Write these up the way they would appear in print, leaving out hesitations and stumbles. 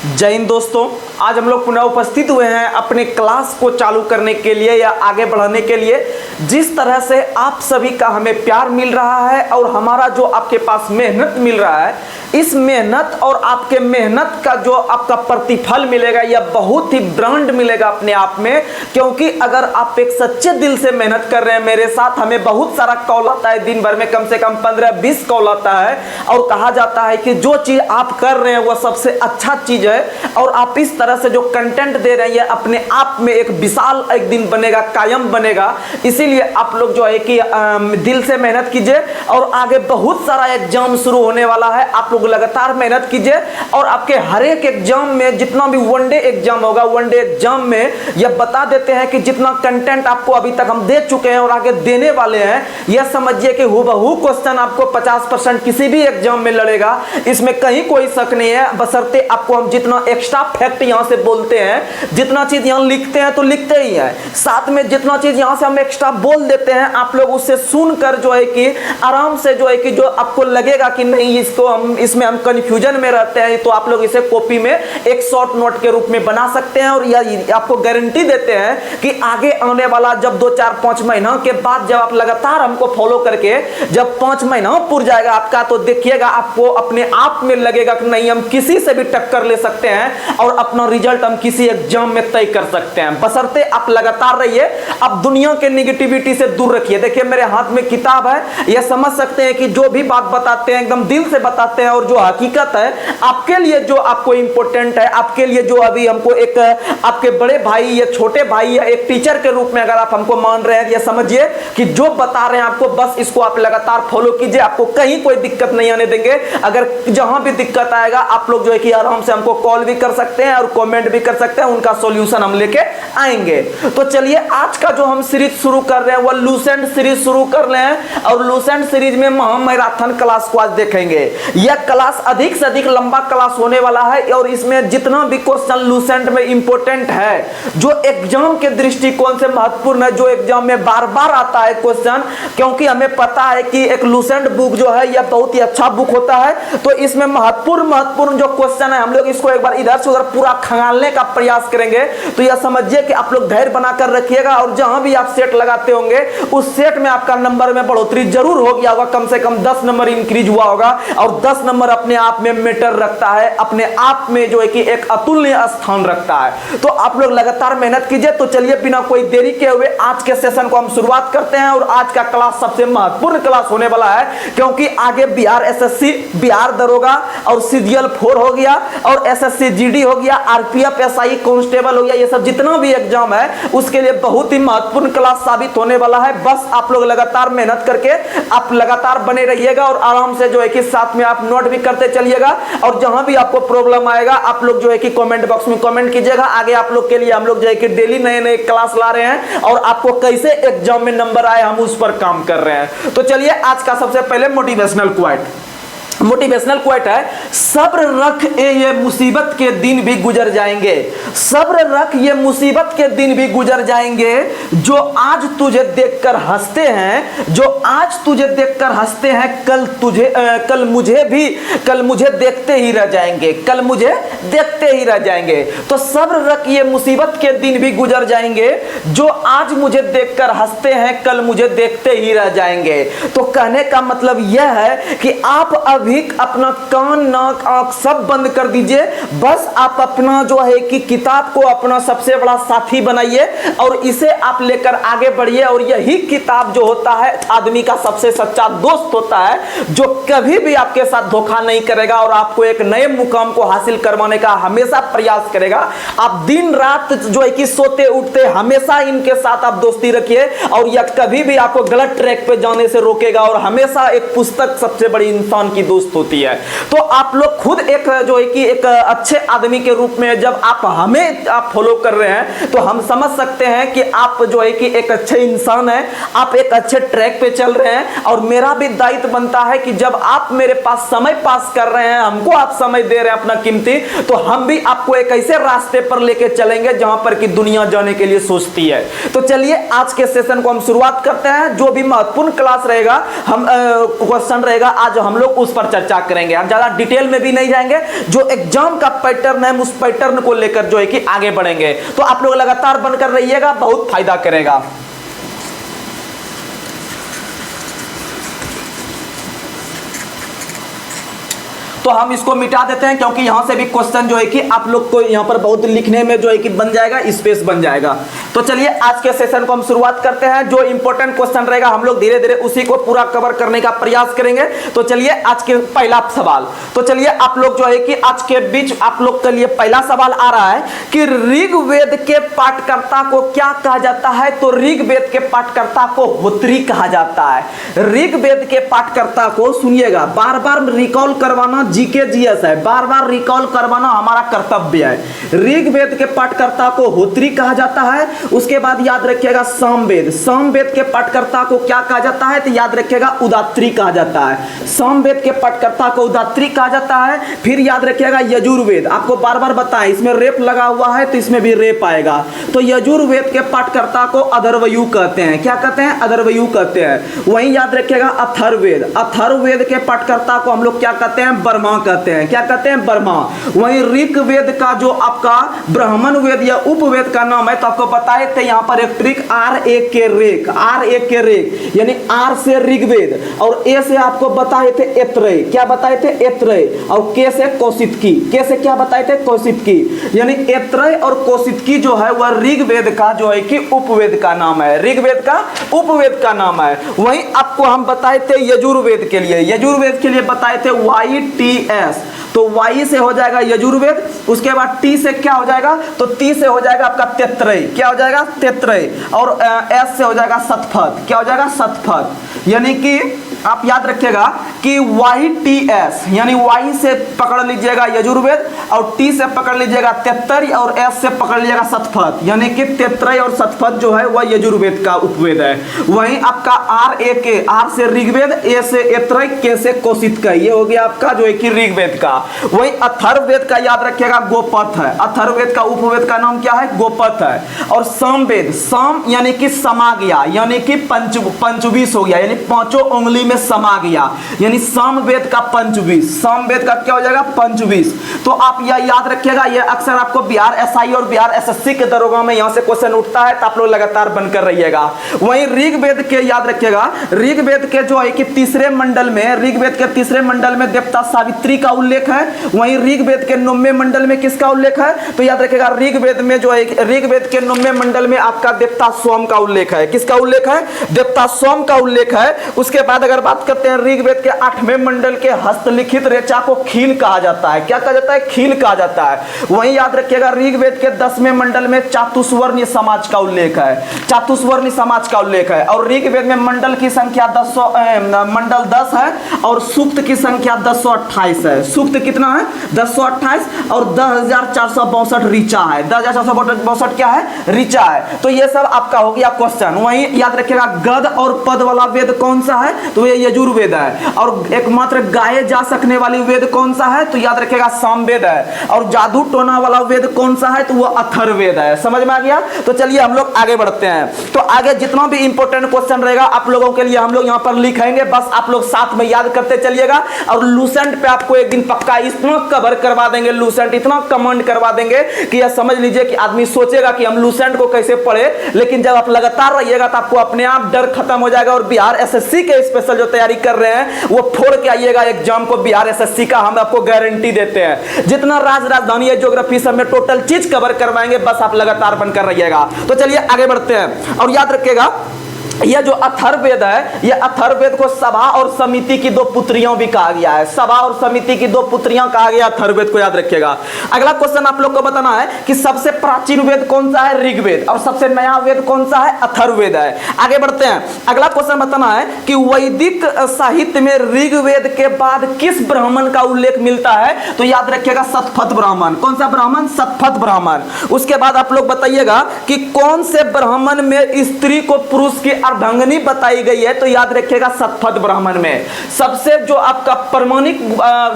जय हिंद दोस्तों, आज हम लोग पुनः उपस्थित हुए हैं अपने क्लास को चालू करने के लिए या आगे बढ़ाने के लिए। जिस तरह से आप सभी का हमें प्यार मिल रहा है और हमारा जो आपके पास मेहनत मिल रहा है, इस मेहनत और आपके मेहनत का जो आपका प्रतिफल मिलेगा यह बहुत ही ब्रांड मिलेगा अपने आप में। क्योंकि अगर आप एक सच्चे दिल से मेहनत कर रहे हैं मेरे साथ, हमें बहुत सारा कॉल आता है, दिन भर में कम से कम 15-20 कॉल आता है और कहा जाता है कि जो चीज़ आप कर रहे हैं वह सबसे अच्छा चीज़ है और आप इस तरह से जो कंटेंट दे रहे हैं यह अपने आप में एक विशाल एक दिन बनेगा, कायम बनेगा। इसीलिए आप लोग जो है कि दिल से मेहनत कीजिए और आगे बहुत सारा एग्जाम शुरू होने वाला है। आप लोग लगातार मेहनत कीजिए और आपके हर एक एग्जाम में, जितना भी वनडे एग्जाम होगा, वनडे एग्जाम में यह बता देते हैं कि जितना कंटेंट आपको अभी तक हम दे चुके हैं और आगे देने वाले हैं, यह समझिए कि हूबहू क्वेश्चन आपको 50% किसी भी एग्जाम में लड़ेगा। इसमें कहीं कोई शक नहीं है, बशर्ते आपको हम जितना एक्स्ट्रा फैक्ट यहां से बोलते हैं, जितना चीज यहां लिखते हैं तो लिखते ही हैं, साथ में जितना चीज यहां से हम एक्स्ट्रा बोल देते हैं, आप लोग उससे सुनकर जो है कि आराम से जो है कि जो आपको लगेगा कि नहीं इसको इसमें हम कंफ्यूजन में रहते हैं, तो आप लोग इसे कॉपी में एक शॉर्ट नोट के रूप में बना सकते हैं। और यह आपको गारंटी देते हैं कि आगे आने वाला जब 2-4-5 महीना के बाद जब आप लगातार हमको फॉलो करके जब 5 महीना पूरा जाएगा आपका, तो देखिएगा आपको अपने आप में लगेगा कि नहीं हम किसी से भी टक्कर ले सकते हैं और अपना रिजल्ट हम किसी एग्जाम में तय कर सकते हैं। बशर्ते आप लगातार रहिए, आप दुनिया के नेगेटिविटी से दूर रखिए। देखिए मेरे हाथ में किताब है, यह समझ सकते हैं कि जो भी बात बताते हैं एकदम दिल से बताते हैं और जो हकीकत है आपके लिए, जो आपको इंपॉर्टेंट है, आपके लिए जो अभी हमको एक आपके बड़े भाई या छोटे भाई या एक टीचर के रूप में अगर आप हमको मान रहे हैं, यह समझिए कि जो बता रहे हैं आपको बस इसको आप लगातार फॉलो कीजिए, आपको कहीं कोई दिक्कत नहीं आने देंगे। अगर जहां भी दिक्कत आएगा आप लोग जो है कि आराम से हमको कॉल भी कर सकते हैं और कमेंट भी कर सकते हैं, उनका सॉल्यूशन हम लेके आएंगे। तो चलिए आज का जो हम सीरीज शुरू कर रहे हैं वह लूसेंट सीरीज शुरू कर रहे हैं और लूसेंट सीरीज में महामैराथन क्लास को आज देखेंगे। यह क्लास अधिक से अधिक लंबा क्लास होने वाला है और इसमें जितना भी क्वेश्चन लूसेंट में इंपॉर्टेंट है, जो एग्जाम के दृष्टिकोण से महत्वपूर्ण है, जो एग्जाम में बार बार आता है क्वेश्चन, क्योंकि हमें पता है कि एक लूसेंट बुक जो है यह बहुत ही अच्छा बुक होता है, तो इसमें महत्वपूर्ण जो क्वेश्चन है हम लोग इसको एक बार इधर से उधर पूरा खंगालने का प्रयास करेंगे। तो यह समझिए कि आप लोग धैर्य बनाकर रखिएगा और जहां भी आप सेट लगाते होंगे उस सेट में आपका नंबर में बढ़ोतरी जरूर हो गया होगा, कम से कम 10 नंबर इंक्रीज हुआ होगा और 10 नंबर अपने आप में मैटर रखता है, अपने आप में जो है कि एक अतुलनीय स्थान रखता है। तो आप लोग लगातार मेहनत कीजिए। तो चलिए बिना कोई देरी के हुए आज के सेशन को हम शुरुआत करते हैं और आज का क्लास सबसे महत्वपूर्ण क्लास होने वाला है, क्योंकि आगे बिहार एसएससी, बिहार दरोगा और सीजीएल 4 हो गया और एसएससी जीडी हो गया, आरपीएफ एसआई कांस्टेबल हो गया, ये सब जितना भी एग्जाम है उसके लिए बहुत ही महत्वपूर्ण क्लास साबित होने वाला है। बस आप लोग लगातार मेहनत करके आप लगातार बने रहिएगा और आराम से जो है कि साथ में आप नोट भी करते चलिएगा और जहां भी आपको प्रॉब्लम आएगा आप लोग जो है कि कमेंट बॉक्स में कमेंट कीजिएगा। आगे आप लोग के लिए हम लोग जो है कि डेली नए क्लास ला रहे हैं और आपको कैसे एग्जाम में नंबर आए हम उस पर काम कर रहे हैं। तो चलिए आज का सबसे पहले मोटिवेशनल क्वाइट है, सब्र रख ये मुसीबत के दिन भी गुजर जाएंगे, सब्र रख ये मुसीबत के दिन भी गुजर जाएंगे, जो आज तुझे देखकर हंसते हैं, जो आज तुझे देखकर हंसते हैं कल मुझे देखते ही रह जाएंगे, कल मुझे देखते ही रह जाएंगे। तो सब्र रख ये मुसीबत के दिन भी गुजर जाएंगे, जो आज मुझे देखकर हंसते हैं कल मुझे देखते ही रह जाएंगे। तो कहने का मतलब यह है कि आप अभी अपना कान नाक आंख सब बंद कर दीजिए, बस आप अपना जो है कि किताब को अपना सबसे बड़ा साथी बनाइए और इसे आप लेकर आगे बढ़िए। और यही किताब जो होता है आदमी का सबसे सच्चा दोस्त होता है, जो कभी भी आपके साथ धोखा नहीं करेगा और आपको एक नए मुकाम को हासिल करवाने का हमेशा प्रयास करेगा। आप दिन रात जो है कि सोते उठते हमेशा इनके साथ आप दोस्ती रखिए और यह कभी भी आपको गलत ट्रैक पे जाने से रोकेगा और हमेशा एक पुस्तक सबसे बड़ी इंसान की दोस्त होती है। तो आप लोग खुद एक जो है कि एक अच्छे आदमी के रूप में जब आप हमें आप फॉलो कर रहे हैं तो हम समझ सकते हैं कि आप जो है कि एक अच्छे इंसान हैं, आप एक अच्छे ट्रैक पे चल रहे हैं। और मेरा भी दायित्व बनता है कि जब आप मेरे पास समय पास कर रहे हैं, हमको आप समय दे रहे हैं अपना कीमती, तो हम भी आपको एक ऐसे रास्ते पर लेके चलेंगे जहां पर कि दुनिया जाने के लिए सोचती है। तो चलिए आज के सेशन को हम शुरुआत करते हैं। जो भी महत्वपूर्ण क्लास रहेगा, हम क्वेश्चन रहेगा, आज हम लोग उस पर चर्चा करेंगे। हम ज्यादा डिटेल में भी नहीं जाएंगे, जो एग्जाम का पैटर्न है उस पैटर्न को लेकर जो है कि आगे बढ़ेंगे। तो आप लोग लगातार बनकर रहिएगा, बहुत फायदा करेगा। तो हम इसको मिटा देते हैं, क्योंकि यहां से भी क्वेश्चन जो है कि आप लोग को यहां पर बहुत लिखने में जो है कि बन जाएगा, स्पेस बन जाएगा। तो चलिए आज के सेशन को हम शुरुआत करते हैं। जो इंपॉर्टेंट क्वेश्चन रहेगा हम लोग धीरे धीरे उसी को पूरा कवर करने का प्रयास करेंगे। तो चलिए आज के पहला सवाल, तो चलिए आप लोग जो है कि आज के बीच आप लोग के लिए पहला सवाल आ रहा है कि ऋग्वेद के पाठकर्ता को क्या कहा जाता है। तो ऋग्वेद के पाठकर्ता को होत्री कहा जाता है। ऋग्वेद के पाठकर्ता को सुनिएगा, बार बार रिकॉल करवाना जीके जीएस है, बार बार रिकॉल करवाना हमारा कर्तव्य है। ऋग्वेद के पाठकर्ता को होत्री कहा जाता है। उसके बाद याद रखिएगा सामवेद, सामवेद के पाठकर्ता को क्या कहा जाता है। तो याद रखिएगा उदात्री कहा जाता है। सामवेद के पाठकर्ता को उदात्री कहा जाता है। फिर याद रखिएगा यजुर्वेद, आपको बार बार बताएं इसमें रेप लगा हुआ है तो इसमें भी रेप आएगा। तो यजुर्वेद के पाठकर्ता को अथर्वयु कहते हैं। क्या कहते हैं? अथर्वयु कहते हैं। वहीं याद रखिएगा अथर्ववेद, अथर्ववेद के पाठकर्ता को हम लोग क्या कहते हैं? ब्रह्मा कहते हैं। क्या कहते हैं? ब्रह्मा। वहीं ऋग्वेद का जो आपका ब्राह्मण वेद या उपवेद का नाम है, तो आपको बताए थे यहाँ पर एक ट्रिक, आर ए के रेक, आर ए के रेक, यानी आर से ऋग्वेद और ए से आपको बताए थे एत्रेय। क्या बताए थे? एत्रेय। और के से कौशितकी, के से क्या बताए थे? कौशितकी। यानी एत्रेय और कौशितकी जो है वह ऋग्वेद का जो है कि उपवेद का नाम है, ऋग्वेद का उपवेद का नाम है। वहीं आपको हम बताए थे यजुर्वेद के लिए, यजुर्वेद के लिए बताए थे YTS, तो Y से हो जाएगा यजुर्वेद। उसके बाद T से क्या हो जाएगा? तो T से हो जाएगा आपका तेत्रेय। क्या हो जाएगा? तेत्रेय। और S से हो जाएगा शतपथ। क्या हो जाएगा? शतपथ। यानी कि आप याद रखिएगा कि YTS यानी Y से पकड़ लीजिएगा यजुर्वेद और T से पकड़ लीजिएगा तेत्रेय और S से पकड़ लीजिएगा शतपथ, यानी कि तेत्रेय और शतपथ जो है वह यजुर्वेद का उपवेद है। वहीं आपका R से ऋग्वेद, A से एत्रेय, K से कौशितकी, ये हो गया आपका जो है कि ऋग्वेद का। वहीं अथर्ववेद का याद रखिएगा गोपथ है। अथर्ववेद का उपवेद का नाम क्या है? गोपथ है। और सामवेद, साम यानी कि समा गया, यानी कि पंचवीस हो गया, यानी पांचों उंगली समा गया, यानी सामवेद का पंचवीस। सामवेद का क्या हो जाएगा? पंचवीस। तो आप यह याद रखिएगा, यह अक्सर आपको बिहार एसआई और बिहार एसएससी के दरोगा में यहां से क्वेश्चन उठता है, तो आप लोग लगातार बनकर रहिएगा। वहीं ऋग्वेद के याद रखिएगा, ऋग्वेद के जो है कि तीसरे मंडल में, ऋग्वेद के तीसरे मंडल में देवता सावित्री का उल्लेख है। वहीं ऋग्वेद के 9वें मंडल में किसका उल्लेख है? तो याद रखिएगा ऋग्वेद में जो है, ऋग्वेद के 9वें मंडल में आपका देवता सोम का उल्लेख है। किसका उल्लेख है? देवता सोम का उल्लेख है। उसके बाद अगर बात करते हैं ऋग्वेद के 8वें मंडल के हस्तलिखित ऋचा को खील कहा जाता है। क्या कहा जाता है? खील कहा जाता है। वहीं याद रखिएगा ऋग्वेद के 10वें मंडल में चातुस्वर्णी समाज का उल्लेख है, चातुस्वर्णी समाज का उल्लेख है। और ऋग्वेद में मंडल की संख्या मंडल 10 है और सूक्त की संख्या 1028 है। सूक्त कितना है? 1028 और 10,462 ऋचा है। 10,462 क्या है? ऋचा है। तो ये सब आपका हो गया क्वेश्चन। वहीं याद रखिएगा गद और पद वाला वेद कौन सा है? तो ये यजुर्वेद है। और एकमात्र गाये जा सकने वाली वेद कौन सा है? तो याद रखिएगा सामवेद है। और जादू टोना वाला वेद कौन सा है? तो वो अथर्ववेद है। समझ में आ गया? तो चलिए हम लोग आगे बढ़ते हैं। तो आगे जितना भी इंपॉर्टेंट क्वेश्चन रहेगा आप लोगों के लिए हम लोग यहाँ पर लिखेंगे, बस आप लोग साथ में याद करते चलिएगा। और लूसेंट पे आपको एक दिन पक्का इतना कवर करवा देंगे, लूसेंट इतना कमेंट करवा देंगे कि यह समझ लीजिए कि आदमी सोचेगा कि हम लूसेंट को कैसे पढ़े। लेकिन जब आप लगातार रहिएगा तो आपको अपने आप डर खत्म हो जाएगा। और बिहार एसएससी के स्पेशल जो तैयारी कर रहे हैं वो फोड़ के आइएगा एग्जाम को, बिहार एसएससी का हम आपको गारंटी देते हैं। जितना राजधानी है, ज्योग्राफी सब में टोटल चीज कवर करवाएंगे, बस आप लगातार बनकर रहिएगा। तो चलिए आगे बढ़ते हैं। और याद रखिएगा यह जो अथर्ववेद है, यह अथर्ववेद को सभा और समिति की दो पुत्रियों भी कहा गया है। सभा और समिति की दो पुत्रियां कहा गया अथर्ववेद को, याद रखिएगा। अगला क्वेश्चन आप लोग को बताना है कि सबसे प्राचीन वेद कौन सा है? ऋग्वेद। और सबसे नया वेद कौन सा है? अथर्ववेद है। आगे बढ़ते हैं। अगला क्वेश्चन बताना है कि वैदिक साहित्य में ऋग्वेद के बाद किस ब्राह्मण का उल्लेख मिलता है? तो याद रखिएगा शतपथ ब्राह्मण। कौन सा ब्राह्मण? शतपथ ब्राह्मण। उसके बाद आप लोग बताइएगा कि कौन से ब्राह्मण में स्त्री को पुरुष की अर्धांगिनी बताई गई है तो याद रखिएगा शतपथ ब्राह्मण में। सबसे जो आपका प्रमाणिक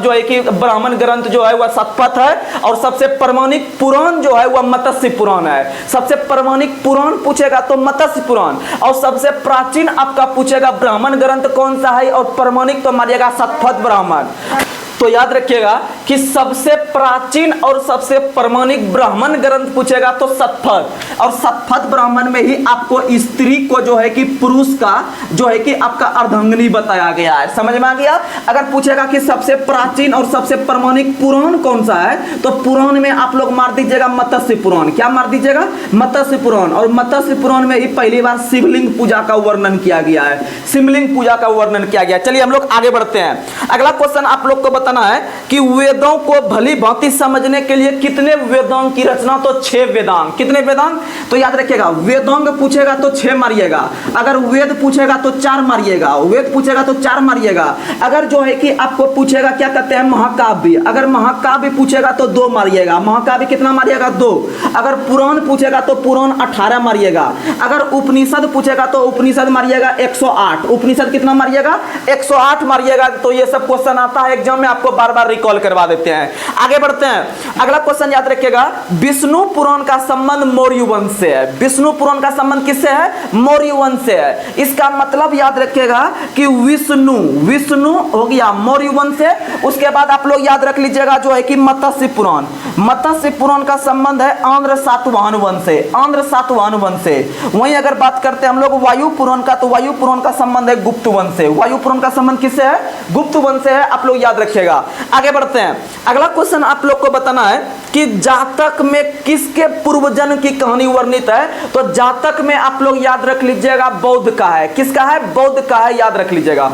जो है कि ब्राह्मण ग्रंथ जो है वह शतपथ है, और सबसे प्रमाणिक पुराण जो है वह मत्स्य पुराण है। सबसे प्रमाणिक पुराण पूछेगा तो मत्स्य पुराण, और सबसे प्राचीन आपका पूछेगा ब्राह्मण ग्रंथ कौन सा है, और प्रमाणिक तो मानिएगा शतपथ ब्राह्मण। तो याद रखिएगा कि सबसे प्राचीन और सबसे प्रमाणिक ब्राह्मण ग्रंथ पूछेगा तो शतपथ, और शतपथ ब्राह्मण में ही आपको स्त्री को जो है कि पुरुष का जो है कि आपका अर्धांगिनी बताया गया है। समझ में आ गया। अगर पूछेगा कि सबसे प्राचीन और सबसे प्रमाणिक पुराण कौन सा है, तो पुराण में आप लोग मार दीजिएगा मत्स्य पुराण। क्या मार दीजिएगा? मत्स्य पुराण। और मत्स्य पुराण में ही पहली बार शिवलिंग पूजा का वर्णन किया गया है, शिवलिंग पूजा का वर्णन किया गया। चलिए हम लोग आगे बढ़ते हैं। अगला क्वेश्चन आप लोग को बताना है कि वेदों को भली भांति समझने के लिए कितने वेदांग की रचना, तो 6 वेदांग। कितने वेदांग? तो याद रखिएगा वेदांग पूछेगा तो 6 मारिएगा, अगर वेद पूछेगा तो 4 मारिएगा, वेद पूछेगा तो 4 मारिएगा। अगर जो है कि आपको पूछेगा क्या कहते हैं महाकाव्य, अगर महाकाव्य पूछेगा तो 2 मारिएगा। महाकाव्य कितना मारिएगा? 2। अगर पुराण पूछेगा तो पुराण 18 मारिएगा। अगर उपनिषद पूछेगा तो उपनिषद मारिएगा 108। उपनिषद कितना मारिएगा? 108 मारिएगा। तो ये सब क्वेश्चन आता है एग्जाम में, आपको बार बार रिकॉल करवा देते हैं। आगे बढ़ते हैं। अगला क्वेश्चन याद रखिएगा, विष्णु पुराण का संबंध मौर्य वंश से है। विष्णु पुराण का संबंध किससे है? मौर्य वंश से है। इसका मतलब याद रखिएगा कि विष्णु हो गया मौर्य वंश से। उसके बाद आप लोग याद रख लीजिएगा जो है कि मत्स्य पुराण, मत्स्य पुराण का संबंध है आंध्र सातवाहन वंश से, आंध्र सातवाहन वंश से। वहीं अगर बात करते हैं हम लोग वायु पुराण का, तो वायु पुराण का संबंध है गुप्त वंश से। वायु पुराण का संबंध किससे है? गुप्त वंश से है। आप लोग याद रखिएगा। आगे बढ़ते हैं। अगला क्वेश्चन आप लोग को बताना है कि जातक में किसके पूर्वजन्म की कहानी वर्णित है, तो जातक में आप लोग याद रख लीजिएगा बौद्ध का है। किसका है? बौद्ध का है, याद रख लीजिएगा।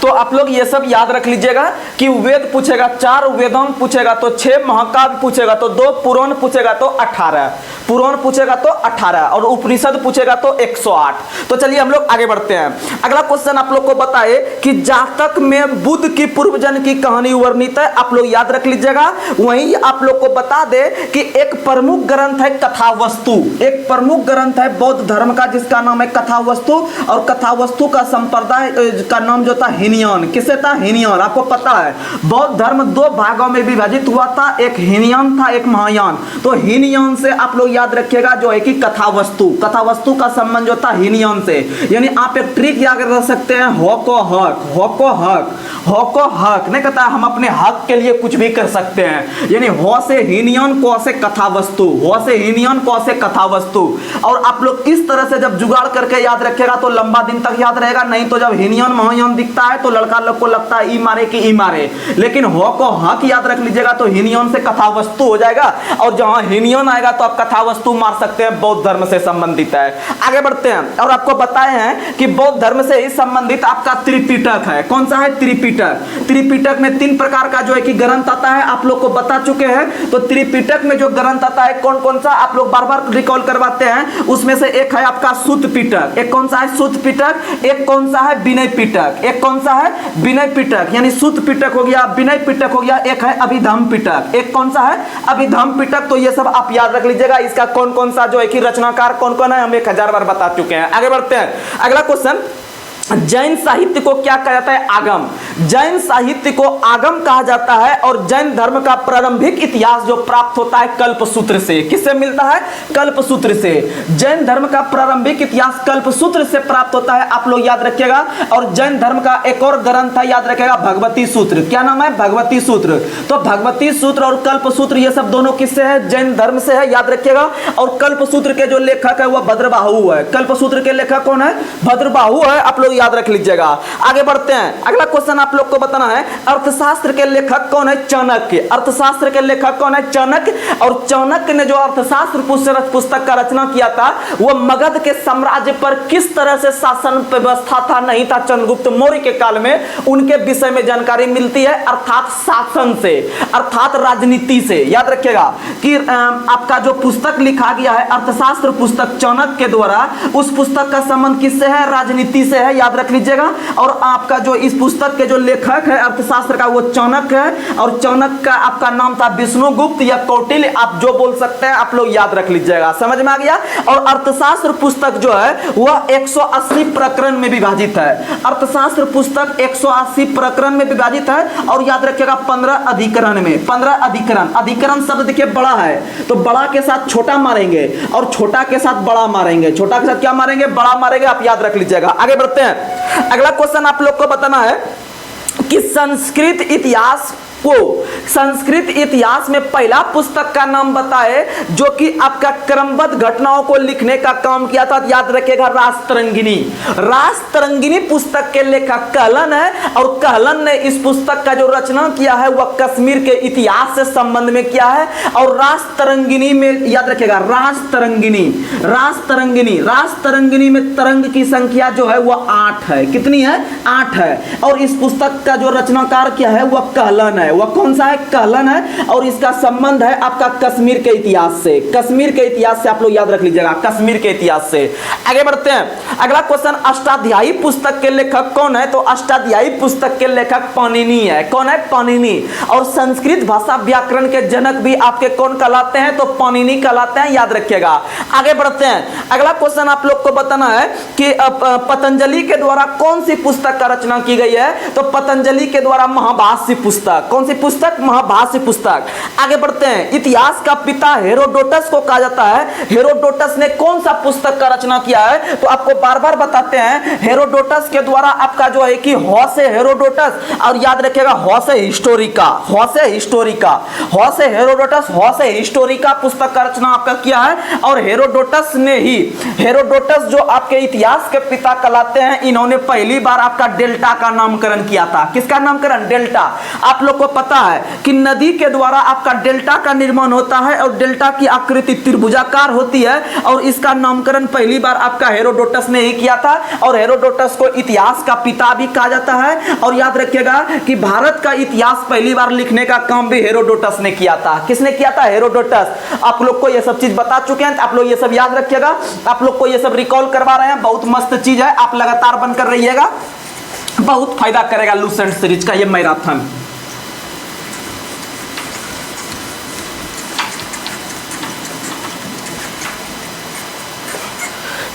तो आप लोग ये सब याद रख लीजिएगा कि वेद पूछेगा 4, वेदांग पूछेगा तो 6, महाकाव्य पूछेगा तो 2, पुराण पूछेगा तो 18, पुराण पूछेगा तो 18, और उपनिषद पूछेगा तो 108। तो चलिए हम लोग आगे बढ़ते हैं। अगला क्वेश्चन आप लोग को बताए कि जातक में बुद्ध की पूर्वजन्म की कहानी वर्णित है। आप लोग याद रख लीजिएगा। वहीं आप लोग को बता दे कि एक प्रमुख ग्रंथ है कथावस्तु, एक प्रमुख ग्रंथ है बौद्ध धर्म का जिसका नाम है कथावस्तु, और कथावस्तु का संप्रदाय का नाम जो था हीनयान। किससे था? हीनयान। आपको पता है बौद्ध धर्म 2 भागों में विभाजित हुआ था, एक हीनयान था, एक महायान। तो हीनयान से आप लोग याद रखिएगा जो है कि कथावस्तु, कथावस्तु का संबंध जो था हीनयान से। यानी आप एक ट्रिक याद रख सकते हैं, होको हक, होको हक, होको हक नहीं कहता हम अपने हक के लिए कुछ भी कर सकते हैं। यानी हो से हीनयान, को से कथावस्तु, हो से हीनयान, को से कथावस्तु। और आप लोग इस तरह से जब जुगाड़ करके याद रखिएगा तो लंबा दिन तक याद रहेगा। नहीं तो जब हीनयान महायान दिखता है तो लड़का लोग को लगता है ई मारे कि ई मारे, लेकिन हो को हक याद रख लीजिएगा तो हीनयान से कथावस्तु हो जाएगा, और जहां हीनयान आएगा तो आप कथावस्तु मार सकते हैं, बौद्ध धर्म से संबंधित है। आगे बढ़ते हैं। और आपको बताए हैं कि बौद्ध धर्म से ही संबंधित आपका त्रिपिटक है। कौन सा है? त्रिपिटक। त्रिपिटक में 3 प्रकार का जो है कि ग्रंथ आता है, आप लोग को बता चुके हैं। तो त्रिपिटक में जो ग्रंथ आता है कौन कौन सा, आप लोग बार बार रिकॉल करवाते हैं। उसमें से एक है आपका सुत्त पिटक, एक कौन सा है? सुत्त पिटक। एक कौन सा है? विनय पिटक। एक कौन सा है? विनय पिटक। यानी सुत्त पिटक हो गया, विनय पिटक हो गया। एक है अभिधम्म पिटक। एक कौन सा है? अभिधम्म पिटक। तो ये सब आप याद रख लीजिएगा। इसका कौन कौन सा जो है कि रचनाकार कौन कौन है हम 1000 बार बता चुके हैं। आगे बढ़ते हैं। अगला क्वेश्चन, जैन साहित्य को क्या कहा जाता है? आगम। जैन साहित्य को आगम कहा जाता है, और जैन धर्म का प्रारंभिक इतिहास जो प्राप्त होता है कल्पसूत्र से। किससे मिलता है? कल्पसूत्र से। जैन धर्म का प्रारंभिक इतिहास कल्पसूत्र से प्राप्त होता है, आप लोग याद रखिएगा। और जैन धर्म का एक और ग्रंथ है, याद रखिएगा, भगवती सूत्र। क्या नाम है? भगवती सूत्र। तो भगवती सूत्र और कल्पसूत्र ये सब दोनों किससे है? जैन धर्म से है, याद रखिएगा। और कल्पसूत्र के जो लेखक है वह भद्रबाहु है। कल्पसूत्र के लेखक कौन है? भद्रबाहु है। आप लोग याद रख लीजिएगा। आगे बढ़ते हैं। अगला क्वेश्चन आप लोग को बताना है, अर्थशास्त्र के लेखक कौन है? चाणक्य। अर्थशास्त्र के लेखक कौन है? चाणक्य। और चाणक्य ने जो अर्थशास्त्र पुस्तक का रचना किया था वो मगध के साम्राज्य पर किस तरह से शासन व्यवस्था था नहीं था चंद्रगुप्त मौर्य के काल में, उनके विषय में जानकारी मिलती है, अर्थात शासन से, अर्थात राजनीति से। याद रखिएगा कि आपका जो पुस्तक लिखा गया है अर्थशास्त्र पुस्तक चाणक्य के द्वारा, उस पुस्तक का संबंध किससे है? राजनीति से है। याद रख लीजिएगा। और आपका जो इस पुस्तक के जो लेखक है अर्थशास्त्र का वो चाणक्य है, और चाणक्य का आपका नाम था विष्णुगुप्त या कौटिल्य, आप जो बोल सकते हैं आप लोग याद रख लीजिएगा। समझ में आ गया। और अर्थशास्त्र पुस्तक जो है वह 180 प्रकरण में विभाजित है। अर्थशास्त्र पुस्तक 180 प्रकरण में विभाजित है और याद रखिएगा 15 अधिकरण में। 15 अधिकरण, अधिकरण शब्द देखिए बड़ा है तो बड़ा के साथ छोटा मारेंगे और छोटा के साथ बड़ा मारेंगे, छोटा के साथ क्या मारेंगे, बड़ा मारेंगे, आप याद रख लीजिएगा। आगे बढ़ते हैं। अगला क्वेश्चन आप लोग को बताना है कि संस्कृत इतिहास में पहला पुस्तक का नाम बताए जो कि आपका क्रमबद्ध घटनाओं को लिखने का काम किया था। याद रखिएगा रासतरंगिणी। रासतरंगिणी पुस्तक के लेखक कहलन है और कहलन ने इस पुस्तक का जो रचना किया है वह कश्मीर के इतिहास से संबंध में किया है। और रासतरंगिणी में याद रखिएगा रासतरंगिणी, रासतरंगिणी, रासतरंगिणी में तरंग की संख्या जो है वह 8 है। कितनी है? 8 है। और इस पुस्तक का जो रचनाकार क्या है वह कहलन है। वह कौन सा है? कहलन है। और इसका संबंध है आपका कश्मीर के इतिहास से। कश्मीर के इतिहास से आप लोग याद रख लीजिएगा, कश्मीर के इतिहास से। आगे बढ़ते हैं। अगला क्वेश्चन, अष्टाध्यायी पुस्तक के लेखक कौन है? तो अष्टाध्यायी पुस्तक के लेखक पाणिनि है। कौन है? पाणिनि। और संस्कृत भाषा व्याकरण के जनक भी आपके कौन कहलाते हैं? तो पाणिनि कहलाते हैं, याद रखिएगा। आगे बढ़ते हैं। अगला क्वेश्चन आप लोग को बताना है कि पतंजलि के द्वारा कौन सी पुस्तक का रचना की गई है? तो पतंजलि के द्वारा महाभाष्य पुस्तक। कौन सी पुस्तक? महाभाष्य पुस्तक। आगे बढ़ते हैं। इतिहास का पिता हेरोडोटस को कहा जाता है। हेरोडोटस ने कौन सा पुस्तक का रचना किया है? तो आपको बार बार बताते हैं हेरोडोटस के द्वारा आपका जो है कि हौसे हेरोडोटस, और याद रखिएगा हौसे हिस्टोरिका, हौसे हिस्टोरिका, हौसे हेरोडोटस, हौसे हिस्टोरिका पुस्तक का रचना आपका किया है। और हेरोडोटस ने ही, हेरोडोटस जो आपके इतिहास के पिता कहलाते हैं, इन्होंने पहली बार आपका डेल्टा का नामकरण किया था। किसका नामकरण? डेल्टा। आप लोग को पता है कि नदी के द्वारा आपका डेल्टा का निर्माण होता है और डेल्टा की आकृति त्रिभुजाकार होती है और इसका नामकरण पहली बार आपका हेरोडोटस ने ही किया था। और हेरोडोटस को इतिहास का पिता भी कहा जाता है। और याद रखिएगा कि भारत का इतिहास पहली बार लिखने का काम भी हेरोडोटस ने किया था। किसने किया था? हेरोडोटस। आप लोग को ये सब चीज बता चुके हैं, आप लोग ये सब याद रखिएगा। आप लोग को ये सब रिकॉल करवा रहे हैं, बहुत मस्त चीज है, आप लगातार बनकर रहिएगा, बहुत फायदा करेगा लूसेंट सीरीज का ये मैराथन।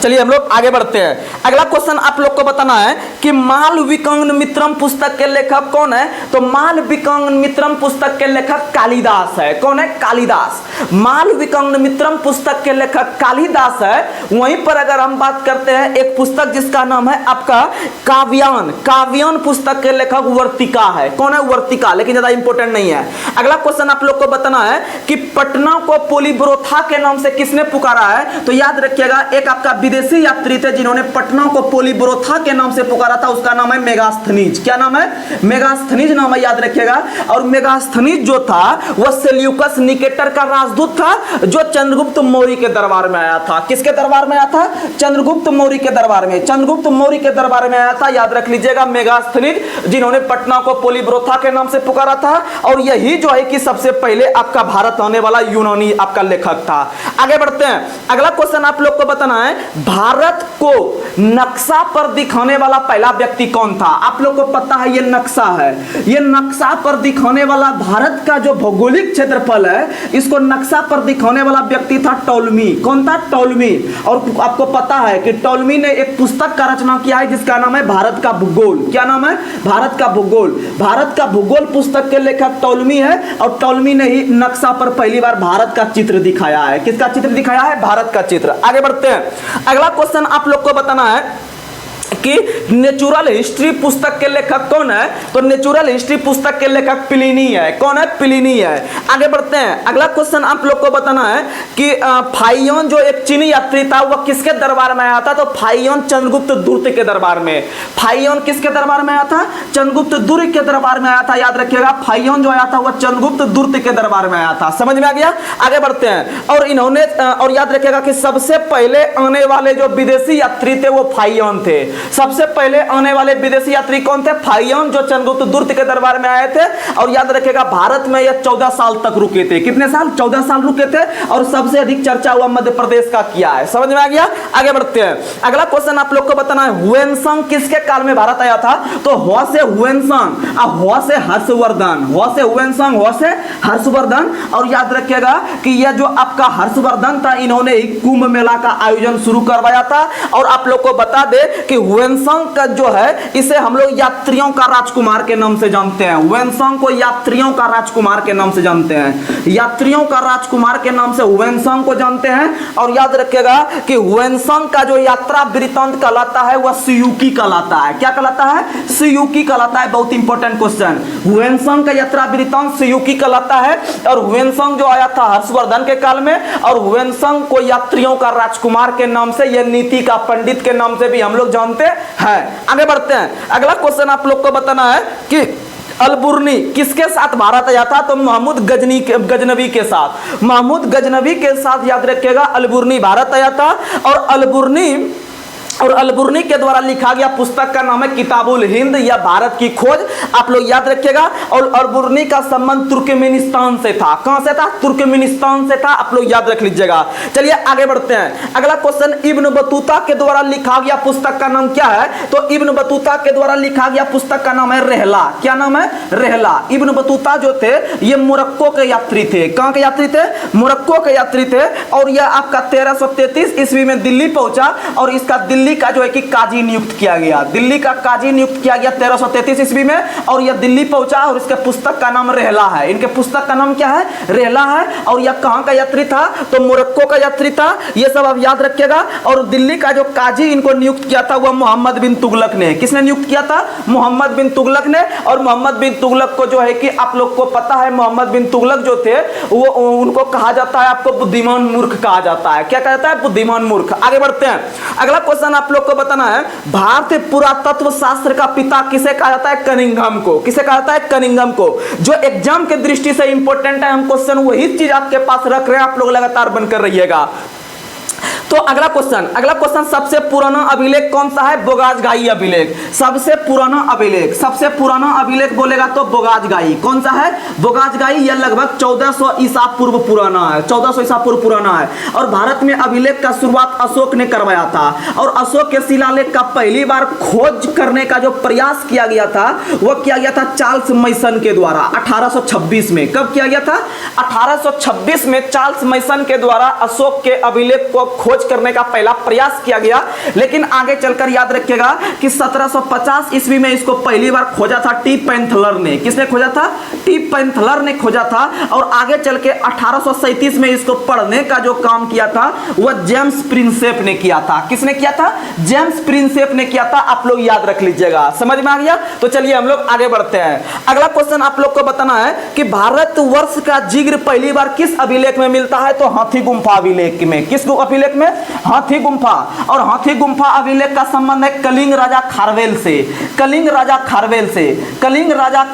चलिए हम लोग आगे बढ़ते हैं। अगला क्वेश्चन आप लोग को बताना है कि मालविकाग्न मित्रम पुस्तक के लेखक कौन है? तो मालविकाग्न मित्रम पुस्तक के लेखक कालिदास है। कौन है? कालिदास। मालविकाग्न मित्रम पुस्तक के लेखक कालिदास है। वहीं पर अगर हम बात करते हैं एक पुस्तक जिसका नाम है आपका काव्यान, काव्यान पुस्तक के लेखक वर्तिका है। कौन है? वर्तिका, लेकिन ज्यादा इंपॉर्टेंट नहीं है। अगला क्वेश्चन आप लोग को बताना है कि पटना को पोलिब्रोथा के नाम से किसने पुकारा है? तो याद रखिएगा एक आपका विदेशी यात्री थे जिन्होंने पटना को पोलिब्रोथा के नाम से पुकारा था, उसका नाम है मेगास्थनीज। क्या नाम है? मेगास्थनीज नाम है, याद रखिएगा। और मेगास्थनीज जो था वह सेल्यूकस निकेटर का राजदूत था जो चंद्रगुप्त मौर्य के दरबार में आया था। किसके दरबार में आया था? चंद्रगुप्त मौर्य के दरबार में। चंद्रगुप्त मौर्य के दरबार में आया था, याद रख लीजिएगा, मेगास्थनीज, जिन्होंने पटना को पोलिब्रोथा के नाम से पुकारा था। और यही जो है कि सबसे पहले आपका भारत आने वाला यूनानी आपका लेखक था। आगे बढ़ते हैं। अगला क्वेश्चन आप लोग को बताना है भारत को नक्शा पर दिखाने वाला पहला व्यक्ति कौन था? आप लोग को पता है ये नक्शा है, ये नक्शा पर दिखाने वाला भारत का जो भौगोलिक क्षेत्रफल है इसको नक्शा पर दिखाने वाला व्यक्ति था टॉलमी। कौन था? टॉलमी। और आपको पता है कि टॉलमी ने एक पुस्तक का रचना किया है जिसका नाम है भारत का भूगोल। क्या नाम है? भारत का भूगोल। भारत का भूगोल पुस्तक के लेखक टॉलमी है और टॉलमी ने ही नक्शा पर पहली बार भारत का चित्र दिखाया है। किसका चित्र दिखाया है? भारत का चित्र। आगे बढ़ते हैं। अगला क्वेश्चन आप लोग को बताना है कि नेचुरल हिस्ट्री पुस्तक के लेखक कौन है? तो नेचुरल हिस्ट्री पुस्तक के लेखक प्लिनी है। कौन है? प्लिनी है। आगे बढ़ते हैं। अगला क्वेश्चन आप लोग को बताना है कि फाइयोन जो एक चीनी यात्री था वह किसके दरबार में आया था? तो फाइयोन चंद्रगुप्त दूर्य के दरबार में। फाइयोन किसके दरबार में आया था? चंद्रगुप्त दूर्य के दरबार में आया था। याद रखिएगा फाइयोन जो आया था वह चंद्रगुप्त दूर्य के दरबार में आया था। समझ में आ गया? आगे बढ़ते हैं। और इन्होंने और याद रखिएगा कि सबसे पहले आने वाले जो विदेशी यात्री थे वो फाइयोन थे। सबसे पहले आने वाले विदेशी यात्री कौन थे? फाहियान, जो चंद्रगुप्त दूर्त के दरबार में आए थे और याद रखिएगा भारत में यह 14 साल तक रुके थे। कितने साल? 14 साल रुके थे और सबसे अधिक चर्चा हुआ मध्य प्रदेश का किया है। समझ में आ गया? आगे बढ़ते हैं। अगला क्वेश्चन आप लोग को बताना है, हुएनसांग किसके काल में भारत आया था? तो हुआ से हुएनसांग, हुआ से हर्षवर्धन, हुआ से हुएनसांग, हुआ से हर्षवर्धन। और याद रखिएगा कि यह जो आपका हर्षवर्धन था, इन्होंने ही कुंभ मेला का आयोजन शुरू करवाया था। और आप लोग को बता दे कि हुएनसांग का जो है, इसे हम लोग यात्रियों का राजकुमार के नाम से जानते हैं। हुएनसांग को यात्रियों का राजकुमार के नाम से जानते हैं, यात्रियों का राजकुमार के नाम से हुएनसांग को जानते हैं। और याद रखिएगा कि हुएनसांग का जो यात्रा वृत्तांत कहलाता है वह सियूकी कहलाता है। क्या कहलाता है? सियूकी कहलाता है। बहुत इंपॉर्टेंट क्वेश्चन। हुएनसांग का यात्रा वृत्तांत सियूकी कहलाता है। और हुएनसांग जो आया था हर्षवर्धन के काल में, और हुएनसांग को यात्रियों का राजकुमार के नाम से, यह नीति का पंडित के नाम से भी हम लोग जानते हैं। आगे बढ़ते हैं। अगला क्वेश्चन आप लोग को बताना है कि अलबुर्नी किसके साथ भारत आया था? तो महमूद गजनवी के साथ, महमूद गजनवी के साथ याद रखिएगा अलबुर्नी भारत आया था। और अलबुर्नी के द्वारा लिखा गया पुस्तक का नाम है किताबुल हिंद या भारत की खोज। आप लोग याद रखिएगा। और अलबुर्नी का संबंध तुर्कमेनिस्तान से था। कहां से था? तुर्कमेनिस्तान से था। आप लोग याद रख लीजिएगा। चलिए आगे बढ़ते हैं। अगला क्वेश्चन, इब्न बतूता के द्वारा लिखा गया पुस्तक का नाम क्या है? तो इब्न बतूता के द्वारा लिखा गया पुस्तक का नाम है रहला। क्या नाम है? रहला। इब्न बतूता जो थे ये मोरक्को के यात्री थे। कहां के यात्री थे? मोरक्को के यात्री थे। और यह आपका 1333 ईस्वी में दिल्ली पहुंचा और इसका दिल्ली का जो है कि काजी नियुक्त किया गया। दिल्ली का काजी नियुक्त किया गया 1333 ईस्वी में। और यह दिल्ली पहुंचा और इसके पुस्तक का नाम रहला है। इनके पुस्तक का नाम क्या है? रहला है। और यह कहां का यात्री था? तो मोरक्को का यात्री था। यह सब आप याद रखिएगा। और दिल्ली का जो काजी इनको नियुक्त किया था वह मोहम्मद बिन तुगलक ने। किसने नियुक्त किया था? मोहम्मद बिन तुगलक ने। और मोहम्मद बिन तुगलक को जो है कि आप लोग को पता है, मोहम्मद बिन तुगलक जो थे वो उनको कहा जाता है, आपको बुद्धिमान मूर्ख कहा जाता है। क्या कहा जाता है? बुद्धिमान मूर्ख। आगे बढ़ते हैं। अगला क्वेश्चन आप लोग को बताना है, भारतीय पुरातत्व शास्त्र का पिता किसे कहा जाता है? कनिंघम को। किसे कहा जाता है? कनिंघम को। जो एग्जाम के दृष्टि से इंपॉर्टेंट है, हम क्वेश्चन वही चीज आपके पास रख रहे हैं, आप लोग लगातार बनकर रहिएगा। तो अगला क्वेश्चन सबसे पुराना अभिलेख कौन सा है? बोगाजगाई अभिलेख। सबसे पुराना अभिलेख बोलेगा तो बोगाजगाई। कौन सा है? बोगाजगाई। यह लगभग 1400 ईसा पूर्व पुराना है। 1400 ईसा पूर्व पुराना है। और भारत में अभिलेख का शुरुआत अशोक ने करवाया था। और अशोक के शिलालेख का पहली बार खोज करने का जो प्रयास किया गया था वह किया गया था चार्ल्स मैसन के द्वारा 1826 में। कब किया गया था? 1826 में चार्ल्स मैसन के द्वारा अशोक के अभिलेख को खोज करने का पहला प्रयास किया गया। लेकिन आगे चलकर याद रखिएगा कि 1750 ईस्वी में इसको पहली बार खोजा था टी पैंथलर ने। किसने खोजा था? टी पैंथलर ने खोजा था। और आगे चल के 1837 में इसको पढ़ने का जो काम किया था वह जेम्स प्रिंसेप ने किया था। किसने किया था? जेम्स प्रिंसेप ने किया था। आप लोग याद रख लीजिएगा। समझ में आ गया? तो चलिए हम लोग आगे बढ़ते हैं। अगला क्वेश्चन आप लोग को बताना है कि भारतवर्ष का जिक्र पहली बार किस अभिलेख में मिलता है? तो हाथी गुम्फा अभिलेख में। किस अभिलेख में? हाथी गुम्फा। और हाथी गुम्फा अभिलेख का संबंध है कलिंग राजा खारवेल से। कलिंग राजा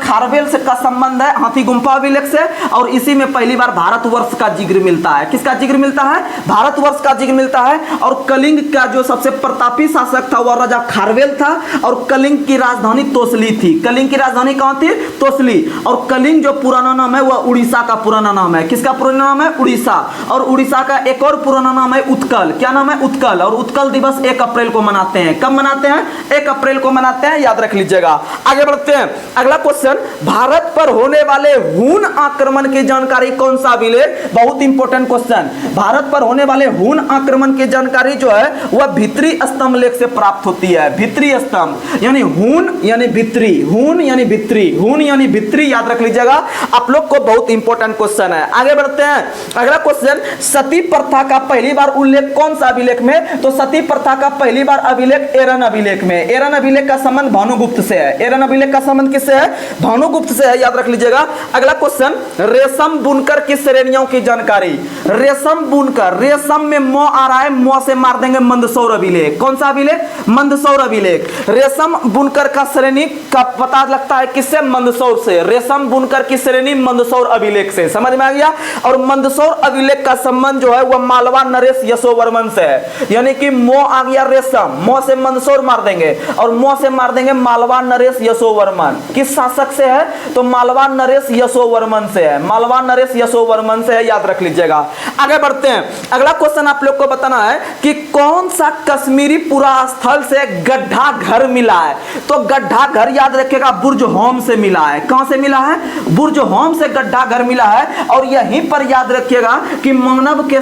खारवेल से का संबंध है हाथी गुम्फा अभिलेख से। और इसी में पहली बार भारतवर्ष का जिक्र मिलता है। किसका जिक्र मिलता है? भारतवर्ष का जिक्र मिलता है। और कलिंग का जो सबसे प्रतापी शासक था वह राजा खारवेल था। और कलिंग की राजधानी तोसली थी। कलिंग की राजधानी कहां थी? तोसली। और कलिंग जो पुराना नाम है वह उड़ीसा का पुराना नाम है। किसका पुराना नाम है? उड़ीसा। और उड़ीसा का एक और पुराना नाम है उत्कल। क्या नाम है? उत्कल। और उत्कल दिवस 1 अप्रैल को मनाते हैं। कब मनाते हैं? 1 अप्रैल को मनाते हैं। याद रख लीजिएगा। आगे बढ़ते हैं। अगला क्वेश्चन, भारत पर होने वाले हून आक्रमण की जानकारी कौन सा अभिलेख? बहुत इंपॉर्टेंट क्वेश्चन। भारत पर होने वाले हून आक्रमण की जानकारी जो है वह भित्री स्तंभ लेख से प्राप्त होती है। भित्री स्तंभ यानी हून यानी भित्री, हून यानी भित्री, हून यानी भित्री। याद रख लीजिएगा। आप लोग को बहुत इंपॉर्टेंट क्वेश्चन है। आगे बढ़ते हैं। अगला क्वेश्चन, सती प्रथा का पहली बार उल्लेख कौन सा अभिलेख में? तो सती प्रथा का पहली बार अभिलेख एरन अभिलेख में। एरन अभिलेख का संबंध भानुगुप्त से है। एरन अभिलेख का संबंध किससे है? भानुगुप्त से है। याद रख लीजिएगा। अगला क्वेश्चन, रेशम बुनकर की श्रेणियों की जानकारी। रेशम बुनकर, रेशम में मो आ रहा है, मो से मार देंगे मंदसौर अभिलेख। कौन सा अभिलेख? मंदसौर अभिलेख। रेशम बुनकर का श्रेणी का पता लगता है किससे? मंदसौर से। रेशम बुनकर की श्रेणी मंदसौर अभिलेख से। समझ में आ गया। और मंदसौर अभिलेख का संबंध जो है वह मालवा नरेश यशोवर यशोवर्मन से है। यानी कि मो आ गया रेशम, मो से मंदसौर मार देंगे और मो से मार देंगे मालवा नरेश यशोवर्मन। किस शासक से है? तो मालवा नरेश यशोवर्मन से है, मालवा नरेश यशोवर्मन से है, याद रख लीजिएगा। आगे बढ़ते हैं, अगला क्वेश्चन आप लोग को बताना है कि कौन सा कश्मीरी पुरा स्थल से गड्ढा घर मिला है? तो गड्ढा घर याद रखिएगा बुर्ज होम से मिला है। कहां से मिला है? बुर्ज होम से गड्ढा घर मिला है। और यहीं पर याद रखिएगा कि मानव के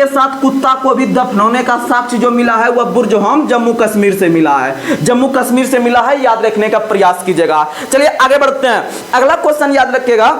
साथ कुत्ता को भी दफनाने का साक्ष्य जो मिला है वह बुर्ज होम जम्मू कश्मीर से मिला है, जम्मू कश्मीर से मिला है, याद रखने का प्रयास कीजिएगा। चलिए आगे बढ़ते हैं, अगला क्वेश्चन याद रखिएगा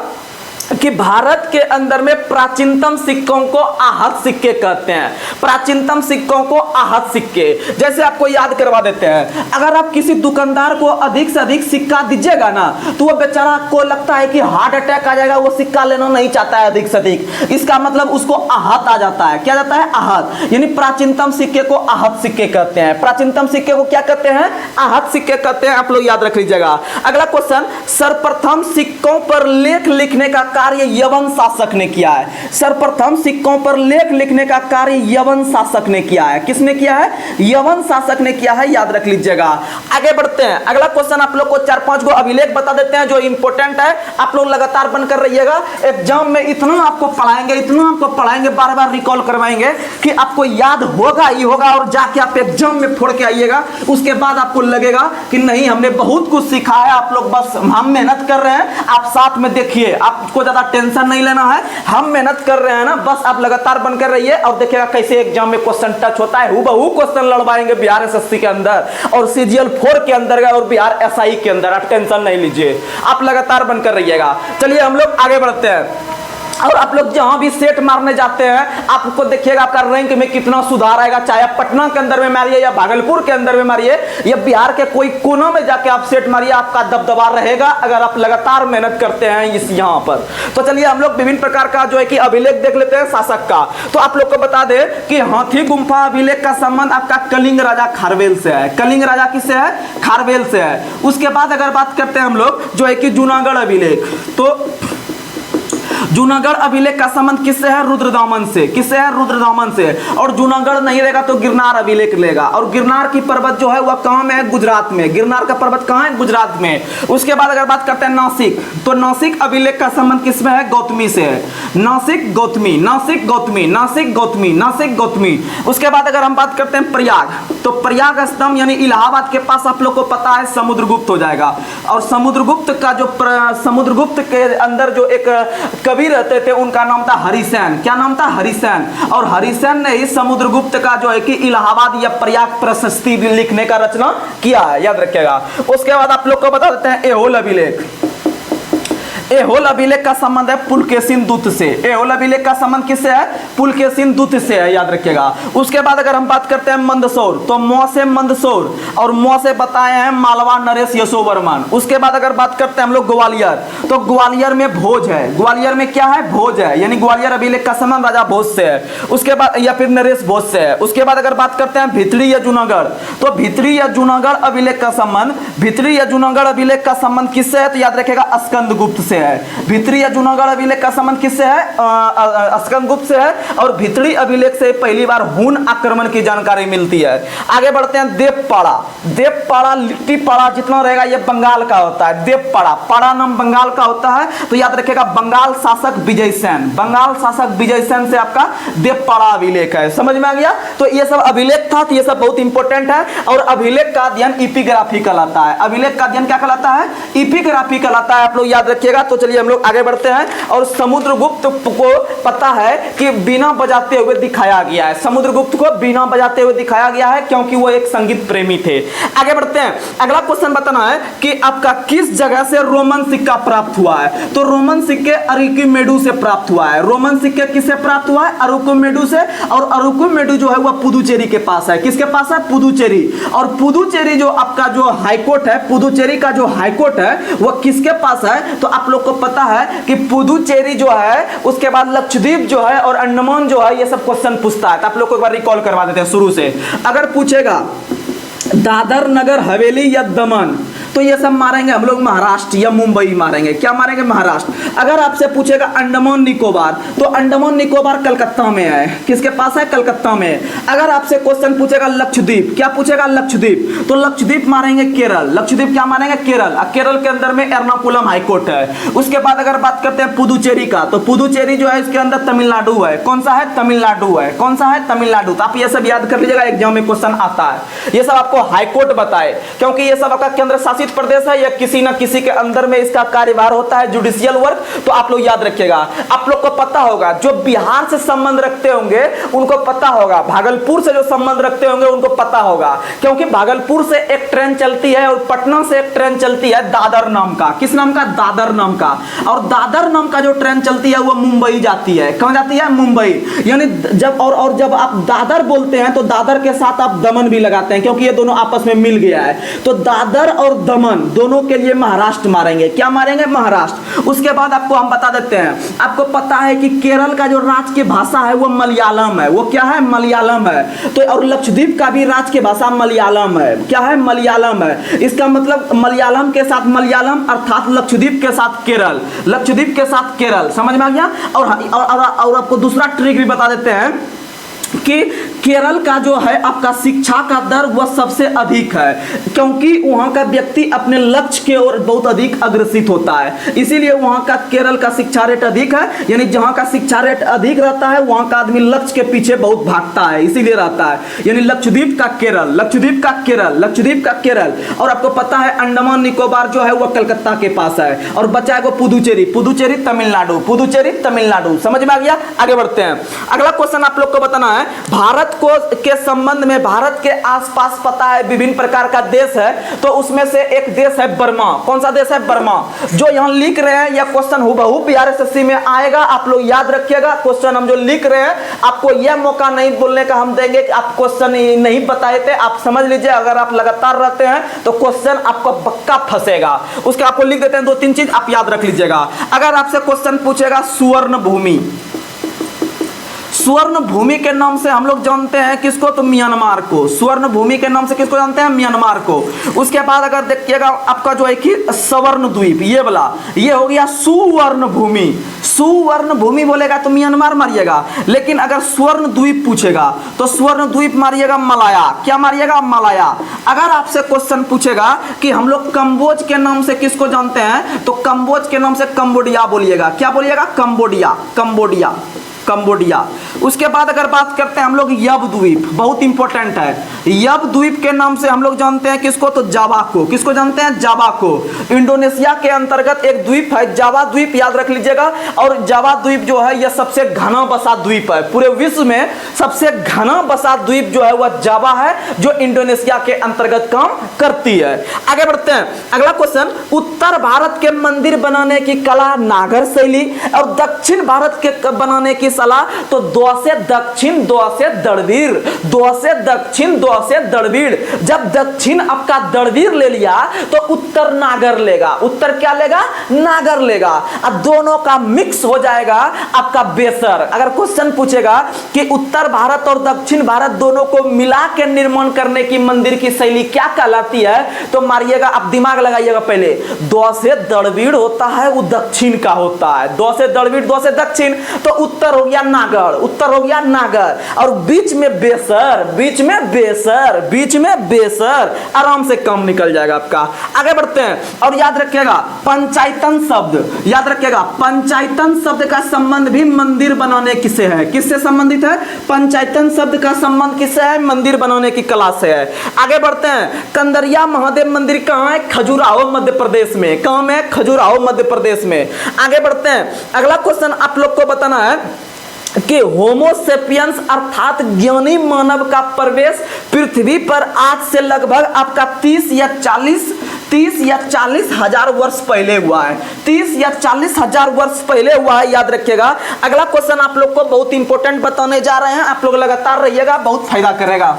कि भारत के अंदर में प्राचीनतम सिक्कों को आहत सिक्के कहते हैं। प्राचीनतम सिक्कों को आहत सिक्के, जैसे आपको याद करवा देते हैं, अगर आप किसी दुकानदार को अधिक से अधिक सिक्का दीजिएगा ना तो वो बेचारा को लगता है कि हार्ट अटैक आ जाएगा, वो सिक्का लेना नहीं चाहता है अधिक से अधिक। इसका मतलब उसको आहत आ जाता है। क्या जाता है? आहत। यानी प्राचीनतम सिक्के को आहत सिक्के कहते हैं। प्राचीनतम सिक्के को क्या कहते हैं? आहत सिक्के कहते हैं। आप लोग याद रख लीजिएगा। अगला क्वेश्चन, सर्वप्रथम सिक्कों पर लेख लिखने का कार्य यवन शासक ने किया है। सर्वप्रथम सिक्कों पर लेख लिखने का कार्य यवन शासक ने किया है। किसने किया है? यवन शासक ने किया है, याद रख लीजिएगा। आगे बढ़ते हैं, अगला क्वेश्चन आप लोग को 4-5 को अभिलेख बता देते हैं जो इंपॉर्टेंट है। आप लोग लगातार बनकर रहिएगा। एग्जाम में इतना आपको पढ़ाएंगे, बार बार रिकॉल करवाएंगे कि आपको याद होगा ही होगा, और जाके आप एग्जाम में फोड़ के आइएगा। उसके बाद आपको लगेगा कि नहीं हमने बहुत कुछ सीखा है, आप लोग बस हम मेहनत कर रहे हैं, आप साथ में देखिए, आपको ज्यादा टेंशन नहीं लेना है, हम मेहनत कर रहे हैं ना, बस आप लगातार बनकर रहिए और देखिएगा कैसे एग्जाम में क्वेश्चन टच होता है। हूबहू क्वेश्चन लड़वाएंगे बिहार एसएससी के अंदर और सीजीएल 4 के अंदर और बिहार एसआई के अंदर। आप टेंशन नहीं लीजिए, आप लगातार बनकर रहिएगा। चलिए हम लोग आगे बढ़ते हैं, और आप लोग जहां भी सेट मारने जाते हैं आपको देखिएगा आपका रैंक में कितना सुधार आएगा। चाहे आप पटना के अंदर में मारिए या भागलपुर के अंदर में मारिए या बिहार के कोई कोना में जाके आप सेट मारिए, आपका दबदबा रहेगा अगर आप लगातार मेहनत करते हैं इस यहाँ पर। तो चलिए हम लोग विभिन्न प्रकार का जो है कि अभिलेख देख लेते हैं शासक का। तो आप लोग को बता दें कि हाथी गुम्फा अभिलेख का संबंध आपका कलिंग राजा खारवेल से है। कलिंग राजा किससे है? खारवेल से है। उसके बाद अगर बात करते हैं हम लोग जो है कि जूनागढ़ अभिलेख, तो जूनागढ़ अभिलेख का संबंध किससे है? रुद्रदामन से। किससे है? रुद्रदामन से। और जूनागढ़ नहीं रहेगा तो गिरनार अभिलेख लेगा, और गिरनार की पर्वत जो है वह कहां में है? गुजरात में। गिरनार का पर्वत कहां है? गुजरात में। उसके बाद अगर बात करते हैं नासिक, तो नासिक अभिलेख का संबंध किसमें है? गौतमी से है। नासिक गौतमी, नासिक गौतमी, नासिक गौतमी, नासिक गौतमी। उसके बाद अगर हम बात करते हैं प्रयाग, तो प्रयाग स्तंभ यानी इलाहाबाद के पास आप लोग को पता है समुद्रगुप्त हो जाएगा। और समुद्रगुप्त का जो समुद्रगुप्त के अंदर जो एक कवि रहते थे उनका नाम था हरिसेन। क्या नाम था? हरिसेन। और हरिसेन ने ही समुद्रगुप्त का जो है कि इलाहाबाद या प्रयाग प्रशस्ति लिखने का रचना किया है, याद रखिएगा। उसके बाद आप लोग को बता देते हैं एहोल अभिलेख। एहोल अभिलेख का संबंध है पुलकेशिन दूत से। एहोल अभिलेख का संबंध किससे है? पुलकेशिन दूत से है, याद रखिएगा। उसके बाद अगर हम बात करते हैं मंदसौर, तो मौ से मंदसौर, और मौ से बताए हैं मालवा नरेश यशोवर्मन। उसके बाद अगर बात करते हैं हम लोग ग्वालियर, तो ग्वालियर में भोज है। ग्वालियर में क्या है? भोज है, यानी ग्वालियर अभिलेख का संबंध राजा भोज से है। उसके बाद या फिर नरेश भोज से है। उसके बाद अगर बात करते हैं भितरी या जूनागढ़, तो भितरी या जूनागढ़ अभिलेख का संबंध, भितरी या जूनागढ़ अभिलेख का संबंध किससे है? तो याद रखिएगा स्कंदगुप्त से है। भितरी या जूनागढ़ अभिलेख का संबंध किससे है? स्कंदगुप्त से है। और भितरी अभिलेख से पहली बार हुन आक्रमण की जानकारी मिलती है। आगे बढ़ते हैं देवपाड़ा। देवपाड़ा लिट्टीपाड़ा जितना रहेगा ये बंगाल का होता है। देवपाड़ा, पाड़ा नाम बंगाल का होता है, तो याद रखिएगा बंगाल शासक विजय सेन, बंगाल शासक विजय सेन से आपका देवपाड़ा अभिलेख है। समझ में आ गया? तो ये सब अभिलेख था, तो ये सब बहुत इंपॉर्टेंट है। और अभिलेख का अध्ययन इपिग्राफी कहलाता है। अभिलेख का अध्ययन क्या कहलाता है? इपिग्राफी कहलाता है। आप लोग याद रखिएगा। तो चलिए हम लोग आगे बढ़ते हैं। और समुद्रगुप्त को पता है कि बिना बजाते हुए दिखाया गया है। समुद्रगुप्त को बिना बजाते हुए दिखाया गया है क्योंकि वो एक संगीत प्रेमी थे। आगे बढ़ते हैं, अगला क्वेश्चन बताना है कि आपका किस जगह से रोमन सिक्का प्राप्त हुआ है? तो रोमन सिक्के अरिक्कीमेडु से प्राप्त हुआ है। रोमन सिक्के किससे प्राप्त हुआ है? अरिक्कीमेडु से। और अरिक्कीमेडु जो है वह पुदुचेरी के पास है। किसके पास है? पुदुचेरी। और पुदुचेरी जो आपका जो हाईकोर्ट है, पुदुचेरी का जो हाईकोर्ट है वह किसके पास है? तो आप लोग को पता है कि पुदुचेरी जो है, उसके बाद लक्षद्वीप जो है और अंडमान जो है, ये सब क्वेश्चन पूछता है। तो आप लोग को एक बार रिकॉल करवा देते हैं शुरू से। अगर पूछेगा दादर नगर हवेली या दमन, तो ये सब मारेंगे हम लोग महाराष्ट्र या मुंबई मारेंगे। क्या मारेंगे? महाराष्ट्र। अगर आपसे पूछेगा अंडमान निकोबार, तो अंडमान निकोबार कलकत्ता में है। किसके पास है? कलकत्ता में। अगर आपसे क्वेश्चन पूछेगा लक्षद्वीप, क्या पूछेगा? लक्षद्वीप, तो लक्षद्वीप मारेंगे केरल। लक्षद्वीप क्या मारेंगे? केरल। केरल के अंदर में एर्नाकुलम हाईकोर्ट है। उसके बाद अगर बात करते हैं पुदुचेरी का, तो पुदुचेरी जो है इसके अंदर तमिलनाडु है। कौन सा है? तमिलनाडु है। कौन सा है? तमिलनाडु। तो आप ये सब याद कर लीजिएगा, एग्जाम में क्वेश्चन आता है। ये सब आपको हाईकोर्ट बताए, क्योंकि ये सब आपका केंद्र शासित प्रदेश है या किसी न किसी के अंदर में इसका कार्यभार होता है, जुडिशियल वर्क। तो आप लोग याद रखिएगा। आप लोग को पता होगा, जो बिहार से संबंध रखते होंगे उनको पता होगा, भागलपुर से जो संबंध रखते होंगे उनको पता होगा, क्योंकि भागलपुर से एक ट्रेन चलती है और पटना से एक ट्रेन चलती है दादर नाम का। किस नाम का? दादर नाम का। और दादर नाम का जो ट्रेन चलती है वो मुंबई जाती है। कहां जाती है? मुंबई। यानी जब और जब आप दादर बोलते हैं तो दादर के साथ आप दमन भी लगाते हैं, क्योंकि ये दोनों आपस में मिल गया है। तो दादर और दमन दोनों के लिए महाराष्ट्र मारेंगे। क्या मारेंगे? महाराष्ट्र। उसके बाद आपको हम बता देते हैं, आपको पता है कि केरल का जो राज्य की भाषा है वो मलयालम है। वो क्या है? मलयालम है। तो और लक्षद्वीप का भी राज्य की भाषा मलयालम है। क्या है? मलयालम है। इसका मतलब मलयालम के साथ मलयालम, अर्थात लक्षद्वीप के साथ केरल। लक्षद्वीप के साथ केरल। समझ में आ गया? और आपको दूसरा ट्रिक भी बता देते हैं कि केरल का जो है आपका शिक्षा का दर वह सबसे अधिक है, क्योंकि वहाँ का व्यक्ति अपने लक्ष्य की ओर बहुत अधिक अग्रसित होता है। इसीलिए वहाँ का केरल का शिक्षा रेट अधिक है। यानी जहाँ का शिक्षा रेट अधिक रहता है वहाँ का आदमी लक्ष्य के पीछे बहुत भागता है, इसीलिए रहता है। यानी लक्षद्वीप का केरल, लक्षद्वीप का केरल, लक्षद्वीप का केरल। और आपको पता है अंडमान निकोबार जो है वह कलकत्ता के पास है। और बचा है वो पुदुचेरी, पुदुचेरी तमिलनाडु, पुदुचेरी तमिलनाडु। समझ में आ गया? आगे बढ़ते हैं। अगला क्वेश्चन आप लोग को बताना है, भारत को के संबंध में, भारत के आसपास पता है विभिन्न प्रकार का देश है, तो उसमें से एक देश है बर्मा। कौन सा देश है? बर्मा। जो यहां लिख रहे हैं यह क्वेश्चन हुबहू बीआरएसएससी में आएगा, आप लोग याद रखिएगा। क्वेश्चन हम जो लिख रहे हैं आपको यह मौका नहीं बोलने का हम देंगे कि आप क्वेश्चन नहीं बताए थे। आप समझ लीजिए, अगर आप लगातार रहते हैं तो क्वेश्चन आपको पक्का फंसेगा। उसके आपको लिख देते हैं 2-3 चीज, आप याद रख लीजिएगा। अगर आपसे क्वेश्चन पूछेगा सुवर्ण भूमि, स्वर्ण भूमि के नाम से हम लोग जानते हैं किसको? तो म्यांमार को। स्वर्ण भूमि के नाम से किसको जानते हैं? म्यांमार को। उसके बाद अगर देखिएगा आपका जो है कि स्वर्ण द्वीप, ये वाला, ये हो गया सुवर्ण भूमि। सुवर्ण भूमि बोलेगा तो म्यांमार मारिएगा, लेकिन अगर स्वर्ण द्वीप पूछेगा तो स्वर्ण द्वीप मारिएगा मलाया। क्या मारिएगा? मलाया। अगर आपसे क्वेश्चन पूछेगा कि हम लोग कंबोज के नाम से किसको जानते हैं, तो कंबोज के नाम से कंबोडिया बोलिएगा। क्या बोलिएगा? Cambodia, Cambodia, Cambodia. उसके बाद अगर बात करते हैं हम लोग यव द्वीप, बहुत इंपॉर्टेंट है। यव द्वीप के नाम से हम लोग जानते हैं किसको? तो जावा को। किसको जानते हैं? जावा को। इंडोनेशिया के अंतर्गत एक द्वीप है जावा द्वीप, याद रख लीजिएगा। और जावा द्वीप जो है यह सबसे घना बसा द्वीप है। पूरे विश्व में सबसे घना बसा द्वीप जो है वह जावा है, जो इंडोनेशिया के अंतर्गत काम करती है। आगे बढ़ते हैं। अगला क्वेश्चन, उत्तर भारत के मंदिर बनाने की कला नागर शैली और दक्षिण भारत के बनाने की सलाह, तो द्वा से दक्षिण, द्वा से दड़वीर, द्वा से दक्षिण, द्वा से दड़वीर। जब दक्षिण आपका दड़वीर ले लिया तो उत्तर नागर लेगा। उत्तर क्या लेगा? नागर लेगा। अब दोनों का मिक्स हो जाएगा आपका बेसर। अगर क्वेश्चन पूछेगा कि उत्तर भारत और दक्षिण भारत दोनों को मिला के निर्माण करने की मंदिर की शैली क्या कहलाती है, तो मारिएगा, आप दिमाग लगाइएगा पहले। द्वा से दड़वीर होता है वो दक्षिण का होता है। द्वा से दड़वीर, द्वा से दक्षिण, तो उत्तर हो गया नागर, उत्तर हो गया नागर। और बीच में बेसर, बीच में बेसर, बीच में बेसर, आराम से कम निकल जाएगा आपका। आगे बढ़ते हैं। और याद रखिएगा पंचायतन शब्द, याद रखिएगा पंचायतन शब्द का संबंध भी मंदिर बनाने किससे है? किससे संबंधित है? पंचायतन शब्द का संबंध किससे है? मंदिर बनाने की कला से है। आगे बढ़ते हैं। कंदरिया महादेव मंदिर कहाँ है? खजुराहो मध्य प्रदेश में। कहाँ में? खजुराहो मध्य प्रदेश में। आगे बढ़ते हैं। अगला क्वेश्चन आप लोग को बताना है कि होमोसेपियंस अर्थात ज्ञानी मानव का प्रवेश पृथ्वी पर आज से लगभग आपका 30 या 40 हजार वर्ष पहले हुआ है। 30 या 40 हजार वर्ष पहले हुआ है, याद रखिएगा। अगला क्वेश्चन आप लोग को बहुत इंपॉर्टेंट बताने जा रहे हैं, आप लोग लगातार रहिएगा, बहुत फायदा करेगा।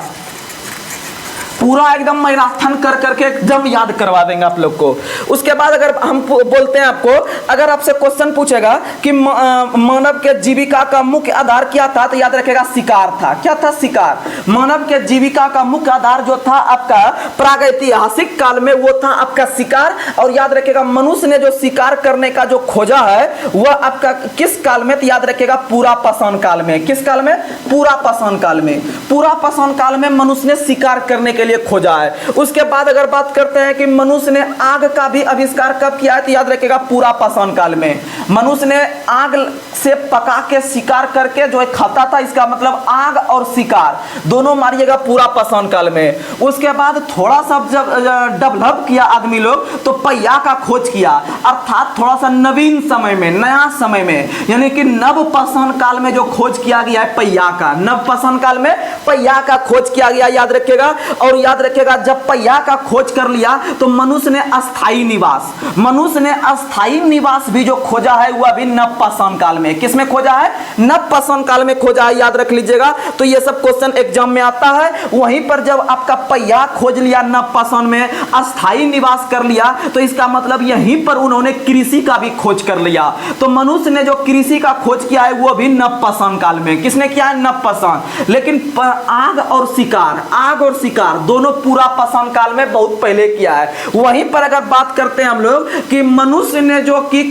पूरा एकदम मैराथन कर करके एकदम याद करवा देंगे आप लोग को। उसके बाद अगर हम बोलते हैं आपको, अगर आपसे क्वेश्चन पूछेगा कि मानव के जीविका का मुख्य आधार क्या था, तो याद रखेगा शिकार था। क्या था? शिकार। मानव के जीविका का मुख्य आधार जो था आपका प्रागैतिहासिक काल में वो था आपका शिकार। और याद रखेगा मनुष्य ने जो शिकार करने का जो खोजा है वह आपका किस काल में, तो याद रखेगा पूरा पाषाण काल में। किस काल में? पूरा पाषाण काल में। पूरा पाषाण काल में मनुष्य ने शिकार करने के लिए खोजा है। उसके बाद अगर बात करते हैं कि मनुष्य ने आग का भी आविष्कार कब किया है, तो याद रखेगा पूरा पाषाण काल में। मनुष्य ने आग से पका के शिकार करके जो है खाता था, इसका मतलब आग और शिकार दोनों मारिएगा पूरा पाषाण काल में। उसके बाद थोड़ा सा जब डेवलप किया आदमी लोग तो पहिया का खोज किया, अर्थात थोड़ा सा नवीन समय में, नया समय में, यानी कि नव पाषाण काल में जो खोज किया गया है पहिया का, नव पाषाण काल में पहिया का खोज किया गया, याद रखिएगा। और याद रखिएगा जब पहिया का खोज कर लिया तो मनुष्य ने अस्थाई निवास, मनुष्य ने अस्थाई निवास भी जो खोजा है वह भी नव पाषाण काल में। किसमें खोजा है? नव पाषाण काल में खोजा है, याद रख लीजिएगा। तो ये सब क्वेश्चन एग्जाम में आता है। वहीं पर जब आपका पहिया खोज लिया नव पाषाण में, अस्थाई निवास कर लिया, तो इसका मतलब यहीं पर उन्होंने कृषि का भी खोज कर लिया। तो मनुष्य ने जो कृषि का खोज किया है वो भी नव पाषाण काल में। किसने किया है? नव पाषाण। लेकिन आग और शिकार, आग और शिकार दोनों पूरा पाषाण काल में बहुत पहले किया है। वहीं पर अगर बात करते हैं हम लोग कि मनुष्य ने जो कि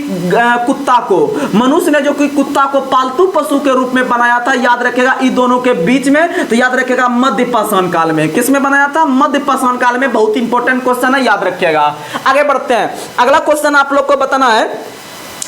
कुत्ता को, मनुष्य ने जो कि कुत्ता को पालतू पशु के रूप में बनाया था, याद रखेगा इन दोनों के बीच में, तो याद रखेगा मध्य पाषाण काल में। किसमें बनाया था? मध्य पाषाण काल में। बहुत इंपॉर्टेंट क्वेश्चन है, याद रखिएगा। आगे बढ़ते हैं। अगला क्वेश्चन आप लोग को बताना है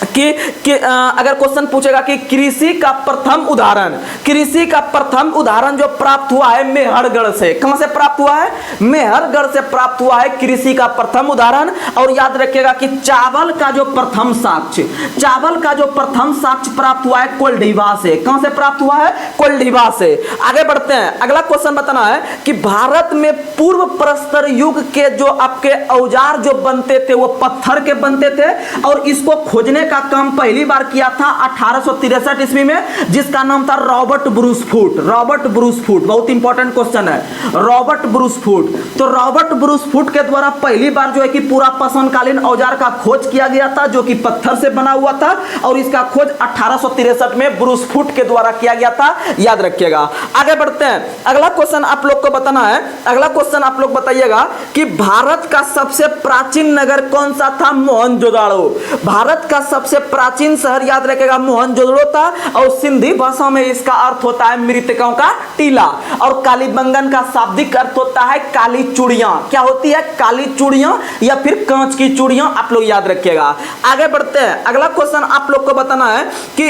कि अगर क्वेश्चन पूछेगा कि कृषि का प्रथम उदाहरण, कृषि का प्रथम उदाहरण जो प्राप्त हुआ है मेहरगढ़ से, कहां से प्राप्त हुआ है? मेहरगढ़ से प्राप्त हुआ है कृषि का प्रथम उदाहरण। और याद रखिएगा कि चावल का जो प्रथम साक्ष्य, चावल का जो प्रथम साक्ष्य प्राप्त हुआ है कोल्डिवा से। कहां से प्राप्त हुआ है? कोल्डिवा से। आगे बढ़ते हैं। अगला क्वेश्चन बताना है कि भारत में पूर्व प्रस्तर युग के जो आपके औजार जो बनते थे वो पत्थर के बनते थे, और इसको खोजने का काम पहली बार किया था 1863 ईस्वी में, जिसका नाम था Robert Bruce Foote. Robert Bruce Foote, बहुत इंपॉर्टेंट क्वेश्चन है, रॉबर्ट ब्रूस फूट। तो रॉबर्ट ब्रूस फूट के द्वारा पहली बार जो है कि पूरा पाषाणकालीन औजार का खोज किया गया था जो कि पत्थर से बना हुआ था, और इसका खोज 1863 में ब्रूस फूट के द्वारा किया गया था, याद रखिएगा। आगे बढ़ते हैं। अगला क्वेश्चन आप लोग को बताना है, अगला क्वेश्चन आप लोग बताइएगा कि भारत का सबसे प्राचीन नगर कौन सा था? मोहनजोदाड़ो। भारत का सबसे प्राचीन शहर याद रखेगा मोहनजोदड़ो था, और सिंधी भाषा में इसका अर्थ होता है मृतकों का टीला, और कालीबंगन का शाब्दिक अर्थ होता है काली चूड़ियां। क्या होती है? काली चूड़ियां या फिर कांच की चूड़ियां, आप लोग याद रखिएगा। आगे बढ़ते हैं। अगला क्वेश्चन आप लोग को बताना है कि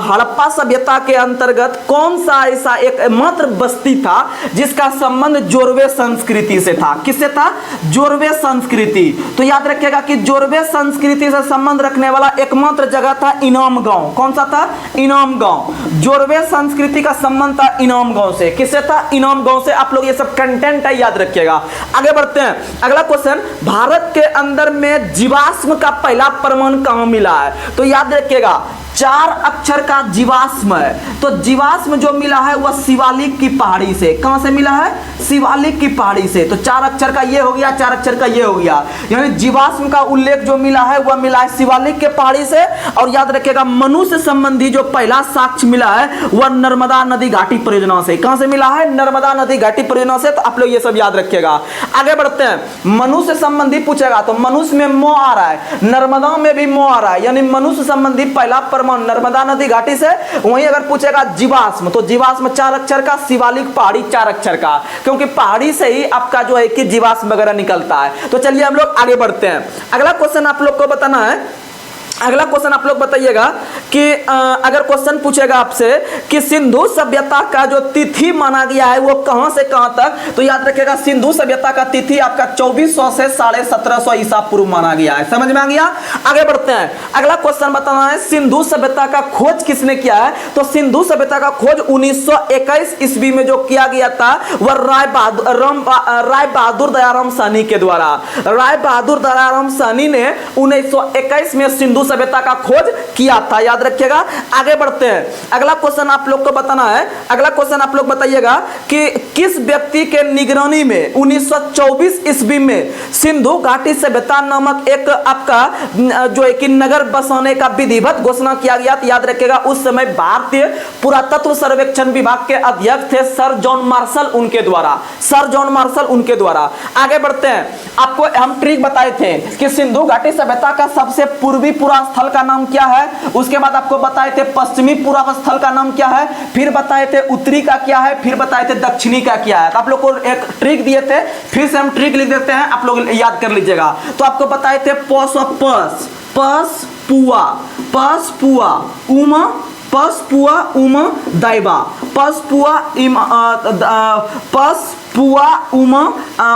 हड़प्पा सभ्यता के अंतर्गत कौन सा ऐसा एकमात्र बस्ती था जिसका संबंध जोरवे संस्कृति से था? किससे था? जोरवे संस्कृति। तो याद रखिएगा कि जोरवे संस्कृति से संबंध रखने वाला एकमात्र जगह था इनाम गांव। कौन सा था? इनाम गांव। जोरवे संस्कृति का संबंध था इनाम गांव से। किससे था? इनाम गांव से। आप लोग ये सब कंटेंट है, याद रखिएगा। आगे बढ़ते हैं। अगला क्वेश्चन, भारत के अंदर में जीवाश्म का पहला प्रमाण कहां मिला है? तो याद रखिएगा 4 अक्षर का जीवाश्म है। तो जीवाश्म जो मिला है वह शिवालिक की पहाड़ी से। कहां से मिला है? शिवालिक की पहाड़ी से। तो 4 अक्षर का ये हो गया, 4 अक्षर का ये हो गया, यानी जीवाश्म का उल्लेख जो मिला है वह मिला है शिवालिक के पहाड़ी से। और याद रखिएगा मनुष्य संबंधी जो पहला साक्ष्य मिला है वह नर्मदा नदी घाटी परियोजना से। कहां से मिला है? नर्मदा नदी घाटी परियोजना से। तो आप लोग ये सब याद रखिएगा। आगे बढ़ते हैं। मनुष्य संबंधी पूछेगा तो मनुष्य में मो आ रहा है, नर्मदा में भी मो आ रहा है, यानी मनुष्य संबंधी पहला नर्मदा नदी घाटी से। वहीं अगर पूछेगा जीवाश्म, तो जीवाश्म 4 अक्षर का, शिवालिक पहाड़ी 4 अक्षर का, क्योंकि पहाड़ी से ही आपका जो है कि जीवाश्म वगैरह निकलता है। तो चलिए हम लोग आगे बढ़ते हैं। अगला क्वेश्चन आप लोग को बताना है, अगला क्वेश्चन आप लोग बताइएगा कि अगर क्वेश्चन पूछेगा आपसे कि सिंधु सभ्यता का जो तिथि माना गया है वो कहां से कहां तक, तो याद रखिएगा सिंधु सभ्यता का तिथि आपका 2400 से 1750 ईसा पूर्व माना गया है। समझ में आ गया? आगे बढ़ते हैं। अगला क्वेश्चन बताना है सिंधु सभ्यता का खोज किसने किया है? तो सिंधु सभ्यता का खोज 1921 ईस्वी में जो किया गया था वह राय बहादुर दयाराम साहनी के द्वारा। राय बहादुर दयाराम साहनी ने 1921 में सिंधु सभ्यता का खोज किया था, याद रखिएगा। आगे बढ़ते हैं, अगला क्वेश्चन आप लोग को बताना है। अगला क्वेश्चन आप लोग बताइएगा कि किस व्यक्ति के निगरानी में 1924 ईस्वी में सिंधु घाटी सभ्यता नामक एक आपका जो है कि नगर बसाने का विधिवत घोषणा किया गया। तो याद रखिएगा उस समय भारतीय पुरातत्व सर्वेक्षण विभाग के अध्यक्ष थे सर जॉन मार्शल, उनके द्वारा, सर जॉन मार्शल उनके द्वारा। आगे बढ़ते हैं, आपको हम ट्रिक बताए थे कि सिंधु घाटी सभ्यता का सबसे पूर्वी पुरास्थल का नाम क्या है, उसके बाद आपको बताए थे पश्चिमी पुरास्थल का नाम क्या है, फिर बताए थे उत्तरी का क्या है, फिर बताए थे दक्षिणी का क्या है। तो आप लोग को एक ट्रिक दिए थे, फिर से हम ट्रिक लिख देते हैं, आप लोग याद कर लीजिएगा। तो आपको बताए थे पस और पस, पस पुआ, पस पुआ उमा, पस पुआ उमा दैबा, पस पुआ पस पुआ उमा,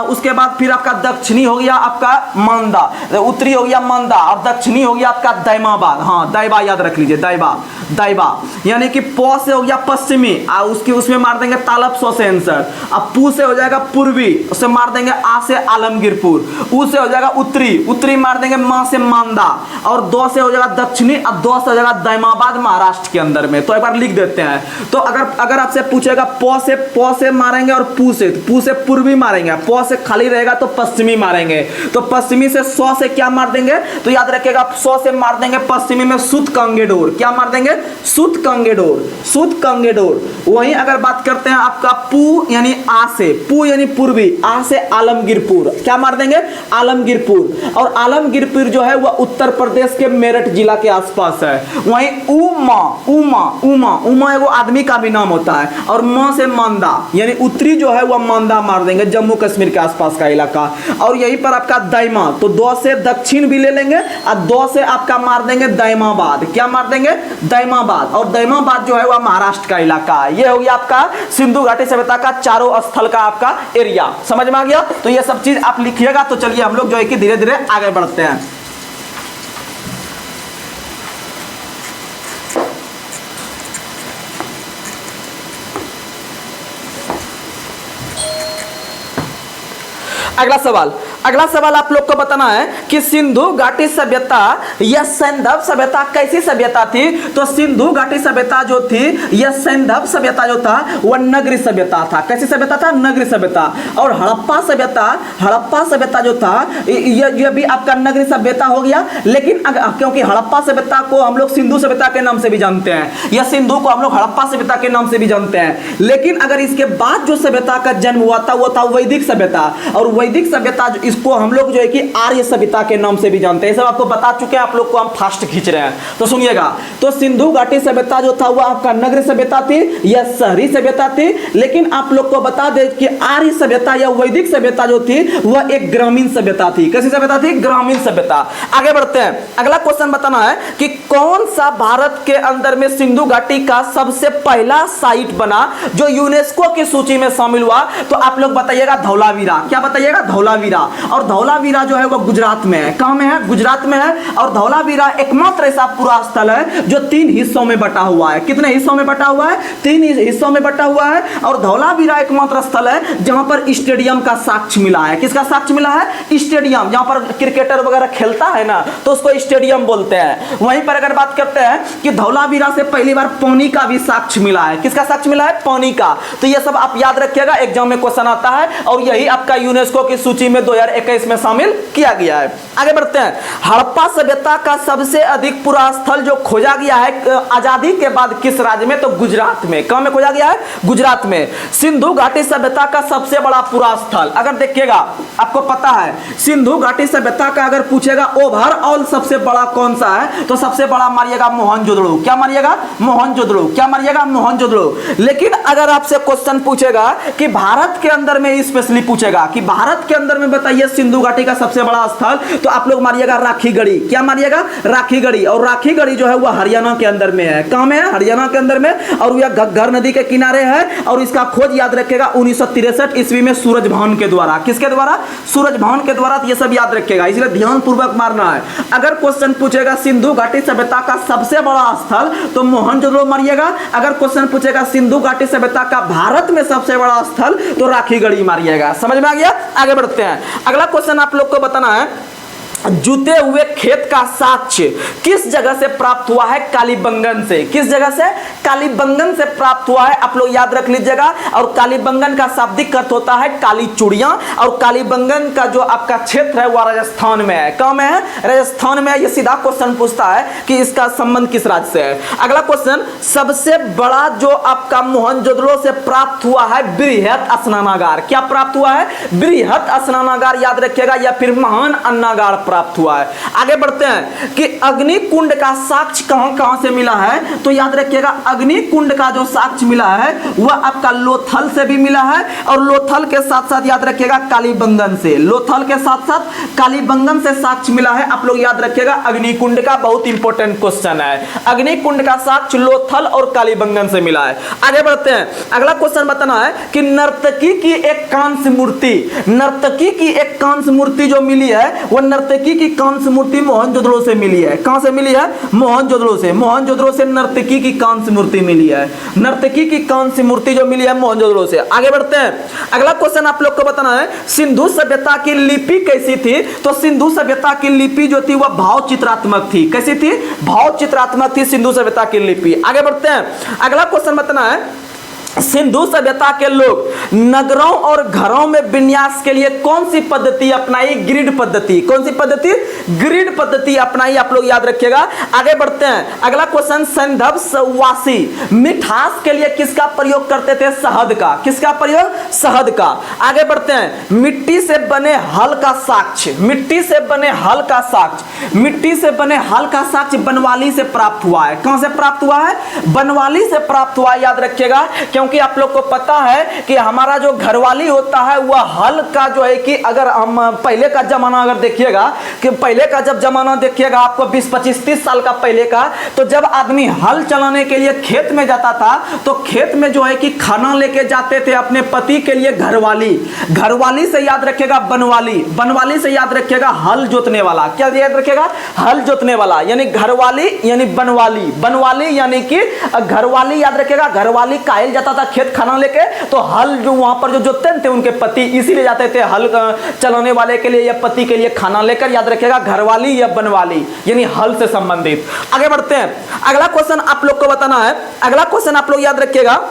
उसके बाद फिर आपका दक्षिणी हो गया आपका मंदा, उत्तरी हो गया मंदा और दक्षिणी हो गया आपका दैमाबाद। हाँ दैबा याद रख लीजिए, दैबा, दैबा यानी कि प से हो गया पश्चिमी, उसकी उसमें मार देंगे तालब सौ से आंसर। अब पू से हो जाएगा पूर्वी, उससे मार देंगे आ से आलमगीरपुर, ऊ से हो जाएगा उत्तरी, उत्तरी मार देंगे माँ से मांदा, और दो से हो जाएगा दक्षिणी, अब दो से हो जाएगा दैमाबाद महाराष्ट्र के अंदर में। तो एक बार लिख देते हैं। तो अगर आपसे पूछेगा प से मारेंगे और पू से पूर्वी मारेंगे, प से खाली रहेगा तो पश्चिमी मारेंगे। तो पश्चिमी से सौ से क्या मार देंगे, तो याद रखिएगा 100 से मार देंगे पश्चिमी में सुत कंगेडोर, क्या मार देंगे सुत कंगेडोर, सुत कंगेडोर। वहीं अगर बात करते हैं आपका पू यानी आ से, पू यानी पूर्वी, आ से आलमगीरपुर, क्या मार देंगे आलमगीरपुर। और आलमगीरपुर जो है वह उत्तर प्रदेश के मेरठ जिला के आसपास है। वहीं उमा, उमा, उमा, उमा एगो आदमी का भी नाम होता है। और म से मंदा यानी उत्तरी जो है वह मंदा मार देंगे, जम्मू कश्मीर के आसपास का इलाका। और यहीं पर आपका दैमा, तो दो से दक्षिण भी ले लेंगे और दो से आपका मार देंगे दैमाबाद, क्या मार देंगे दैमाबाद। और दैमाबाद जो है वह महाराष्ट्र का इलाका है। ये हो गया आपका सिंधु घाटी सभ्यता का चारों स्थल का आपका एरिया, समझ में आ गया। तो ये सब चीज आप लिखिएगा। तो चलिए हम लोग जो है कि धीरे धीरे आगे बढ़ते हैं। अगला सवाल आप लोग को बताना है कि सिंधु घाटी सभ्यता या सैंधव सभ्यता कैसी सभ्यता थी। तो सिंधु घाटी सभ्यता जो थी, यह सैंधव सभ्यता जो था वह नगरी सभ्यता था। कैसी सभ्यता था, नगरी सभ्यता। और हड़प्पा सभ्यता जो था यह भी आपका नगरी सभ्यता हो गया। लेकिन क्योंकि हड़प्पा सभ्यता को हम लोग सिंधु सभ्यता के नाम से भी जानते हैं, या सिंधु को हम लोग हड़प्पा सभ्यता के नाम से भी जानते हैं। लेकिन अगर इसके बाद जो सभ्यता का जन्म हुआ था वो था वैदिक सभ्यता। और वैदिक सभ्यता इसको हम लोग जो है कि आर्य सभ्यता के नाम से भी जानते हैं। सब आपको बता चुके हैं, आप लोग को हम फास्ट खींच रहे हैं तो सुनिएगा। तो सिंधु घाटी सभ्यता जो था वह आपका नगरी सभ्यता थी या शहरी सभ्यता थी। लेकिन आप लोग को बता दें कि आर्य सभ्यता या वैदिक सभ्यता जो थी वह एक ग्रामीण सभ्यता थी। कैसी सभ्यता थी, ग्रामीण सभ्यता। आगे बढ़ते हैं, अगला क्वेश्चन बताना है कि कौन सा भारत के अंदर में सिंधु घाटी का सबसे पहला साइट बना जो यूनेस्को की सूची में शामिल हुआ। तो आप लोग बताइएगा धौलावीरा, क्या बताइएगा धौलावीरा। और धौलावीरा जो है वो गुजरात में है। कहां में है, गुजरात में है। और धौलावीरा एकमात्र ऐसा पूरा स्थल है जो 3 हिस्सों में बटा हुआ है। कितने हिस्सों में बटा हुआ है, 3 हिस्सों में बटा हुआ है। और धौलावीरा एकमात्र स्थल है जहां पर स्टेडियम का साक्ष्य मिला है। किसका साक्ष्य मिला है, स्टेडियम, जहां पर क्रिकेटर वगैरह खेलता है ना तो उसको स्टेडियम बोलते हैं। वहीं पर अगर बात करते हैं कि धौलावीरा से पहली बार पानी का भी साक्ष्य मिला है। किसका साक्ष्य मिला है, पानी का। तो ये सब आप याद रखिएगा, एग्जाम में क्वेश्चन आता है। और यही आपका यूनेस्को की सूची में 2021 में शामिल किया गया है। आगे बढ़ते हैं, हड़प्पा सभ्यता का सबसे अधिक पुरातन स्थल जो खोजा गया है आजादी के बाद किस राज्य में, तो गुजरात में। कहां में खोजा गया है, गुजरात में। सिंधु घाटी सभ्यता का सबसे बड़ा पुरातन स्थल, अगर देखिएगा आपको पता है सिंधु घाटी सभ्यता का अगर पूछेगा ओवरऑल सबसे बड़ा कौन सा है, तो सबसे बड़ा मारिएगा मोहनजोदड़ो। क्या मारिएगा, मोहनजोदड़ो। क्या मारिएगा, मोहनजोदड़ो। लेकिन अगर आपसे क्वेश्चन पूछेगा कि भारत के अंदर में स्पेशली पूछेगा कि भारत के अंदर में बताइए सिंधु घाटी का सबसे बड़ा स्थल, तो आप लोग मारिएगा राखीगढ़ी। क्या मारिएगा, राखीगढ़ी। और राखीगढ़ी जो है वह हरियाणा के अंदर में है। कहां में है, हरियाणा के अंदर में। और यह घग्गर नदी के किनारे है। और इसका खोज याद रखिएगा 1963 ईस्वी में सूरजभान के द्वारा। किसके द्वारा, सूरजभान के द्वारा। ये सब याद रखिएगा, इसलिए ध्यान पूर्वक मारना है। अगर क्वेश्चन पूछेगा सिंधु घाटी सभ्यता का सबसे बड़ा स्थल, तो मोहनजोदड़ो मारिएगा। अगर क्वेश्चन पूछेगा सिंधु घाटी सभ्यता का भारत में सबसे बड़ा स्थल, तो राखीगढ़ी मारिएगा। समझ में आ गया। आगे बढ़ते हैं, अगला क्वेश्चन आप लोग को बताना है जूते हुए खेत का साक्ष्य किस जगह से प्राप्त हुआ है? कालीबंगन से। किस जगह से? कालीबंगन से प्राप्त हुआ है, आप लोग याद रख लीजिएगा। और कालीबंगन का शाब्दिक अर्थ होता है काली चूड़ियां, और कालीबंगन का जो आपका क्षेत्र है वह राजस्थान में है। कहाँ में है? राजस्थान में है। ये सीधा क्वेश्चन पूछता है कि इसका संबंध किस राज्य से है। अगला क्वेश्चन, सबसे बड़ा जो आपका मोहनजोदड़ो से प्राप्त हुआ है बृहत स्नानागार। क्या प्राप्त हुआ है? बृहत स्नानागार, याद रखिएगा, या फिर महान अन्नागार प्राप्त हुआ है। आगे बढ़ते हैं कि अग्निकुंड का साक्ष्य कहां से मिला है? तो याद रखिएगा, अग्निकुंड का जो साक्ष्य मिला है वह आपका लोथल से भी मिला है, और लोथल के साथ साथ याद रखिएगा कालीबंगन से। लोथल के साथ साथ कालीबंगन से साक्ष्य मिला है, आप लोग याद रखिएगा। अग्निकुंड का बहुत इंपॉर्टेंट क्वेश्चन है। अग्निकुंड का साक्ष्य लोथल और कालीबंगन से मिला है। आगे बढ़ते हैं, अगला क्वेश्चन बताना है कि नर्तकी की एक कांस्य मूर्ति, नर्तकी की एक कांस्य मूर्ति जो मिली है वह नर्तकी की कांस्य मूर्ति मोहनजोदड़ो से मिली है। कहां से मिली है? मोहनजोदड़ो से। मोहनजोदड़ो से नर्तकी की कांस्य मूर्ति मिली है। नर्तकी की कांस्य मूर्ति जो मिली है मोहनजोदड़ो से। आगे बढ़ते हैं, अगला क्वेश्चन आप लोग को बताना है सिंधु सभ्यता की लिपि कैसी थी? तो सिंधु सभ्यता की लिपि जो थी वह भाव चित्रात्मक थी। कैसी थी? भाव चित्रात्मक थी सिंधु सभ्यता की लिपि। आगे बढ़ते हैं, अगला क्वेश्चन बताना है सिंधु सभ्यता के लोग नगरों और घरों में विन्यास के लिए कौन सी पद्धति अपनाई? ग्रिड पद्धति। कौन सी पद्धति? ग्रिड पद्धति अपनाई, आप लोग याद रखिएगा। आगे बढ़ते हैं, अगला क्वेश्चन, संदर्भ सवासी मिठास के लिए किसका प्रयोग करते थे? शहद का। किसका प्रयोग? शहद का। आगे बढ़ते हैं, मिट्टी से बने हल का साक्ष्य, मिट्टी से बने हल का साक्ष्य, मिट्टी से बने हल का साक्ष्य बनवाली से प्राप्त हुआ है। कहां से प्राप्त हुआ है? बनवाली से प्राप्त हुआ, याद रखिएगा, क्योंकि आप लोग को पता है कि हमारा जो घरवाली होता है वह हल का जो है कि अगर हम पहले का जमाना अगर देखिएगा, कि पहले का जब जमाना देखिएगा आपको 20, 25, 30 साल का पहले का, तो जब आदमी हल चलाने के लिए खेत में जाता था तो खेत में जो है कि खाना लेके जाते थे अपने पति के लिए घरवाली। घरवाली से याद रखिएगा बनवाली, बनवाली से याद रखिएगा हल जोतने वाला। क्या याद रखिएगा? हल जोतने वाला, यानी घरवाली यानी बनवाली। बनवाली यानी कि घरवाली, याद रखिएगा। घरवाली कायल जाता था खेत खाना लेके, तो हल जो वहां पर जो जोतते थे उनके पति इसीलिए जाते थे हल चलाने वाले के लिए या पति के लिए खाना लेकर। याद रखिएगा, घरवाली या बनवाली यानी हल से संबंधित। आगे बढ़ते हैं, अगला क्वेश्चन आप लोग को बताना है, अगला क्वेश्चन आप लोग याद रखिएगा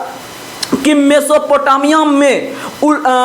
कि मेसोपोटामिया में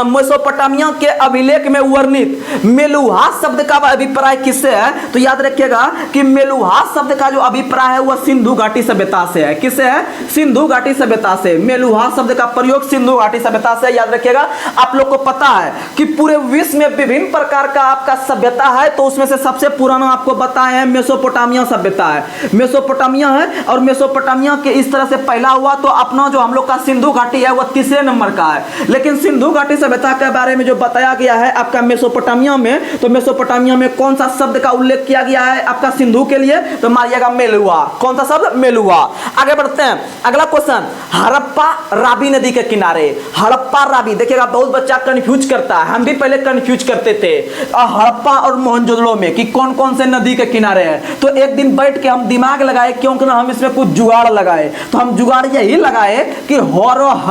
मेसोपोटामिया के अभिलेख में वर्णित मेलुहा शब्द का अभिप्राय किससे है? तो याद रखिएगा कि मेलुहा शब्द का जो अभिप्राय है वह सिंधु घाटी सभ्यता से है। किससे है? सिंधु घाटी सभ्यता से। मेलुहा शब्द का प्रयोग सिंधु घाटी सभ्यता से। याद रखिएगा, आप लोग को पता है कि पूरे विश्व में विभिन्न प्रकार का आपका सभ्यता है, तो उसमें से सबसे पुराना आपको बताया है मेसोपोटामिया सभ्यता है। मेसोपोटामिया है, और मेसोपोटामिया के इस तरह से पहला हुआ तो अपना जो हम लोग का सिंधु घाटी है वह तीसरे नंबर का है। लेकिन सिंधु घाटी सभ्यता के बारे में जो बताया गया है आपका मेसोपोटामिया में, तो मेसोपोटामिया में कौन सा शब्द का उल्लेख किया गया है आपका सिंधु के लिए? तो मारिएगा मेलुहा। कौन सा शब्द? मेलुहा। आगे बढ़ते हैं, अगला क्वेश्चन, हड़प्पा रावी नदी के किनारे। हड़प्पा रावी, देखिएगा बहुत बच्चा कंफ्यूज करता है, हम भी पहले कंफ्यूज करते थे हड़प्पा और मोहनजोदड़ो में कि कौन कौन से नदी के किनारे है। तो एक दिन बैठ के हम दिमाग लगाए, क्योंकि ना हम इसमें कुछ जुगाड़ लगाए, तो हम जुगाड़ यही लगाए कि होरोहर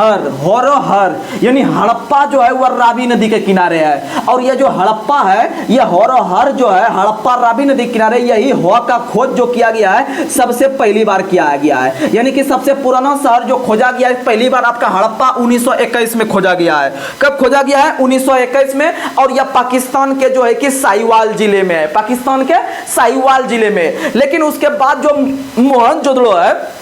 यानी हड़प्पा जो है वह रावी नदी के किनारे है। और ये जो हड़प्पा है, ये होरोहर जो है हड़प्पा रावी नदी के किनारे, यही हो का खोज जो किया गया है सबसे पहली बार किया गया है। यानी कि सबसे पुराना शहर जो खोजा गया है पहली बार आपका हड़प्पा 1921 में खोजा गया है। कब खोजा गया है? 1921 में। और यह पाकिस्तान के जो है कि साहिवाल जिले में है, पाकिस्तान के साहिवाल जिले में। लेकिन उसके बाद जो मोहनजोदड़ो है,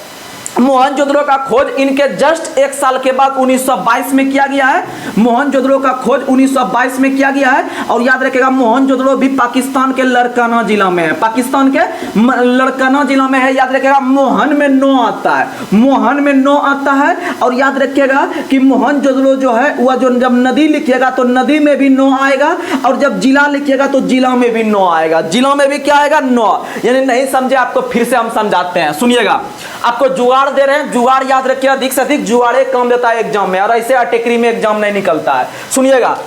मोहनजोदड़ो का खोज इनके जस्ट एक साल के बाद 1922 में किया गया है। मोहनजोदड़ो का खोज 1922 में किया गया है। और याद रखिएगा, मोहनजोदड़ो भी पाकिस्तान के लड़काना जिला में है, पाकिस्तान के लड़काना जिला में है। याद रखिएगा, मोहन में 9 आता है, मोहन में 9 आता है। और याद रखिएगा कि मोहनजोदड़ो जो है वह जो जब नदी लिखिएगा तो नदी में भी 9 आएगा, और जब जिला लिखिएगा तो जिला में भी 9 आएगा। जिला में भी क्या आएगा? 9। यानी नहीं समझे आपको फिर से हम समझाते हैं, सुनिएगा। आपको जुगाड़ दे रहे हैं, जुगाड़ याद रखिए, अधिक से अधिक जुगाड़े काम देता है एग्जाम में, और ऐसे अटेकरी में एग्जाम नहीं निकलता है। सुनिएगा,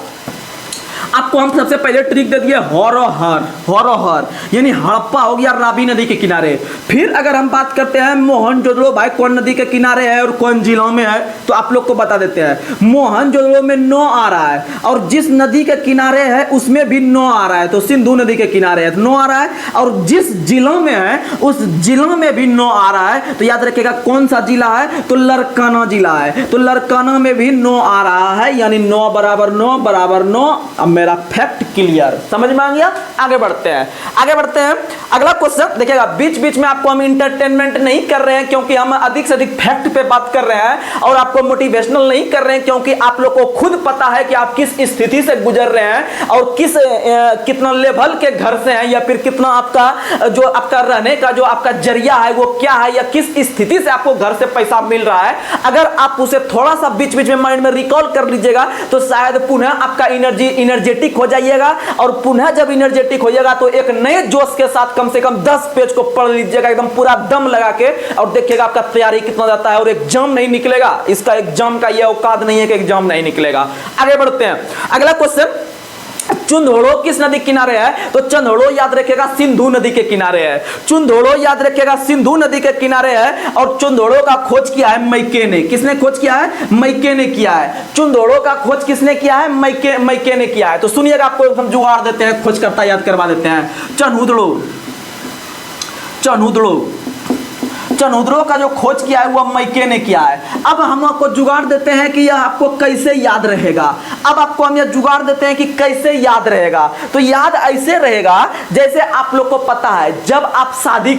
आपको हम सबसे पहले ट्रिक दे दिए हॉरोहर यानी हड़प्पा हो गया रावी नदी के किनारे। फिर अगर हम बात करते हैं मोहनजोदड़ो, भाई कौन नदी के किनारे है और कौन जिलों में है, तो आप लोग को बता देते हैं। मोहनजोदड़ो में नो आ रहा है और जिस नदी के किनारे है उसमें भी नो आ रहा है, तो सिंधु नदी के किनारे है तो नो आ रहा है, और जिस जिलों में है उस जिलों में भी नो आ रहा है। तो याद रखिएगा कौन सा जिला है, तो लरकाना जिला है, तो लरकाना में भी नो आ रहा है, यानी 9 बराबर 9 बराबर 9। अब मेरा फैक्ट क्लियर समझ में आ गया। आगे बढ़ते हैं अगला क्वेश्चन देखिएगा। बीच बीच में आपको हम इंटरटेनमेंट नहीं कर रहे हैं क्योंकि हम अधिक से अधिक फैक्ट पे बात कर रहे हैं, और आपको मोटिवेशनल नहीं कर रहे हैं क्योंकि आप लोग को खुद पता है कि आप किस स्थिति से गुजर रहे हैं और कितना लेवल के घर से हैं, या फिर कितना आपका जो आपका रहने का जो आपका जरिया है वो क्या है, या किस स्थिति से आपको घर से पैसा मिल रहा है। अगर आप उसे थोड़ा सा बीच बीच में माइंड में रिकॉल कर लीजिएगा तो शायद पुनः आपका एनर्जेटिक हो जाइएगा, और पुनः जब एनर्जेटिक हो जाएगा तो एक नए जोश के साथ कम से कम 10 पेज को पढ़ लीजिएगा एकदम पूरा दम लगा के, और देखिएगा आपका तैयारी कितना जाता है और एग्जाम नहीं निकलेगा। इसका एग्जाम का यह औकात नहीं है कि एग्जाम नहीं निकलेगा। आगे बढ़ते हैं अगला क्वेश्चन। चुंदोड़ो किस नदी किनारे है, तो चंदोड़ो याद रखिएगा सिंधु नदी के किनारे है। चुंदोड़ो याद रखिएगा सिंधु नदी के किनारे है, और चुंदोड़ो का खोज किया है मैके ने। किसने खोज किया है, मैके ने किया है। चुंदोड़ो का खोज किसने किया है, मैके ने किया है। तो सुनिएगा आपको हम जुगाड़ देते हैं, खोज करता याद करवा देते हैं। चनहुदड़ो का जो खोज किया है वह मैके ने किया है। अब हम आपको जुगाड़ देते हैं कि यह आपको कैसे याद रहेगा। अब आपको हम यह जुगाड़ देते हैं कि कैसे याद रहेगा। तो याद ऐसे रहेगा जैसे आप लोग को पता है जब आप शादी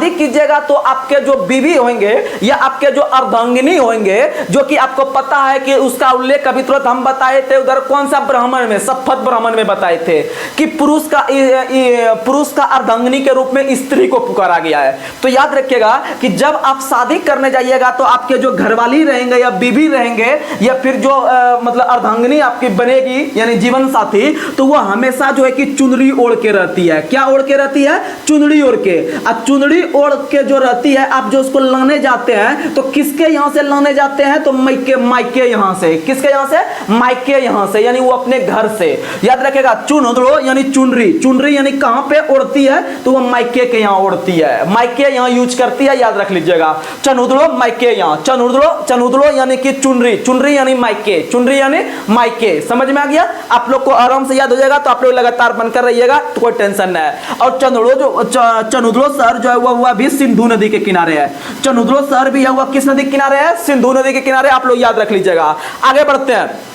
कीजिएगा तो आपके जो बीवी होंगे या आपके जो अर्धांगिनी होंगे, जो कि आपको पता है कि उसका उल्लेख अभी तुरंत हम बताए थे उधर कौन सा ब्राह्मण में, शपथ ब्राह्मण में बताए थे कि पुरुष का अर्धांगिनी के रूप में स्त्री को पुकारा गया है। तो याद रखिएगा कि जब आप शादी करने जाइएगा तो आपके जो घरवाली रहेंगे या बीवी रहेंगे या फिर जो मतलब अर्धांगिनी आपकी बनेगी यानी जीवन साथी, तो वो हमेशा जो है कि चुनरी ओढ़ के रहती है। क्या ओढ़ के रहती है, चुनरी ओढ़ के। अब चुनरी ओढ़ के जो रहती है, आप जो उसको लाने जाते हैं तो किसके यहाँ से लाने जाते हैं, तो मायके यहाँ से। किसके यहाँ से, मायके यहाँ से, यानी वो अपने घर से। याद रखेगा चुनदड़ो यानी चुनरी यानी कहाँ पे ओढ़ती है, तो वो मायके के यहाँ ओढ़ती है, मायके यहाँ यूज करती है। याद रख लीजिएगा चनुदड़ो मायके यहाँ, चनुदड़ो यानी कि चुनरी यानी मायके, चुनरी यानी मायके। समझ में आ गया, आप लोग को आराम से याद हो जाएगा। तो आप लोग लगातार बनकर रहिएगा तो कोई टेंशन नहीं है। और चनुदड़ो शहर जो है वह भी सिंधु नदी के किनारे है। चनुदड़ो शहर भी है वह किस नदी के किनारे है, सिंधु नदी के किनारे। आप लोग याद रख लीजिएगा। आगे बढ़ते हैं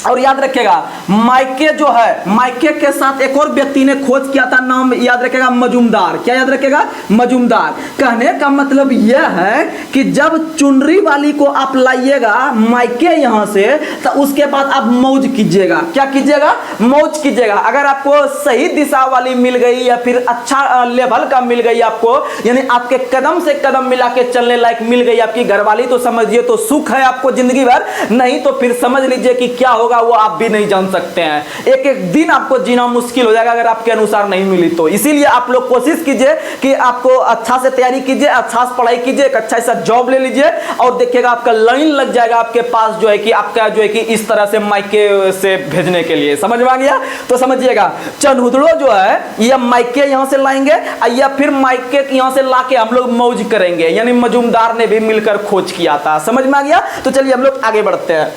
और याद रखिएगा मायके जो है, मायके के साथ एक और व्यक्ति ने खोज किया था, नाम याद रखिएगा मजूमदार। क्या याद रखिएगा, मजूमदार। कहने का मतलब यह है कि जब चुनरी वाली को आप लाइएगा मायके यहाँ से, तो उसके बाद आप मौज कीजिएगा। क्या कीजिएगा, मौज कीजिएगा। अगर आपको सही दिशा वाली मिल गई या फिर अच्छा लेवल का मिल गई आपको, यानी आपके कदम से कदम मिला के चलने लायक मिल गई आपकी घरवाली, तो समझिए तो सुख है आपको जिंदगी भर। नहीं तो फिर समझ लीजिए कि क्या होगा वो आप भी नहीं जान सकते हैं। एक एक दिन आपको जीना मुश्किल हो जाएगा अगर आपके अनुसार नहीं मिली तो। इसीलिए आप लोग कोशिश कीजिए कि आपको अच्छा से तैयारी कीजिए, अच्छा से पढ़ाई कीजिए, एक अच्छा सा जॉब ले लीजिए, और देखिएगा आपका लाइन लग जाएगा आपके पास जो है कि आपका जो है कि इस तरह से मायके से भेजने के लिए। समझ में आ गया, तो समझिएगा चनुदड़ो जो है यह मायके यहां से लाएंगे या फिर मायके यहां से लाके हम लोग मौज करेंगे, यानी मजूमदार ने भी मिलकर खोज किया था। समझ में आ गया। तो चलिए हम लोग आगे बढ़ते हैं।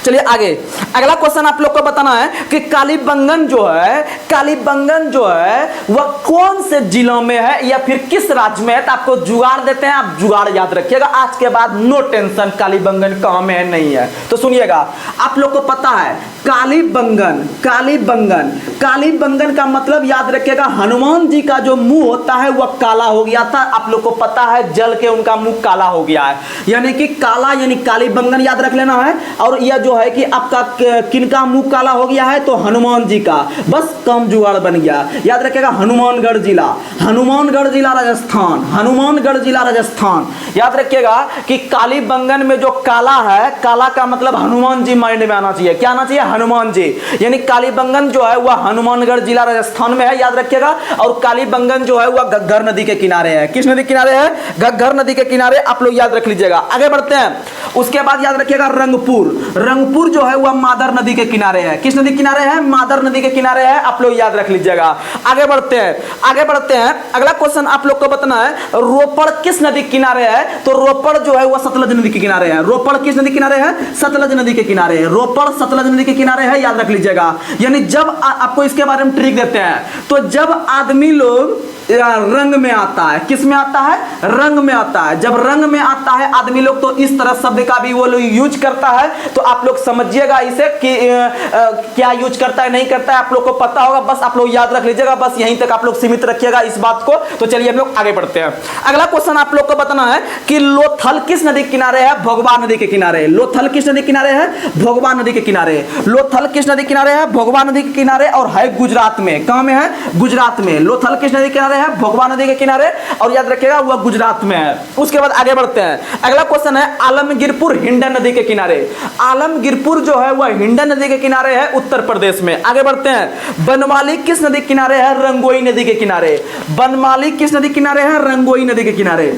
चलिए आगे, अगला क्वेश्चन आप लोग को बताना है कि कालीबंगन जो है वह कौन से जिलों में है या फिर किस राज्य में है। तो आपको जुगाड़ देते हैं, आप जुगाड़ याद रखिएगा। आज के बाद नो टेंशन, कालीबंगन कहां में है नहीं है। तो सुनिएगा, आप लोग को पता है कालीबंगन का मतलब याद रखिएगा, हनुमान जी का जो मुंह होता है वह काला हो गया था। आप लोग को पता है जल के उनका मुंह काला हो गया है, यानी कि काला यानी कालीबंगन याद रख लेना है। और यह जो जो है कि आपका किनका मुंह काला हो गया है, तो हनुमान जी का, बस कम जुगाड़ बन गया। याद रखिएगा हनुमानगढ़ जिला, हनुमानगढ़ जिला राजस्थान, हनुमानगढ़ जिला राजस्थान। याद रखिएगा कि कालीबंगन में जो काला है, काला का मतलब हनुमान जी माइंड में आना चाहिए। क्या आना चाहिए? हनुमान जी। यानी कालीबंगन जो है वह हनुमानगढ़ जिला राजस्थान में है, याद रखिएगा। और कालीबंगन जो है वह घग्गर नदी के किनारे है। किस नदी के किनारे है? घग्गर नदी के किनारे, आप लोग याद रख लीजिएगा। आगे बढ़ते हैं। उसके बाद याद रखिएगा रंगपुर, रंगपुर जो है वह मादर नदी के किनारे है। किस नदी के किनारे है? मादर नदी के किनारे है, आप लोग याद रख लीजिएगा। आगे बढ़ते हैं, आगे बढ़ते हैं। अगला क्वेश्चन आप लोग को बताना है, रोपड़ किस नदी के किनारे है? तो रोपड़ जो है वह सतलज नदी के किनारे है। रोपड़ किस नदी के किनारे है? सतलज नदी के किनारे है। रोपड़ सतलज नदी के किनारे है, याद रख लीजिएगा। यानी जब आपको इसके बारे में ट्रिक देते हैं, तो जब आदमी लोग रंग में आता है, किस में आता है? रंग में आता है। जब रंग में आता है आदमी लोग, तो इस तरह शब्द का भी वो लोग यूज करता है। तो आप लोग समझिएगा इसे कि क्या यूज करता है, नहीं करता है, आप लोग को पता होगा। बस आप लोग याद रख लीजिएगा, बस यहीं तक आप लोग सीमित रखिएगा इस बात को। तो चलिए हम लोग आगे बढ़ते हैं। अगला क्वेश्चन आप लोग को बताना है कि लोथल किस नदी के किनारे है? भोगवा नदी के किनारे। लोथल किस नदी के किनारे है? भोगवा नदी के किनारे। लोथल किस नदी के किनारे है? भोगवा नदी के किनारे, और है गुजरात में। कहां में है? गुजरात में। लोथल किस नदी के किनारे है? भोगवा नदी के किनारे, और याद रखिएगा वह गुजरात में है। उसके बाद आगे बढ़ते हैं। अगला क्वेश्चन है आलमगीरपुर हिंडन नदी के किनारे। आलमगीरपुर जो है वह हिंडन नदी के किनारे है, उत्तर प्रदेश में। आगे बढ़ते हैं। बनमाली किस नदी के किनारे है? रंगोई नदी के किनारे। बनमाली किस नदी के किनारे है? रंगोई नदी के किनारे।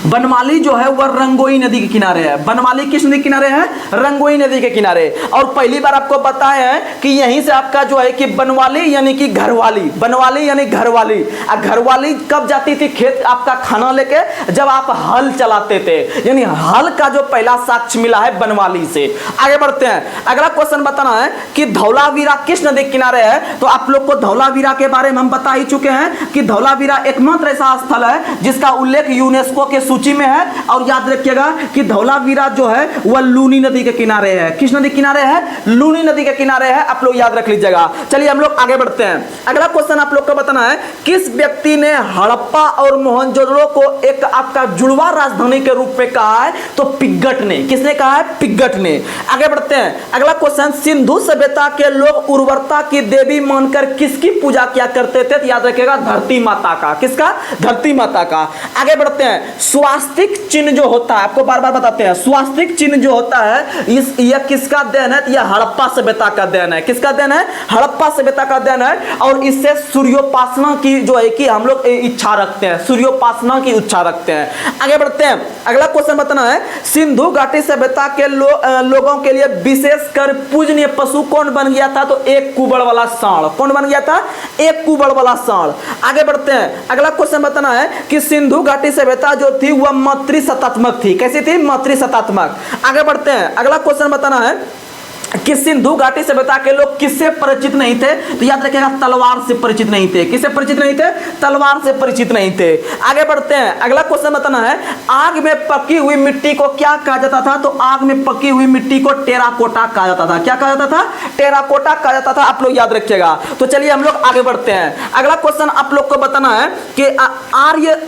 बनमाली जो है वह रंगोई नदी के किनारे है। बनमाली किस नदी के किनारे है? रंगोई नदी के किनारे। और पहली बार आपको बताया है कि यहीं से आपका जो है कि बनवाली यानी कि घरवाली, बनवाली यानी घरवाली। घरवाली कब जाती थी खेत आपका खाना लेके? जब आप हल चलाते थे। यानी हल का जो पहला साक्ष्य मिला है बनवाली से। आगे बढ़ते हैं। अगला क्वेश्चन बताना है कि धौलावीरा किस नदी के किनारे है? तो आप लोग को धौलावीरा के बारे में हम बता ही चुके हैं कि धौलावीरा एकमात्र ऐसा स्थल है जिसका उल्लेख यूनेस्को के सूची में है। और याद रखिएगा कि धौलावीरा जो है वह लूनी नदी के किनारे है। किस नदी के किनारे है? लूनी नदी के किनारे है, आप लोग याद रख लीजिएगा। चलिए हम लोग आगे बढ़ते हैं। अगला क्वेश्चन आप लोग को बताना है, किस व्यक्ति ने हड़प्पा और मोहनजोदड़ो को एक आपका जुड़वा राजधानी के रूप में कहा है? तो पिग्गट ने। किसने कहा है? पिग्गट ने। आगे बढ़ते हैं। अगला क्वेश्चन, सिंधु सभ्यता के लोग उर्वरता की देवी मानकर किसकी पूजा किया करते थे? तो याद रखिएगा धरती माता का। किसका? धरती माता का। आगे बढ़ते हैं। स्वास्तिक चिन्ह जो होता है, आपको बार बार बताते हैं, स्वास्तिक चिन्ह जो होता है यह किसका देन है? यह हड़प्पा सभ्यता का देन है। किसका देन है? हड़प्पा सभ्यता का देन है। और इससे सूर्योपासना की जो है कि हम लोग इच्छा रखते हैं, सूर्योपासना की इच्छा रखते हैं। आगे बढ़ते हैं। अगला क्वेश्चन बताना है, सिंधु घाटी सभ्यता के लोगों के लिए विशेषकर पूजनीय पशु कौन बन गया था? तो एक कुबड़ वाला सांड। कौन बन गया था? एक कुबड़ वाला सांड। आगे बढ़ते हैं। अगला क्वेश्चन बताना है कि सिंधु घाटी सभ्यता जो थी वह मातृसत्तात्मक थी। कैसी थी? मातृसत्तात्मक। आगे बढ़ते हैं। अगला क्वेश्चन बताना है कि सिंधु घाटी सभ्यता के लोग किससे परिचित नहीं थे? तो याद रखिएगा तलवार से परिचित नहीं थे। किससे परिचित नहीं थे? तलवार से परिचित नहीं थे। आगे बढ़ते हैं। अगला क्वेश्चन बताना है, आग में पकी हुई मिट्टी को क्या कहा जाता था? तो आग में पकी हुई मिट्टी को टेराकोटा कहा जाता था। क्या कहा जाता था? टेराकोटा कहा जाता था, आप लोग याद रखिएगा। तो चलिए हम लोग आगे बढ़ते हैं। अगला क्वेश्चन आप लोग को बताना है कि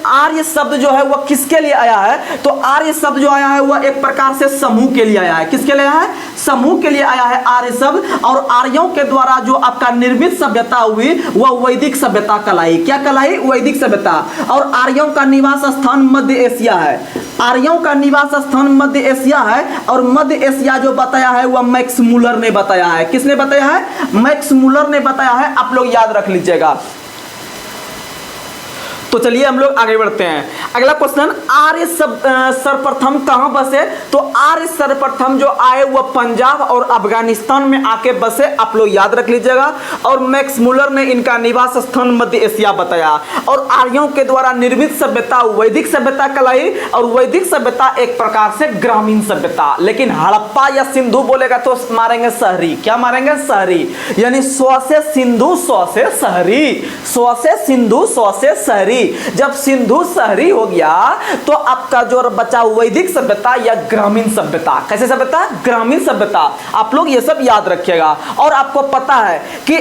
आर्य शब्द जो है वह किसके लिए आया है? तो आर्य शब्द जो आया है वह एक प्रकार से समूह के लिए आया है। किसके लिए आया है? समूह के लिए आया है आर्य शब्द। और आर्यों के द्वारा जो आपका निर्मित सभ्यता हुई वह वैदिक सभ्यता कहलाई। क्या कहलाई? वैदिक सभ्यता। और आर्यों का निवास स्थान मध्य एशिया है। आर्यों का निवास स्थान मध्य एशिया है। और मध्य एशिया जो बताया है वह मैक्स मूलर ने बताया है। किसने बताया है? मैक्स मूलर ने बताया है, आप लोग याद रख लीजिएगा। तो चलिए हम लोग आगे बढ़ते हैं। अगला क्वेश्चन, आर्य सर्वप्रथम कहां बसे? तो आर्य सर्वप्रथम जो आए वह पंजाब और अफगानिस्तान में आके बसे, आप लोग याद रख लीजिएगा। और मैक्स मूलर ने इनका निवास स्थान मध्य एशिया बताया। और आर्यों के द्वारा निर्मित सभ्यता वैदिक सभ्यता कहलाई। और वैदिक सभ्यता एक प्रकार से ग्रामीण सभ्यता। लेकिन हड़प्पा या सिंधु बोलेगा तो मारेंगे शहरी। क्या मारेंगे? शहरी। यानी 100 से सिंधु 100 से शहरी, 100 से सिंधु 100 से शहरी। शहरी। जब सिंधु शहरी हो गया तो आपका जो बचा वैदिक सभ्यता या ग्रामीण सभ्यता। कैसे सभ्यता? ग्रामीण सभ्यता। आप लोग ये सब याद रखिएगा। और आपको पता है कि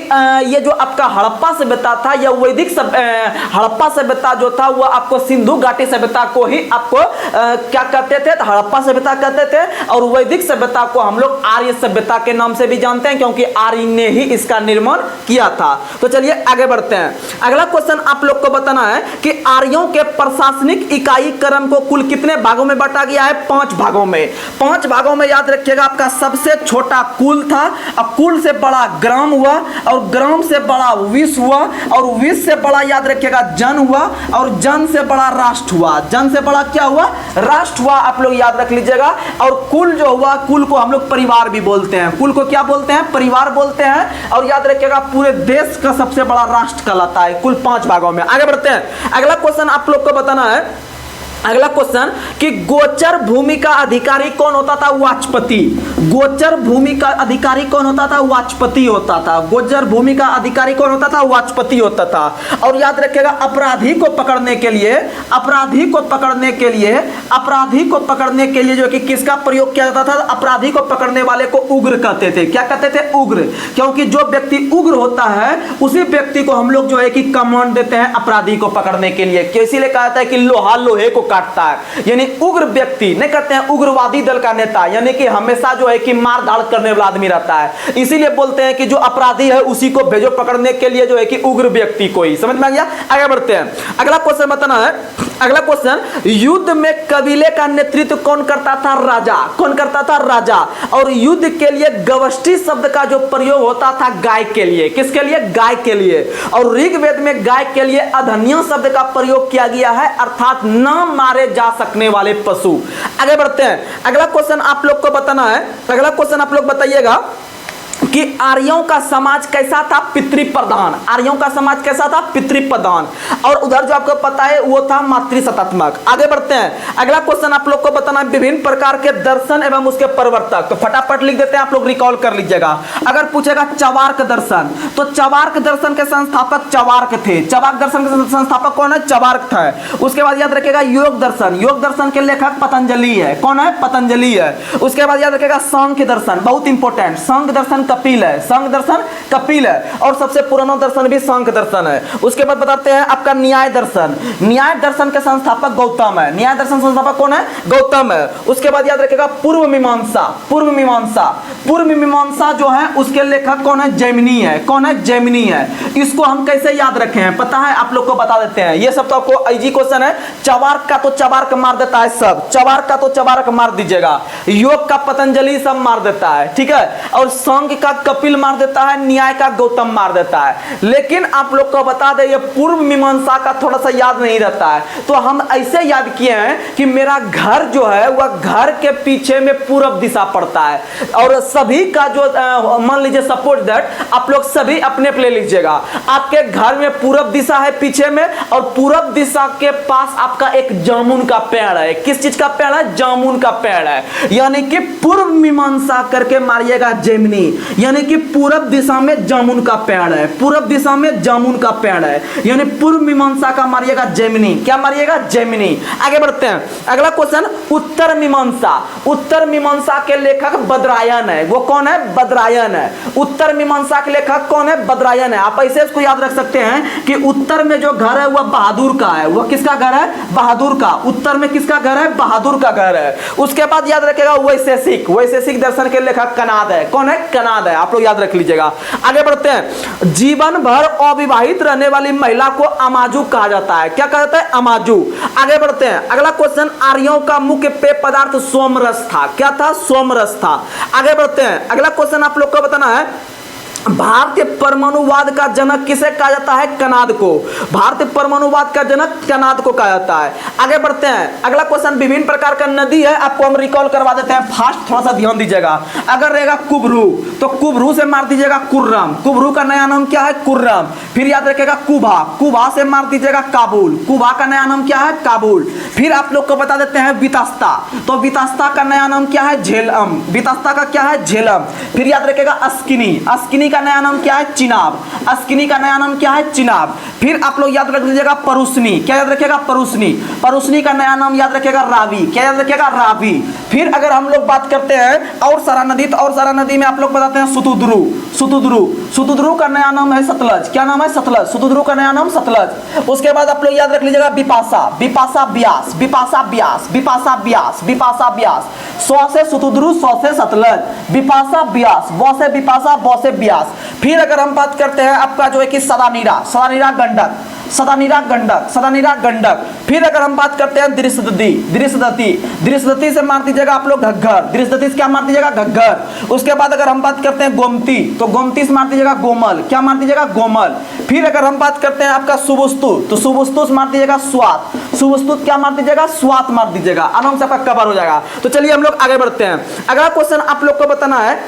ये जो आपका हड़प्पा सभ्यता था या वैदिक हड़प्पा सभ्यता जो था वो आपको सिंधु घाटी सभ्यता को ही आपको क्या कहते थे? तो हड़प्पा सभ्यता कहते थे। और वैदिक सभ्यता को हम लोग आर्य सभ्यता के नाम से भी जानते हैं, क्योंकि आर्य ने ही इसका निर्माण किया था। तो चलिए आगे बढ़ते हैं। अगला क्वेश्चन आप लोग को बताना है कि आर्यों के प्रशासनिक इकाई क्रम को कुल कितने भागों में बांटा गया है? 5 भागों में। 5 भागों में याद रखिएगा। आपका सबसे छोटा कुल था, अब कुल से बड़ा ग्राम हुआ, और ग्राम से बड़ा विश्व हुआ, और विश्व से बड़ा याद रखिएगा जन हुआ, और जन से बड़ा राष्ट्र हुआ। जन से बड़ा क्या हुआ? राष्ट्र हुआ। आप लोग याद रख लीजिएगा। और कुल जो हुआ, कुल को हम लोग परिवार भी बोलते हैं। कुल को क्या बोलते हैं? परिवार बोलते हैं। और याद रखिएगा पूरे देश का सबसे बड़ा राष्ट्र कहलाता है। कुल 5 भागों में। आगे बढ़ते हैं। अगला क्वेश्चन आप लोग को बताना है। अगला क्वेश्चन कि गोचर भूमि का अधिकारी कौन होता था? वाचपति। गोचर भूमि का अधिकारी कौन होता था? वाचपति होता था। गोचर भूमि का अधिकारी कौन होता था? वाचपति होता था। और याद रखिएगा अपराधी को पकड़ने के लिए, अपराधी को पकड़ने के लिए, अपराधी को पकड़ने के लिए जो कि किसका प्रयोग किया जाता था? अपराधी को पकड़ने वाले को उग्र कहते थे। क्या कहते थे? उग्र। क्योंकि जो व्यक्ति उग्र होता है उसी व्यक्ति को हम लोग जो है कि कमांड देते हैं अपराधी को पकड़ने के लिए। इसीलिए कहता है कि लोहा लोहे को काटता है। यानी उग्र व्यक्ति, नहीं कहते हैं उग्रवादी दल का नेता, यानी कि हमेशा जो है कि मार धाड़ करने वाला आदमी रहता है। इसीलिए बोलते हैं कि जो अपराधी है उसी को भेजो पकड़ने के लिए, जो है कि उग्र व्यक्ति को ही। समझ में आ गया? आगे बढ़ते हैं। अगला क्वेश्चन बताना है। अगला क्वेश्चन, युद्ध में कबीले का नेतृत्व कौन करता था? राजा। कौन करता था? राजा। और युद्ध के लिए गवष्टि शब्द का जो प्रयोग होता था गाय के लिए। किसके लिए? गाय के लिए। और ऋग्वेद में गाय के लिए अधन्य शब्द का प्रयोग किया गया है, अर्थात न मारे जा सकने वाले पशु। आगे बढ़ते हैं। अगला क्वेश्चन आप लोग को बताना है। अगला क्वेश्चन आप लोग बताइएगा कि आर्यों का समाज कैसा था? पितृ प्रधान। आर्यों का समाज कैसा था? पितृ प्रधान। और उधर जो आपको पता है वो था मातृसत्तात्मक। आगे बढ़ते हैं। अगला क्वेश्चन आप लोग को बताना है विभिन्न प्रकार के दर्शन एवं उसके प्रवर्तक। तो फटाफट लिख देते हैं, आप लोग रिकॉल कर लीजिएगा। अगर पूछेगा चवार्क दर्शन, तो चवार्क दर्शन के संस्थापक चवार्क थे। चवार्क दर्शन के संस्थापक कौन है? चवार्क था। उसके बाद याद रखिएगा योग दर्शन। योग दर्शन के लेखक पतंजलि है। कौन है? पतंजलि है। उसके बाद याद रखिएगा सांख्य दर्शन, बहुत इंपॉर्टेंट। सांख्य दर्शन कपिल है। सांख्य दर्शन कपिल है। और सबसे पुराना दर्शन भी सांख्य दर्शन है। उसके बाद बताते हैं आपका न्याय दर्शन। न्याय दर्शन के संस्थापक गौतम है। न्याय दर्शन संस्थापक कौन है? गौतम है। उसके बाद याद रखिएगा पूर्व मीमांसा। पूर्व मीमांसा, पूर्व मीमांसा जो है उसके लेखक कौन है? जैमिनी है। कौन है? जैमिनी है। इसको हम कैसे याद रखे हैं पता है? आप लोग को बता देते हैं। ये सब तो आपको इजी क्वेश्चन है। चवार्क का तो चवार्क मार देता है सब। चवार्क का तो चवार्क मार दीजिएगा। योग का पतंजलि सब मार देता है, ठीक है। और सांख्य का कपिल मार देता है, न्याय का गौतम मार देता है। लेकिन आप लोग को बता दें ये पूर्व मीमांसा का थोड़ा सा याद नहीं रहता है, तो हम ऐसे याद किए हैं कि मेरा घर जो है वह घर के पीछे में पूरब दिशा पड़ता है। और सभी का जो मान लीजिए सपोज दैट आप लोग सभी अपने पे ले लीजिएगा। आपके घर में पूरब दिशा है पीछे में, और पूरब दिशा के पास आपका एक जामुन का पेड़ है। किस चीज का पेड़ है? जामुन का पेड़ है। यानी कि पूर्व मीमांसा करके मारिएगा जैमिनी, यानी कि पूरब दिशा में जामुन का पेड़ है। पूरब दिशा में जामुन का पेड़ है, यानी पूर्व मीमांसा का मारिएगा जैमिनी। क्या मारिएगा? जैमिनी। आगे बढ़ते हैं। अगला क्वेश्चन उत्तर मीमांसा। उत्तर मीमांसा के लेखक बदरायन है। वो कौन है? बदरायन है। उत्तर मीमांसा के लेखक कौन है? बदरायन है। आप ऐसे इसको याद रख सकते हैं कि उत्तर में जो घर है वह बहादुर का है। वह किसका घर है? बहादुर का। उत्तर में किसका घर है? बहादुर का घर है। उसके बाद याद रखेगा वैशेषिक। वैशेषिक दर्शन के लेखक कनाद है। कौन है? कनाद है। आप लोग याद रख लीजिएगा। आगे बढ़ते हैं। जीवन भर अविवाहित रहने वाली महिला को अमाजू कहा जाता है। क्या कहता है? अमाजू। आगे बढ़ते हैं। अगला क्वेश्चन, आर्यों का मुख्य पेय पदार्थ सोमरस था। क्या था? सोमरस था। आगे बढ़ते हैं। अगला क्वेश्चन आप लोग को बताना है, भारतीय परमाणुवाद का जनक किसे कहा जाता है? कनाद को। भारतीय परमाणुवाद का जनक कनाद को कहा जाता है। आगे बढ़ते हैं। अगला क्वेश्चन, विभिन्न प्रकार का नदी है, आपको हम रिकॉल करवा देते हैं फास्ट, थोड़ा सा ध्यान दीजिएगा। अगर रहेगा कुबरू, तो कुबरू से मार दीजिएगा कुर्रम। कुबरू का नया नाम क्या है? कुर्रम। फिर याद रखेगा कुबा। कुबा से मार दीजिएगा काबुल। कुबा का नया नाम क्या है? काबुल। फिर आप लोग को बता देते हैं वितास्ता। तो वितास्ता का नया नाम क्या है? झेलम। वितास्ता का क्या है? झेलम। फिर याद रखेगा अस्किनी। अस्किनी अस्किनी का नया नाम क्या है? चिनाब। अस्किनी का नया नाम क्या है? चिनाब। फिर आप लोग याद रख लीजिएगा परुसनी। क्या याद रखिएगा? परुसनी। परुसनी का नया नाम याद रखिएगा रावी। क्या याद रखिएगा? रावी। फिर अगर हम लोग बात करते हैं और सारा नदी, तो और सारा नदी में आप लोग बताते हैं सुतुद्रु। सुतुद्रु। सुतुद्रु का नया नाम है सतलज। क्या नाम है? सतलज। सुतुद्रु का नया नाम सतलज। उसके बाद आप लोग याद रख लीजिएगा बिपाशा। बिपाशा ब्यास। बिपाशा ब्यास। बिपाशा ब्यास। बिपाशा ब्यास। सौ से सुतुद्रु, सौ से सतलज। बिपाशा ब्यास। बौ से बिपाशा, बौ से ब्यास। फिर अगर हम बात करते हैं आपका जो है कि सदानीरा। सदानीरा गंडक। सदानीरा गंडक। सदानीरा गंडक। फिर अगर हम बात करते हैं दृश्यदती। दृश्यदती। दृश्यदती से मार दीजिएगा आप लोग घग्गर। दृश्यदती से क्या मार दीजिएगा? घग्गर। उसके बाद अगर हम बात करते हैं गोमती, तो गोमती से मार दीजिएगा गोमल। क्या मार दीजिएगा? गोमल। फिर अगर हम बात करते हैं आपका सुबुस्तु, तो सुबुस्तु से मार दीजिएगा स्वात। सुबुस्तु क्या मार दीजिएगा? स्वात मार दीजिएगा। आराम से आपका कवर हो जाएगा। तो चलिए हम लोग आगे बढ़ते हैं। अगला क्वेश्चन आप लोग को बताना है,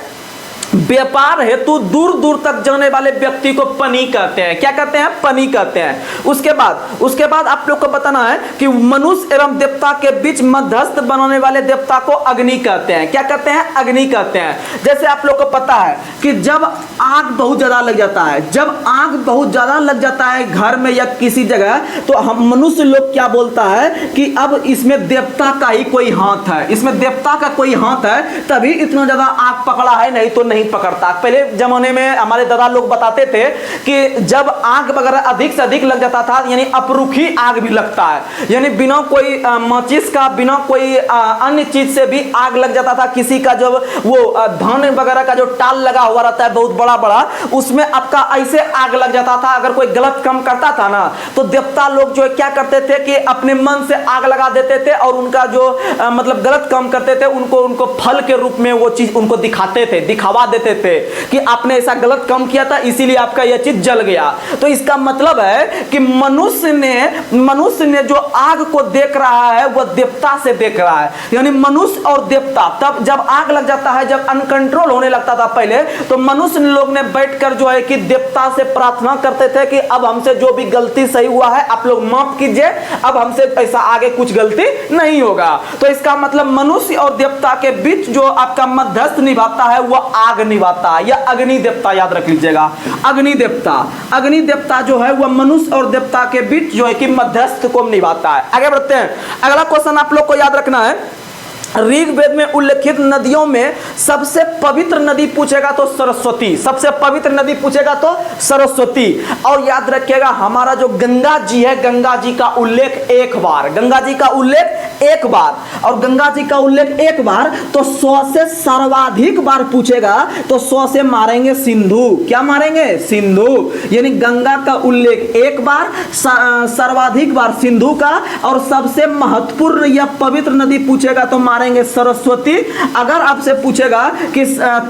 व्यापार हेतु दूर दूर तक जाने वाले व्यक्ति को पनी कहते हैं। क्या कहते हैं? पनी कहते हैं। उसके बाद आप लोग को बताना है कि मनुष्य एवं देवता के बीच मध्यस्थ बनाने वाले देवता को अग्नि कहते हैं। क्या कहते हैं? अग्नि कहते हैं। जैसे आप लोग को पता है कि जब आग बहुत ज्यादा लग जाता है, जब आग बहुत ज्यादा लग जाता है घर में या किसी जगह, तो हम मनुष्य लोग क्या बोलता है कि अब इसमें देवता का ही कोई हाथ है, इसमें देवता का कोई हाथ है, तभी इतना ज्यादा आग पकड़ा है, नहीं तो नहीं पकड़ता। पहले जमाने में हमारे दादा लोग बताते थे कि जब आग वगैरह अधिक से अधिक लग जाता था, यानी अपरूखी आग भी लगता है, यानी बिना कोई माचिस का, बिना कोई अन्य चीज से भी आग लग जाता था। किसी का जो वो धान वगैरह का जो टाल लगा हुआ रहता है बहुत बड़ा बड़ा, उसमें आपका ऐसे आग लग जाता था। अगर कोई गलत काम करता था ना, तो देवता लोग जो है क्या करते थे कि अपने मन से आग लगा देते थे, और उनका जो मतलब गलत काम करते थे उनको फल के रूप में वो चीज उनको दिखाते थे, दिखावा देते थे कि आपने ऐसा गलत काम किया था, इसीलिए आपका यह चीज जल गया। तो इसका मतलब है कि मनुष्य ने जो आग को देख रहा है वह देवता से देख रहा है, यानी मनुष्य और देवता। तब जब आग लग जाता है, जब अनकंट्रोल होने लगता था पहले, तो मनुष्य लोग ने बैठकर जो है कि देवता से प्रार्थना करते थे कि अब हमसे जो भी गलती सही हुआ है आप लोग माफ कीजिए, अब हमसे ऐसा आगे कुछ गलती नहीं होगा। तो इसका मतलब मनुष्य और देवता के बीच जो आपका मध्यस्थ निभाता है वह आग निभाता है, या अग्नि देवता। याद रख लीजिएगा अग्नि देवता। अग्नि देवता जो है वह मनुष्य और देवता के बीच जो है कि मध्यस्थ को निभाता है। आगे बढ़ते हैं। अगला क्वेश्चन आप लोग को याद रखना है, ऋग्वेद में उल्लेखित नदियों में सबसे पवित्र नदी पूछेगा तो सरस्वती। सबसे पवित्र नदी पूछेगा तो सरस्वती। और याद रखिएगा हमारा जो गंगा जी है, गंगा जी का उल्लेख एक बार, गंगा जी का उल्लेख एक बार, और गंगा जी का उल्लेख एक बार तो 100 से सर्वाधिक बार पूछेगा तो 100 से मारेंगे सिंधु। क्या मारेंगे? सिंधु। यानी गंगा का उल्लेख एक बार, सर्वाधिक बार सिंधु का, और सबसे महत्वपूर्ण या पवित्र नदी पूछेगा तो मारेंगे सरस्वती। अगर आपसे पूछेगा कि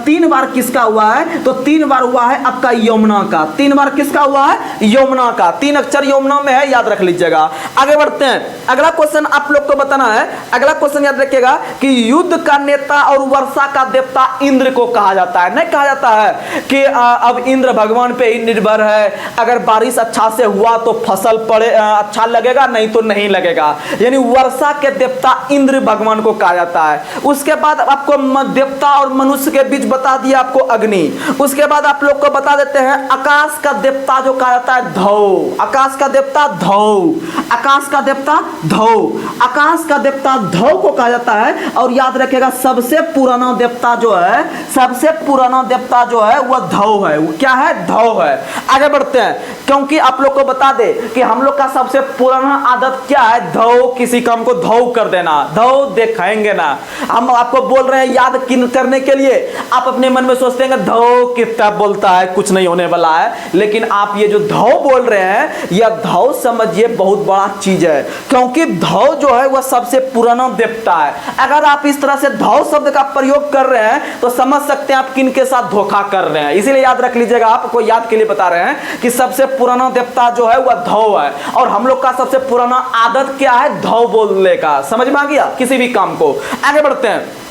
3 बार किसका हुआ है, तो 3 बार हुआ है आपका यमुना का। 3 बार किसका हुआ है? यमुना का। 3 अक्षर यमुना में है, याद रख लीजिएगा। आगे बढ़ते हैं। अगला क्वेश्चन आप लोग को बताना है, अगला क्वेश्चन याद रखिएगा कि युद्ध का नेता और वर्षा का देवता इंद्र को कहा जाता है। नहीं कहा जाता है कि अब इंद्र भगवान पे ही निर्भर है, अगर बारिश अच्छा से हुआ तो फसल पड़े अच्छा लगेगा, नहीं तो नहीं लगेगा। यानी वर्षा के देवता इंद्र भगवान को कहा जाता है। उसके बाद आपको देवता और मनुष्य के बीच बता दिया आपको अग्नि। उसके बाद आप लोग को बता देते हैं आकाश का देवता जो कहा जाता है धौ। आकाश का देवता धौ। आकाश का देवता धौ। आकाश का देवता धौ को कहा जाता है। और याद रखिएगा सबसे पुराना देवता जो है, सबसे पुराना देवता जो है वह धौ है। वो क्या है? धौ है। आगे बढ़ते हैं, क्योंकि आप लोग को बता दे कि हम लोग का सबसे पुराना आदत क्या है? धौ, किसी काम को धौ कर देना, धौ दिखाएंगे ना। हम आपको बोल रहे हैं याद करने के लिए, आप अपने मन में सोचते हैं धौ कितना बोलता है, कुछ नहीं होने वाला है। लेकिन आप ये जो धौ बोल रहे हैं, यह धौ समझिए बहुत बड़ा चीज है, क्योंकि धौ जो है वह सबसे पुराना देवता है। अगर आप इस तरह से धौ शब्द का प्रयोग कर रहे हैं तो समझ सकते हैं आप किन के साथ धोखा कर रहे हैं। इसीलिए याद रख लीजिएगा, आपको याद के लिए बता रहे हैं कि सबसे पुराना देवता जो है वह धौ है। और हम लोग का सबसे पुराना आदत क्या है? धौ बोलने का। समझ में आ गया? किसी भी काम को। आगे बढ़ते हैं।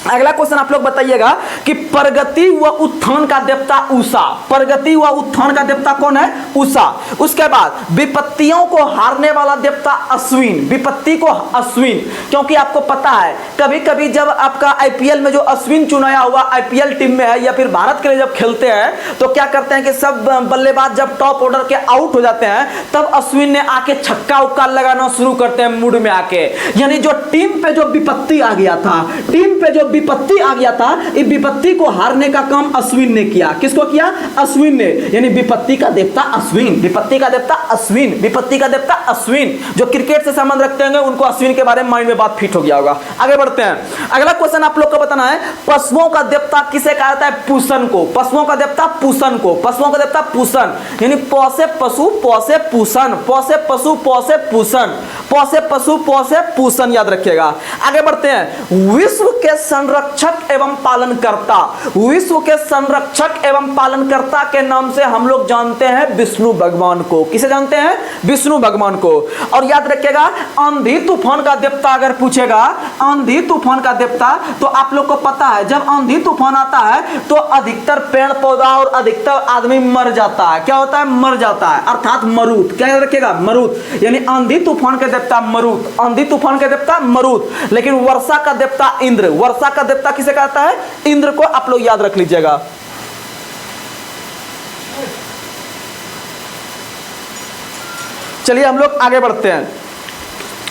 अगला क्वेश्चन आप लोग बताइएगा कि प्रगति व उत्थान का देवता उषा, प्रगति व उत्थान का देवता कौन है? उषा। उसके बाद विपत्तियों को हारने वाला देवता अश्विन, विपत्ति को अश्विन, क्योंकि आपको पता है कभी कभी जब आपका आईपीएल में जो अश्विन चुनाया हुआ आईपीएल टीम में है या फिर भारत के लिए जब खेलते हैं तो क्या करते हैं कि सब बल्लेबाज जब टॉप ऑर्डर के आउट हो जाते हैं तब अश्विन ने आके छक्का उक्का लगाना शुरू करते हैं मूड में आके, यानी जो टीम पे जो विपत्ति आ गया था, टीम पे जो विपत्ति आ गया था, इस विपत्ति को हारने का काम अश्विन ने किया। किसको किया? अश्विन ने, यानी विपत्ति का देवता अश्विन, विपत्ति का देवता अश्विन, विपत्ति का देवता अश्विन। जो क्रिकेट से संबंध रखते होंगे उनको अश्विन के बारे में माइंड में बात फिट हो गया होगा। आगे बढ़ते हैं, अगला क्वेश्चन आप लोग को बताना है पशुओं का देवता किसे कहा जाता है? पूषण को। पशुओं का देवता पूषण को, पशुओं का देवता पूषण, यानी प से पशु प से पूषण, प से पशु प से पूषण, प से पशु प से पूषण, याद रखिएगा। आगे बढ़ते हैं, विश्व के संरक्षक एवं पालनकर्ता, विश्व के संरक्षक एवं पालनकर्ता के नाम से हम लोग जानते हैं विष्णु भगवान को। किसे जानते हैं? विष्णु भगवान को। और याद रखिएगा आंधी तूफान का देवता अगर पूछेगा, आंधी तूफान का देवता, तो आप लोग को पता है जब आंधी तूफान आता है तो अधिकतर पेड़ पौधा और अधिकतर आदमी मर जाता है। क्या होता है? मर जाता है, अर्थात मरुत। क्या याद रखिएगा? मरुत, यानी आंधी तूफान के देवता मरुत, आंधी तूफान के देवता मरुत। लेकिन वर्षा का देवता इंद्र, वर्षा का देवता किसे कहता है? इंद्र को। आप लोग याद रख लीजिएगा। चलिए हम लोग आगे बढ़ते हैं।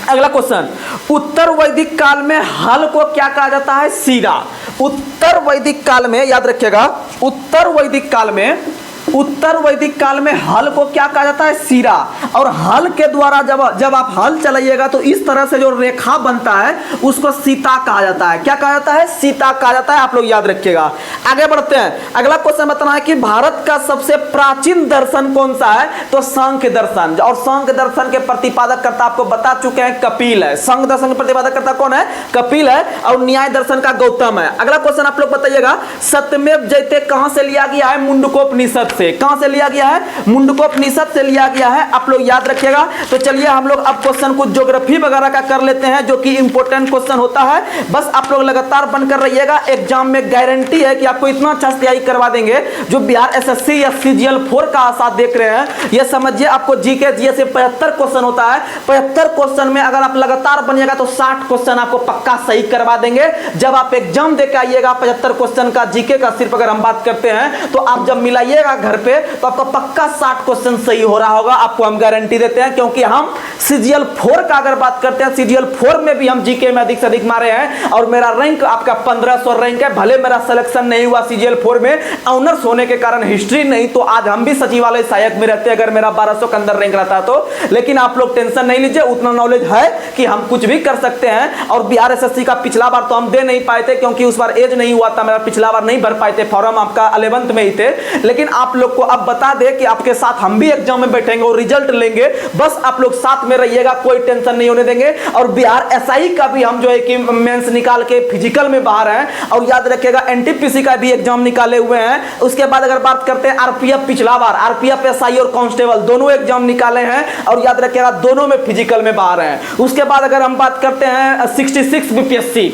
अगला क्वेश्चन, उत्तर वैदिक काल में हल को क्या कहा जाता है? सीरा। उत्तर वैदिक काल में, याद रखिएगा, उत्तर वैदिक काल में, उत्तर वैदिक काल में हल को क्या कहा जाता है? सीरा। और हल के द्वारा जब आप हल चलाइएगा तो इस तरह से जो रेखा बनता है उसको सीता कहा जाता है। क्या कहा जाता है? सीता कहा जाता है। आप लोग याद रखिएगा। आगे बढ़ते हैं, अगला क्वेश्चन बताना है कि भारत का सबसे प्राचीन दर्शन कौन सा है? तो सांख्य दर्शन। और सांख्य दर्शन के प्रतिपादक करता आपको बता चुके हैं कपिल है। सांख्य दर्शन के प्रतिपादक करता कौन है? कपिल है। और न्याय दर्शन का गौतम है। अगला क्वेश्चन आप लोग बताइएगा, सत्यमेव जयते कहां से लिया गया है? मुंडकोपनिषद से। कहां से लिया गया है? मुंडकोपनिषद से लिया गया है। आप लोग याद रखिएगा। तो चलिए हम लोग अब क्वेश्चन कुछ ज्योग्राफी वगैरह का कर लेते हैं जो कि इंपॉर्टेंट क्वेश्चन होता है। बस आप लोग लगातार बनकर रहिएगा, एग्जाम में गारंटी है कि आपको इतना अच्छा तैयारी करवा देंगे। जो बिहार एसएससी या सीजीएल 4 का आशा देख रहे हैं, ये समझिए आपको जीके जीएस से 75 क्वेश्चन होता है। 75 क्वेश्चन में अगर आप लगातार बनिएगा तो 60 क्वेश्चन आपको पक्का सही करवा देंगे। जब आप एग्जाम देकर आइएगा 75 क्वेश्चन का जीके का सिर्फ अगर हम बात करते हैं तो आप जब मिलाइएगा घर पे तो आपका पक्का 60 क्वेश्चन सही हो रहा होगा। आपको हम गारंटी देते हैं, क्योंकि हम सीजीएल 4 का अगर बात करते हैं, सीजीएल 4 में भी हम जीके में अधिक से अधिक मारे हैं और मेरा रैंक आपका 1500 रैंक है। भले मेरा सिलेक्शन नहीं हुआ सीजीएल 4 में, ऑनर्स होने के कारण हिस्ट्री नहीं, तो आज हम भी सचिवालय सहायक में रहते अगर मेरा 1200 के अंदर रैंक रहता तो। लेकिन आप लोग टेंशन नहीं लीजिए, उतना नॉलेज है कि हम कुछ भी कर सकते हैं। और बिहार एसएससी का पिछला बार तो हम दे नहीं पाए थे क्योंकि उस बार एज नहीं हुआ था मेरा, पिछला बार नहीं भर पाए थे फॉर्म, आपका 11th में ही थे। लेकिन आप लोग को अब बता दे कि आपके साथ हम भी एग्जाम में बैठेंगे और रिजल्ट लेंगे। बस आप लोग साथ में रहिएगा, कोई टेंशन नहीं होने देंगे। और बिहार एसआई का भी हम जो है कि मेंस निकाल के फिजिकल में बाहर हैं। और याद रखिएगा एनटीपीसी का भी एग्जाम निकाले हुए हैं। उसके बाद अगर बात करते हैं आरपीएफ, पिछला बार आरपीएफ एसआई और कांस्टेबल दोनों एग्जाम निकाले हैं और याद रखिएगा दोनों में फिजिकल में बाहर हैं। उसके बाद अगर हम बात करते हैं 66 बीपीएससी,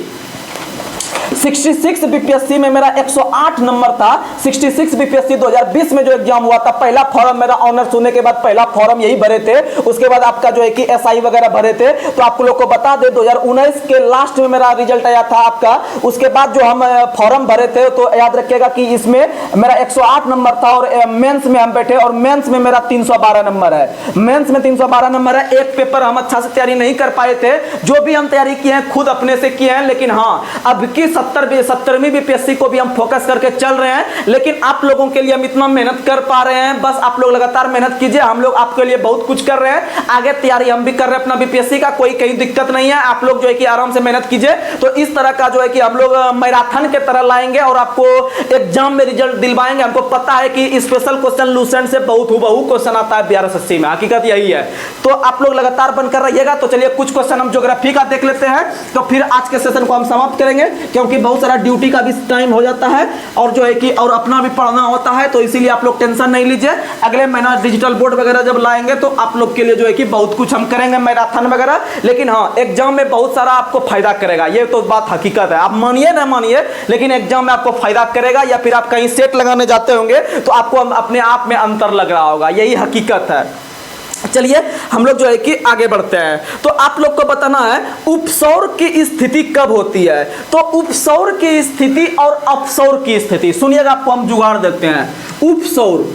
66 बीपीएससी में मेरा 108 नंबर था। 66 बीपीएससी 2020 में जो एग्जाम हुआ था, पहला फॉर्म मेरा ऑनर्स होने के बाद पहला फॉर्म यही भरे थे। उसके बाद आपका जो है कि एसआई वगैरह भरे थे। तो आप लोग को बता दे 2019 के लास्ट में मेरा रिजल्ट आया था आपका। उसके बाद जो हम फॉर्म भरे थे तो याद रखिएगा कि इसमें मेरा 108 नंबर था और मेंस में हम बैठे और मेंस में मेरा 312 नंबर है। मेंस में 312 नंबर है। एक पेपर हम अच्छा से तैयारी नहीं कर पाए थे, जो भी हम तैयारी किए हैं खुद अपने से किए हैं। लेकिन हाँ, अब की 70वीं बीपीएससी को भी हम फोकस करके चल रहे हैं। लेकिन आप लोगों के लिए हम इतना मेहनत कर पा रहे हैं, बस आप लोग लगातार मेहनत कीजिए। हम लोग आपके लिए बहुत कुछ कर रहे हैं, आगे तैयारी हम भी कर रहे हैं अपना बीपीएससी का, कोई कहीं दिक्कत नहीं है। आप लोग जो है कि आराम से मेहनत कीजिए। तो इस तरह का जो है कि हम लोग मैराथन के तरह लाएंगे और आपको एग्जाम में रिजल्ट दिलवाएंगे। हमको पता है कि स्पेशल क्वेश्चन लूसेंट से बहुत हुबहू क्वेश्चन आता है बिहार एसएससी में, हकीकत यही है। तो आप लोग लगातार बनकर रहिएगा। तो चलिए कुछ क्वेश्चन हम ज्योग्राफी का देख लेते हैं, तो फिर आज के सेशन को हम समाप्त करेंगे, क्योंकि बहुत सारा ड्यूटी का भी टाइम हो जाता है और जो है कि और अपना भी पढ़ना होता है, तो इसीलिए आप लोग टेंशन नहीं लीजिए। अगले महीना डिजिटल बोर्ड वगैरह जब लाएंगे तो आप लोग के लिए जो है कि बहुत कुछ हम करेंगे, मैराथन वगैरह। लेकिन हाँ, एग्जाम में बहुत सारा आपको फायदा करेगा, ये तो बात हकीकत है, आप मानिए ना मानिए, लेकिन एग्जाम में आपको फायदा करेगा। या फिर आप कहीं सेट लगाने जाते होंगे तो आपको अपने आप में अंतर लग रहा होगा, यही हकीकत है। चलिए हम लोग जो है कि आगे बढ़ते हैं। तो आप लोग को बताना है उपसौर की स्थिति कब होती है। तो उपसौर की स्थिति और अपसौर की स्थिति सुनिएगा, आपको हम जुगाड़ देते हैं। उपसौर,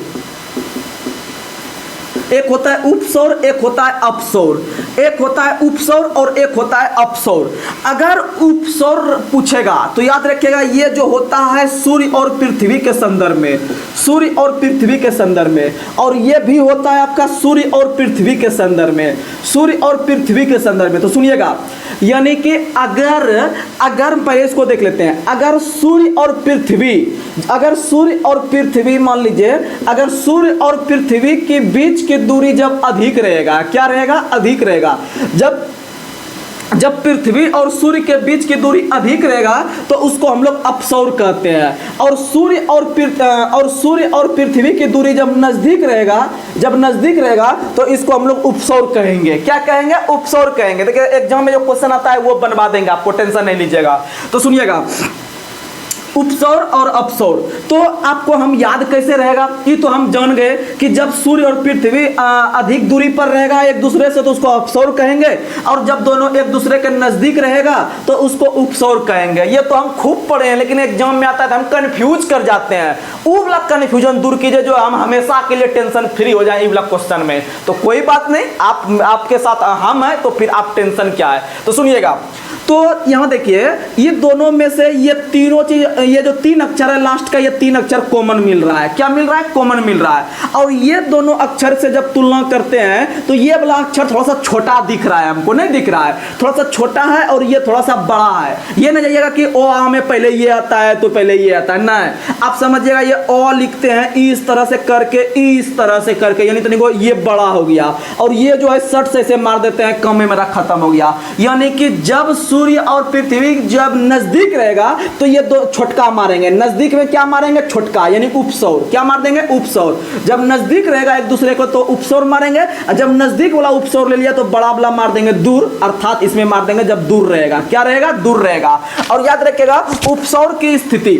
एक होता है उपसौर, एक होता है अपसौर, एक होता है उपसौर और एक होता है अपसौर। अगर उपसौर पूछेगा तो याद रखिएगा, ये जो होता है सूर्य और पृथ्वी के संदर्भ में, सूर्य और पृथ्वी के संदर्भ में, और ये भी होता है आपका सूर्य और पृथ्वी के संदर्भ में, सूर्य और पृथ्वी के संदर्भ में। तो सुनिएगा, यानी कि अगर पहले इसको देख लेते हैं, अगर सूर्य और पृथ्वी, अगर सूर्य और पृथ्वी मान लीजिए, अगर सूर्य और पृथ्वी के बीच की दूरी जब अधिक रहेगा, क्या रहेगा, अधिक रहेगा, जब पृथ्वी और सूर्य के बीच की दूरी अधिक रहेगा तो उसको हम लोग अपसौर कहते हैं। और सूर्य और पृथ्वी की दूरी जब नजदीक रहेगा तो इसको हम लोग उपसौर कहेंगे। क्या कहेंगे, उपसौर कहेंगे। देखिए एग्जाम में जो क्वेश्चन आता है वो बनवा देंगे, आपको टेंशन नहीं लीजिएगा। तो सुनिएगा, उपसौर और अपसौर, तो आपको हम याद कैसे रहेगा, ये तो हम जान गए कि जब सूर्य और पृथ्वी अधिक दूरी पर रहेगा एक दूसरे से तो उसको अपसौर कहेंगे, और जब दोनों एक दूसरे के नजदीक रहेगा तो उसको उपसौर कहेंगे। ये तो हम खूब पढ़े हैं, लेकिन एग्जाम में आता है तो हम कंफ्यूज कर जाते हैं। वो वाला कंफ्यूजन दूर कीजिए, जो हम हमेशा के लिए टेंशन फ्री हो जाए ये वाला क्वेश्चन में। तो कोई बात नहीं, आपके साथ हम हैं तो फिर आप टेंशन क्या है। तो सुनिएगा, तो यहां देखिए, ये दोनों में से ये तीनों चीज, ये जो तीन अक्षर है लास्ट का, ये तीन अक्षर कॉमन मिल रहा है। क्या मिल रहा है, कॉमन मिल रहा है। और ये दोनों अक्षर से जब तुलना करते हैं तो ये वाला अक्षर थोड़ा सा छोटा दिख रहा है, हमको नहीं दिख रहा है, थोड़ा सा छोटा है, और ये थोड़ा सा बड़ा है। ये नहीं जाइएगा कि ओ आ में पहले ये आता है तो पहले ये आता है, नहीं, आप समझिएगा, ये ओ लिखते हैं इस तरह से करके, इस तरह से करके, यानी तो ये बड़ा हो गया, और ये जो है शर्ट से ऐसे मार देते हैं, कम में मेरा खत्म हो गया। यानी कि जब सूर्य और पृथ्वी जब नजदीक रहेगा तो ये दो छोटका मारेंगे, नजदीक में क्या मारेंगे, छोटका, यानी उपसौर। क्या मार देंगे, उपसौर। जब नजदीक रहेगा एक दूसरे को तो उपसौर मारेंगे, जब नजदीक वाला उपसौर ले लिया तो बड़ा वाला मार देंगे दूर, अर्थात इसमें मार देंगे जब दूर रहेगा। क्या रहेगा, दूर रहेगा। और याद रखिएगा, उपसौर की स्थिति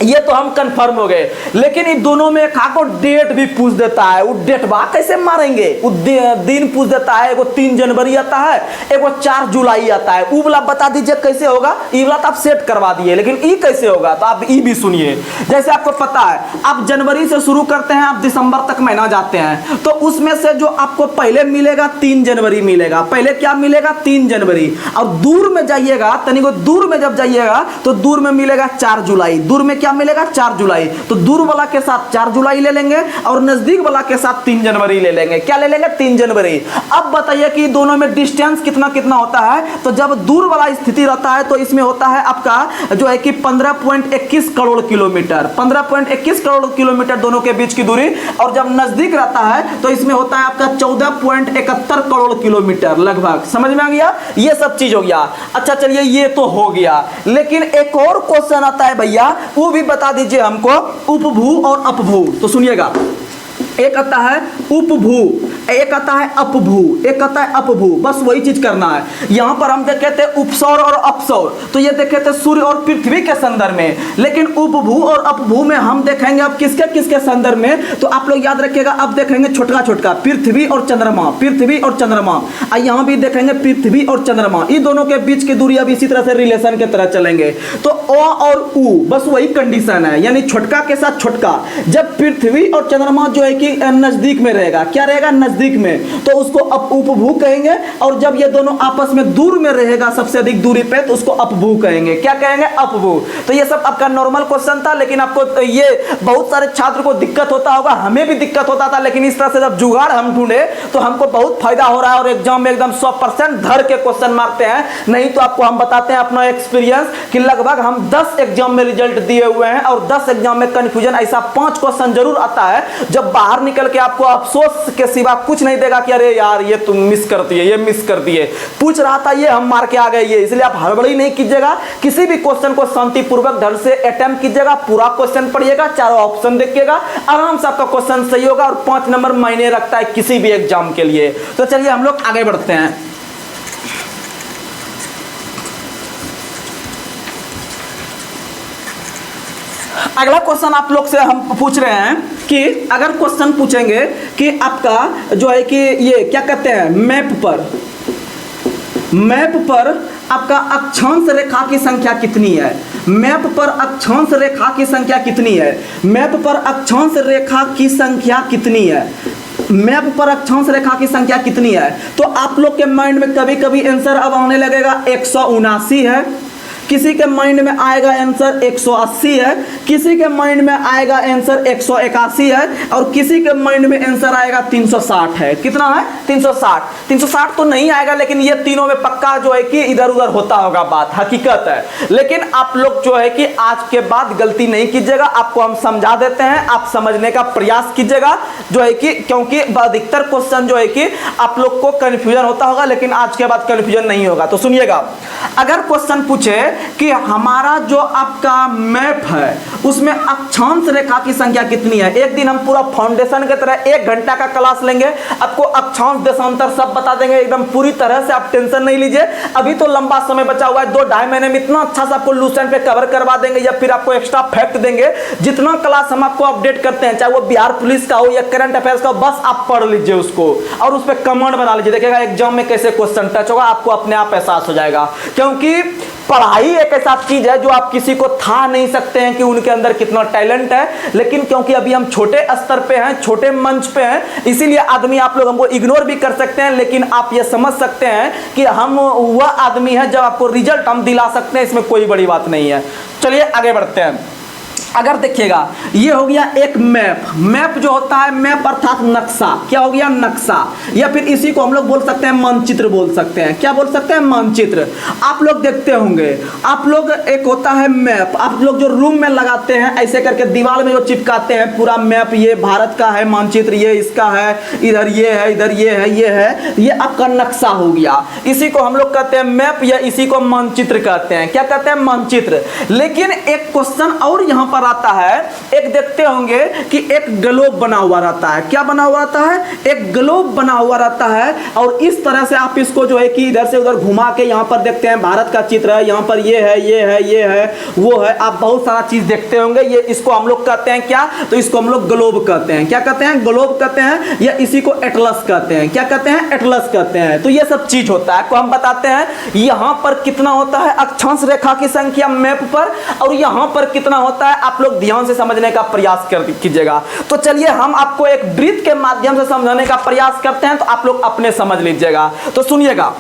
ये तो हम कंफर्म हो गए, लेकिन इन दोनों में एक को डेट भी पूछ देता है। वो डेट बा कैसे मारेंगे, वो दिन पूछ देता है। एगो 3 जनवरी आता है, एगो 4 जुलाई आता है। वो वाला बता दीजिए कैसे होगा। ये वाला तो आप सेट करवा दिए, लेकिन ये कैसे होगा, तो आप ये भी सुनिए। जैसे आपको पता है, आप जनवरी से शुरू करते हैं, आप दिसंबर तक महीना जाते हैं, तो उसमें से जो आपको पहले मिलेगा 3 जनवरी मिलेगा। पहले क्या मिलेगा, 3 जनवरी। और दूर में जाइएगा, तनिक दूर में जब जाइएगा तो दूर में मिलेगा 4 जुलाई। दूर में क्या मिलेगा, 4 जुलाई। तो दूर वाला के साथ 4 जुलाई ले लेंगे और नजदीक वाला के साथ 3 जनवरी ले लेंगे। क्या ले लेंगे, 3 जनवरी। अब बताइए कि दोनों में डिस्टेंस कितना कितना होता है। तो जब दूर वाला स्थिति रहता है तो इसमें होता है आपका जो है कि 15.21 करोड़ किलोमीटर, 15.21 करोड़ किलोमीटर दोनों के बीच की दूरी। और जब नजदीक रहता है तो इसमें होता है आपका 14.71 करोड़ किलोमीटर लगभग। समझ में आ गया, ये सब चीज हो गया। अच्छा चलिए, ये तो हो गया, लेकिन एक और क्वेश्चन आता है भैया, वो भी बता दीजिए हमको, उपभू और अपभू। तो सुनिएगा, एक आता है उपभू, एक आता है अपभू, एक आता है अपभू। बस वही चीज करना है। यहां पर हम देखे थे उपसौर और अपसौर, तो ये देखे थे सूर्य और पृथ्वी के संदर्भ में। लेकिन उपभू और अपभू में हम देखेंगे अब किसके किसके संदर्भ में। तो आप लोग याद रखिएगा, अब देखेंगे छोटका छोटका, पृथ्वी और चंद्रमा, पृथ्वी और चंद्रमा। यहां भी देखेंगे पृथ्वी और चंद्रमा, ये दोनों के बीच की दूरी अब इसी तरह से रिलेशन के तरह चलेंगे। तो ओ और उ, बस वही कंडीशन है, यानी छोटका के साथ छोटका। जब पृथ्वी और चंद्रमा जो है कि नजदीक में रहेगा, क्या रहेगा, नजदीक में, तो उसको उपभू कहेंगे। और जब ये दोनों आपस में दूर में रहेगा सबसे अधिक दूरी पे, तो उसको अपभू कहेंगे। क्या कहेंगे, अपभू। तो ये सब आपका नॉर्मल क्वेश्चन था, लेकिन आपको ये बहुत सारे छात्र को दिक्कत होता होगा, हमें भी दिक्कत होता था, लेकिन इस तरह से जब जुगाड़ हम ढूंढे तो हमको बहुत फायदा हो रहा है। और एग्जाम में एकदम 100% धर के क्वेश्चन मारते हैं। नहीं तो आपको हम बताते हैं अपना एक्सपीरियंस कि लगभग हम 10 एग्जाम में रिजल्ट दिए हुए हैं, और 10 एग्जाम में कंफ्यूजन ऐसा 5 क्वेश्चन जरूर आता है जब बाहर निकल के आपको अफसोस के सिवा कुछ नहीं देगा कि अरे यार ये तुम मिस करती है, ये मिस करती है। पूछ रहा था ये हम मार के आ गए, ये इसलिए आप हड़बड़ी नहीं कीजिएगा। किसी भी क्वेश्चन को शांतिपूर्वक ढंग से अटेम्प्ट कीजिएगा, पूरा क्वेश्चन पढ़िएगा, चारों ऑप्शन देखिएगा, आराम से आपका क्वेश्चन सही होगा और 5 नंबर मायने रखता है किसी भी एग्जाम के लिए। तो चलिए हम लोग आगे बढ़ते हैं। अगला क्वेश्चन आप लोग से हम पूछ रहे हैं कि अगर क्वेश्चन पूछेंगे कि आपका जो है कि ये क्या कहते हैं, मैप पर आपका अक्षांश रेखा की संख्या कितनी है। मैप पर अक्षांश रेखा की संख्या कितनी है। मैप पर अक्षांश रेखा की संख्या कितनी है। मैप पर अक्षांश रेखा की संख्या कितनी है। तो आप लोग के माइंड में कभी कभी आंसर अब आने लगेगा 179 है, किसी के माइंड में आएगा आंसर 180 है, किसी के माइंड में आएगा आंसर 181 है और किसी के माइंड में आंसर आएगा 360 है। कितना है 360। 360 तो नहीं आएगा, लेकिन ये तीनों में पक्का जो है कि इधर उधर होता होगा, बात हकीकत है। लेकिन आप लोग जो है कि आज के बाद गलती नहीं कीजिएगा, आपको हम समझा देते हैं, आप समझने का प्रयास कीजिएगा जो है कि, क्योंकि अधिकतर क्वेश्चन जो है कि आप लोग को कंफ्यूजन होता होगा, लेकिन आज के बाद कंफ्यूजन नहीं होगा। तो सुनिएगा, अगर क्वेश्चन पूछे कि हमारा जो आपका मैप है उसमें अक्षांश रेखा की संख्या कितनी है। एक दिन हम पूरा फाउंडेशन की तरह 1 घंटा का क्लास लेंगे, आपको अक्षांश देशांतर सब बता देंगे एकदम पूरी तरह से, आप टेंशन नहीं लीजिए। अभी तो लंबा समय बचा हुआ है, 2-2.5 महीने में इतना अच्छा से आपको लूसेंट पे कवर करवा देंगे या फिर आपको एक्स्ट्रा फैक्ट देंगे। जितना क्लास हम आपको अपडेट करते हैं, चाहे वो बिहार पुलिस का हो या करंट अफेयर्स का हो, बस आप पढ़ लीजिए उसको और उस पर कमेंट बना लीजिए, देखिएगा एग्जाम में कैसे क्वेश्चन टच होगा, आपको अपने आप एहसास हो जाएगा। क्योंकि पढ़ाई एक ऐसा चीज है जो आप किसी को था नहीं सकते हैं कि उनके अंदर कितना टैलेंट है, लेकिन क्योंकि अभी हम छोटे स्तर पे हैं, छोटे मंच पे हैं, इसीलिए आदमी आप लोग हमको इग्नोर भी कर सकते हैं, लेकिन आप ये समझ सकते हैं कि हम वह आदमी है जब आपको रिजल्ट हम दिला सकते हैं, इसमें कोई बड़ी बात नहीं है। चलिए आगे बढ़ते हैं। अगर देखिएगा, ये हो गया एक मैप। मैप जो होता है, मैप अर्थात नक्शा, क्या हो गया नक्शा, या फिर इसी को हम लोग बोल सकते हैं मानचित्र बोल सकते हैं। क्या बोल सकते हैं मानचित्र। आप लोग देखते होंगे, आप लोग एक होता है मैप, आप लोग जो रूम में लगाते हैं ऐसे करके दीवार में जो चिपकाते हैं पूरा मैप, ये भारत का है मानचित्र, ये इसका है, इधर ये है, इधर ये है, ये है, ये आपका नक्शा हो गया। इसी को हम लोग कहते हैं मैप या इसी को मानचित्र कहते हैं। क्या कहते हैं मानचित्र। लेकिन एक क्वेश्चन और यहाँ पर आता है, एक देखते होंगे कि एक ग्लोब बना हुआ रहता है। क्या बना हुआ रहता है, एक ग्लोब बना हुआ रहता है और इस तरह से आप इसको जो है कि इधर से उधर घुमा के यहाँ पर देखते हैं भारत का चित्र है, यहाँ पर ये है, ये है, ये है, वो है, आप बहुत सारा चीज देखते होंगे। ये इसको हम लोग कहते हैं क्या, तो इसको हम लोग ग्लोब कहते हैं। क्या कहते हैं, ग्लोब कहते हैं, या इसी को एटलस कहते हैं। क्या कहते हैं, एटलस कहते हैं। तो ये सब चीज होता है, को हम बताते हैं यहाँ पर कितना होता है अक्षांश रेखा की संख्या मैप पर, और यहाँ पर कितना होता है, आप लोग ध्यान से समझने का प्रयास कीजिएगा। तो चलिए हम आपको एक ब्रीथ के माध्यम से समझाने का प्रयास करते हैं, तो आप लोग अपने समझ लीजिएगा। तो सुनिएगा,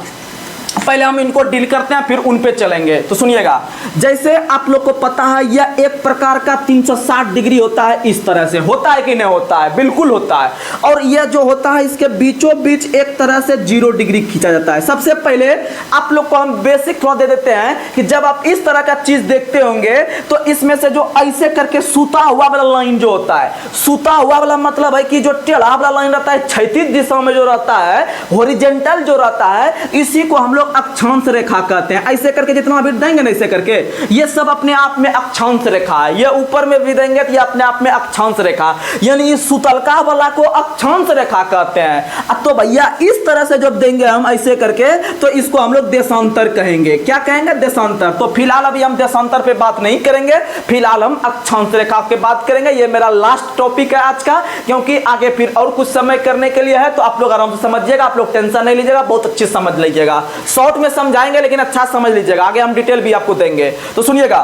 पहले हम इनको डील करते हैं फिर उन पे चलेंगे। तो सुनिएगा, जैसे आप लोग को पता है यह एक प्रकार का 360 डिग्री होता है, इस तरह से होता है कि नहीं होता है, बिल्कुल होता है। और यह जो होता है इसके बीचों बीच एक तरह से 0 डिग्री खींचा जाता है। सबसे पहले आप लोग को हम बेसिक थोड़ा दे देते हैं कि जब आप इस तरह का चीज देखते होंगे तो इसमें से जो ऐसे करके सूता हुआ वाला लाइन जो होता है, सूता हुआ वाला मतलब है कि जो टेढ़ा वाला लाइन रहता है क्षैतिज दिशा में जो रहता है, हॉरिजॉन्टल जो रहता है, इसी को हम लोग अक्षांश रेखा कहते हैं। ऐसे करके जितना भी देंगे ना, ऐसे करके ये सब अपने आप में अक्षांश रेखा है। ये ऊपर में भी देंगे तो ये अपने आप में अक्षांश रेखा, यानी इस सुतलका वाला को अक्षांश रेखा कहते हैं। तो भैया इस तरह से जब देंगे हम ऐसे करके, तो इसको हम लोग देशांतर कहेंगे। क्या कहेंगे, देशांतर। तो फिलहाल अभी हम देशांतर पे बात नहीं करेंगे, फिलहाल हम अक्षांश रेखा के बात करेंगे। ये मेरा लास्ट टॉपिक है आज का, क्योंकि आगे फिर और कुछ समय करने के लिए है, तो आप लोग आराम से समझिएगा, आप लोग टेंशन नहीं लीजिएगा, बहुत अच्छी समझ लीजिएगा। शॉर्ट में समझाएंगे लेकिन अच्छा समझ लीजिएगा, आगे हम डिटेल भी आपको देंगे। तो सुनिएगा,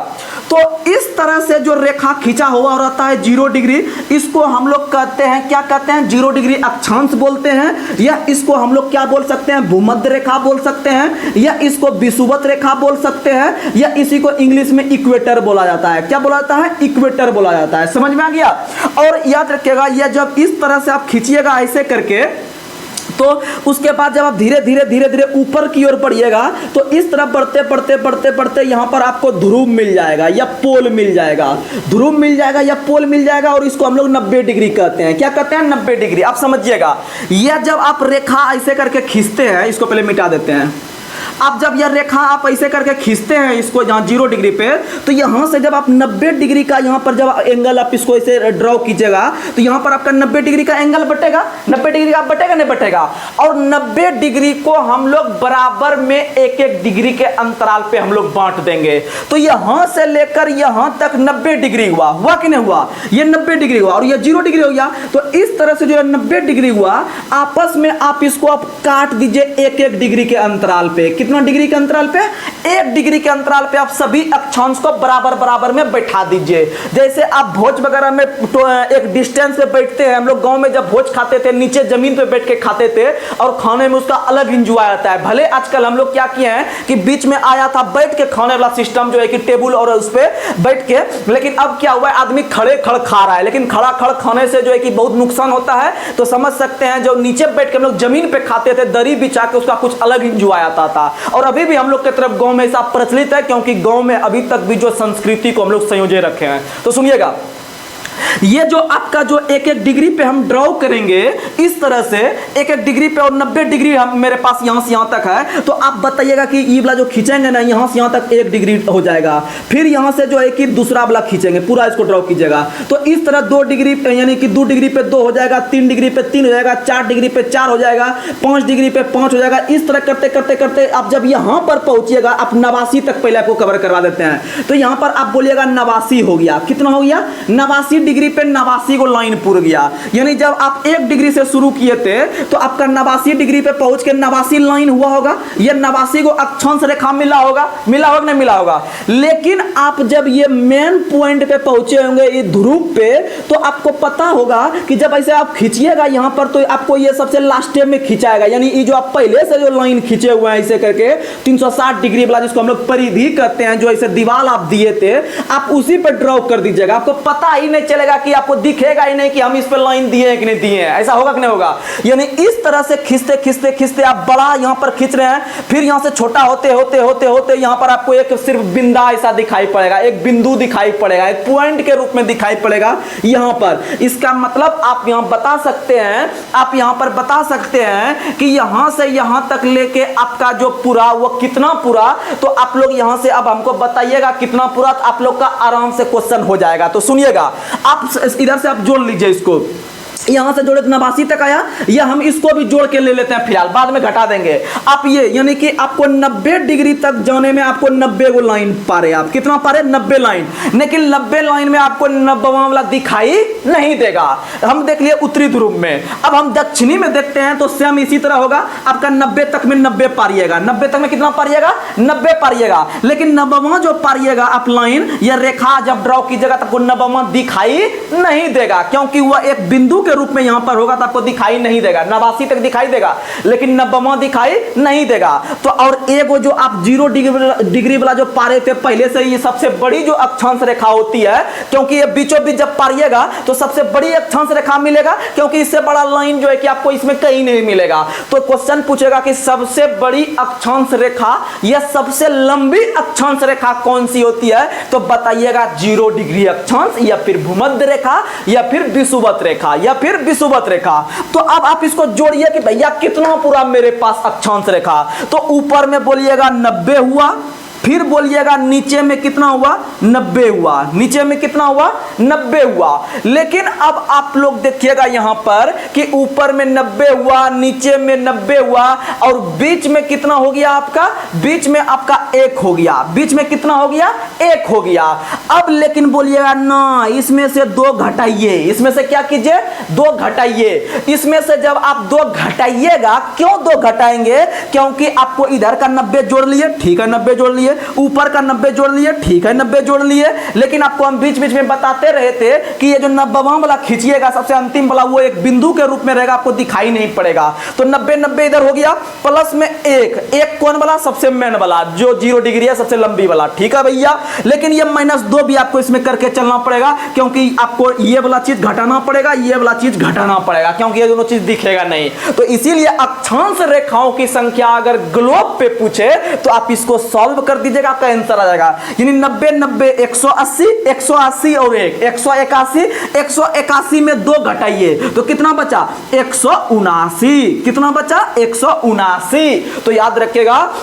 तो इस तरह से जो रेखा खींचा हुआ रहता है 0 डिग्री, इसको हम लोग कहते हैं, क्या कहते हैं, 0 डिग्री अक्षांश बोलते हैं, या इसको हम लोग क्या बोल सकते हैं, भूमध्य रेखा बोल सकते हैं, या इसको विषुवत रेखा बोल सकते हैं, या इसी को इंग्लिश में इक्वेटर बोला जाता है। क्या बोला जाता है, इक्वेटर बोला जाता है। समझ में आ गया। और याद रखिएगा, यह जब इस तरह से आप खींचिएगा ऐसे करके, तो उसके बाद जब आप धीरे धीरे धीरे धीरे ऊपर की ओर बढ़िएगा तो इस तरफ बढ़ते बढ़ते बढ़ते बढ़ते यहाँ पर आपको ध्रुव मिल जाएगा या पोल मिल जाएगा, ध्रुव मिल जाएगा या पोल मिल जाएगा, और इसको हम लोग 90 डिग्री कहते हैं। क्या कहते हैं? 90 डिग्री। आप समझिएगा, यह जब आप रेखा ऐसे करके खींचते हैं, इसको पहले मिटा देते हैं। अब जब यह रेखा आप ऐसे करके खींचते हैं इसको यहाँ 0 डिग्री पे, तो यहाँ से जब आप 90 डिग्री का यहाँ पर जब एंगल आप इसको ऐसे ड्रॉ कीजिएगा तो यहाँ पर आपका 90 डिग्री का एंगल बटेगा। 90 डिग्री का बटेगा नहीं बटेगा? और 90 डिग्री को हम लोग बराबर में एक एक डिग्री के अंतराल पे हम लोग बांट देंगे। तो यहाँ से लेकर यहाँ तक 90 डिग्री हुआ कि नहीं हुआ? ये 90 डिग्री हुआ और ये 0 डिग्री हो गया। तो इस तरह से जो 90 डिग्री हुआ, आपस में आप इसको आप काट दीजिए एक एक डिग्री के अंतराल पे। कितना डिग्री के अंतराल पे? 1 डिग्री के अंतराल पे आप सभी अक्षांश को बराबर बराबर में बैठा दीजिए। जैसे आप भोज वगैरह में एक डिस्टेंस पे बैठते हैं, हम लोग गांव में जब भोज खाते थे नीचे जमीन पे बैठ के खाते थे और खाने में उसका अलग इंजॉय आता है। भले आजकल हम लोग क्या किए हैं कि बीच में आया था बैठ के खाने वाला सिस्टम जो है कि टेबल और उस पे बैठ के, लेकिन अब क्या हुआ है आदमी खड़े खड़ खा रहा है, लेकिन खड़ा खड़ खाने से जो है कि बहुत नुकसान होता है। तो समझ सकते हैं जो नीचे बैठ के हम लोग जमीन पे खाते थे दरी बिछा के, उसका कुछ अलग इंजॉय आता था। और अभी भी हम लोग की तरफ गांव में ऐसा प्रचलित है, क्योंकि गांव में अभी तक भी जो संस्कृति को हम लोग संयोजे रखे हैं। तो सुनिएगा, ये जो आपका जो एक एक डिग्री पे हम ड्रॉ करेंगे इस तरह से एक एक डिग्री पे, और 90 डिग्री हम मेरे पास यहाँ से यहाँ तक है, तो आप बताइएगा कि ये वाला जो खींचेंगे ना यहाँ से यहाँ तक 1 डिग्री हो जाएगा। फिर यहाँ से जो है कि दूसरा वाला खींचेंगे, पूरा इसको ड्रॉ कीजिएगा। तो इस तरह 2 डिग्री यानी कि 2 डिग्री पे 2 हो जाएगा, 3 डिग्री पे 3 हो जाएगा, 4 डिग्री पे 4 हो जाएगा, 5 डिग्री पे 5 हो जाएगा। इस तरह करते करते करते आप जब यहाँ पर पहुंचिएगा, आप 89 तक पहले आपको कवर करवा देते हैं। तो यहाँ पर आप बोलिएगा 89 हो गया। कितना हो गया? 89 डिग्री पे 89 को लाइन पूर गया। यानी जब आप 1 डिग्री से शुरू किए थे तो आपका 89 डिग्री पे पहुंच के 89 लाइन हुआ होगा। ये 89 को अक्षांश रेखा मिला होगा, मिला होगा नहीं मिला होगा? लेकिन आप जब ये मेन पॉइंट पे पहुंचे होंगे ये ध्रुव पे, तो आपको पता होगा कि जब ऐसे आप खींचिएगा यहाँ पर तो आपको ये सबसे लास्ट में खिंचाएगा। यानी ये जो आप पहले से जो लाइन खींचे हुए हैं ऐसे करके 360 डिग्री वाला, जिसको हम लोग परिधि कहते हैं, जो ऐसे दीवार आप दिए थे, आप उसी पर ड्रॉ कर दीजिएगा। आपको पता ही नहीं चलेगा कि आपको दिखेगा ही नहीं कि हम इस पे लाइन दिए हैं कि नहीं दिए हैं। ऐसा होगा कि नहीं होगा? यानी इस तरह से खींचते खींचते खींचते आप बड़ा यहां पर खींच रहे हैं, फिर यहां से छोटा होते होते होते होते यहां पर आपको एक सिर्फ बिंदा ऐसा दिखाई पड़ेगा, एक बिंदु दिखाई पड़ेगा, एक पॉइंट के रूप में दिखाई पड़ेगा यहां पर। इसका मतलब आप यहां बता सकते हैं, आप यहां पर बता सकते हैं कि यहां से यहां तक लेके आपका जो पूरा वो कितना पूरा। तो आप लोग यहां से अब हमको बताइएगा कितना पूरा, तो आप लोग का आराम से क्वेश्चन हो जाएगा। तो सुनिएगा, आप इधर से आप जोड़ लीजिए इसको, यहां से जोड़े तो 89 तक आया, या हम इसको भी जोड़ के ले लेते हैं फिलहाल, बाद में घटा देंगे। आप ये यानी कि आपको 90 डिग्री तक जाने में आपको 90 को लाइन पारे, आप कितना पारे? 90 लाइन। लेकिन 90 लाइन में आपको 90वां वाला दिखाई नहीं देगा। हम देख लिए उत्तरी ध्रुव में, अब हम दक्षिणी में देखते हैं तो सेम इसी तरह होगा। आपका 90 तक में 90 पारिएगा, 90 तक में कितना पारिएगा? 90 पारिएगा। लेकिन 90वां जो पारिएगा आप लाइन या रेखा जब ड्रॉ कीजिएगा तो आपको 90वां दिखाई नहीं देगा, क्योंकि वह एक बिंदु के रूप में यहां पर होगा तो आपको दिखाई नहीं देगा। 89 तक दिखाई देगा लेकिन 90वां दिखाई नहीं देगा। तो और एक जो आप 0 डिग्री वाला जो पारे थे पहले से, ये सबसे बड़ी जो अक्षांश रेखा होती है, क्योंकि ये बीचों बीच जब पारिएगा तो सबसे बड़ी अक्षांश रेखा मिलेगा, क्योंकि इससे बड़ा लाइन जो है कि आपको इसमें कहीं नहीं मिलेगा। तो क्वेश्चन पूछेगा कि सबसे बड़ी अक्षांश रेखा या सबसे लंबी अक्षांश रेखा कौन सी होती है? तो बताइएगा 0 डिग्री अक्षांश, या फिर भूमध्य रेखा, या फिर विषुवत रेखा, या फिर विषुवत रेखा। तो अब आप इसको जोड़िए कि भैया कितना पूरा मेरे पास अक्षांश रेखा। तो ऊपर में बोलिएगा 90 हुआ, फिर बोलिएगा नीचे में कितना हुआ? 90 हुआ। नीचे में कितना हुआ? 90 हुआ। लेकिन अब आप लोग देखिएगा यहां पर कि ऊपर में 90 हुआ, नीचे में 90 हुआ, और बीच में कितना हो गया आपका? बीच में आपका 1 हो गया। बीच में कितना हो गया? 1 हो गया। अब लेकिन बोलिएगा ना, इसमें से 2 घटाइए। इसमें से क्या कीजिए? 2 घटाइए। इसमें से जब आप 2 घटाइएगा, क्यों 2 घटाएंगे? क्योंकि आपको इधर का 90 जोड़ लिए, ठीक है 90 जोड़ लिए, ऊपर का 90 जोड़ लिए, ठीक है 90 जोड़ लिए, लेकिन आपको हम बीच बीच में बताते रहे थे कि ये जो 90वां वाला खींचिएगा सबसे अंतिम वाला वो एक बिंदु के रूप में रहेगा, आपको दिखाई नहीं पड़ेगा। तो 90 90 इधर हो गया, प्लस में एक कौन वाला, सबसे मेन वाला जो 0 डिग्री है, सबसे लंबी वाला, ठीक है भैया। लेकिन ये -2 भी आपको इसमें करके चलना पड़ेगा, क्योंकि आपको ये वाला चीज घटाना पड़ेगा, ये वाला चीज घटाना पड़ेगा, क्योंकि ये दोनों चीज दिखेगा नहीं। तो इसीलिए अक्षांश रेखाओं की संख्या अगर ग्लोब पे पूछे तो आप इसको सॉल्व कर दीजिएगा, आपका आंसर आ जाएगा। यानी 90 90 180 180 और 181 181 में 2 घटाइए तो कितना बचा 179। कितना बचा 179। तो याद रखिएगा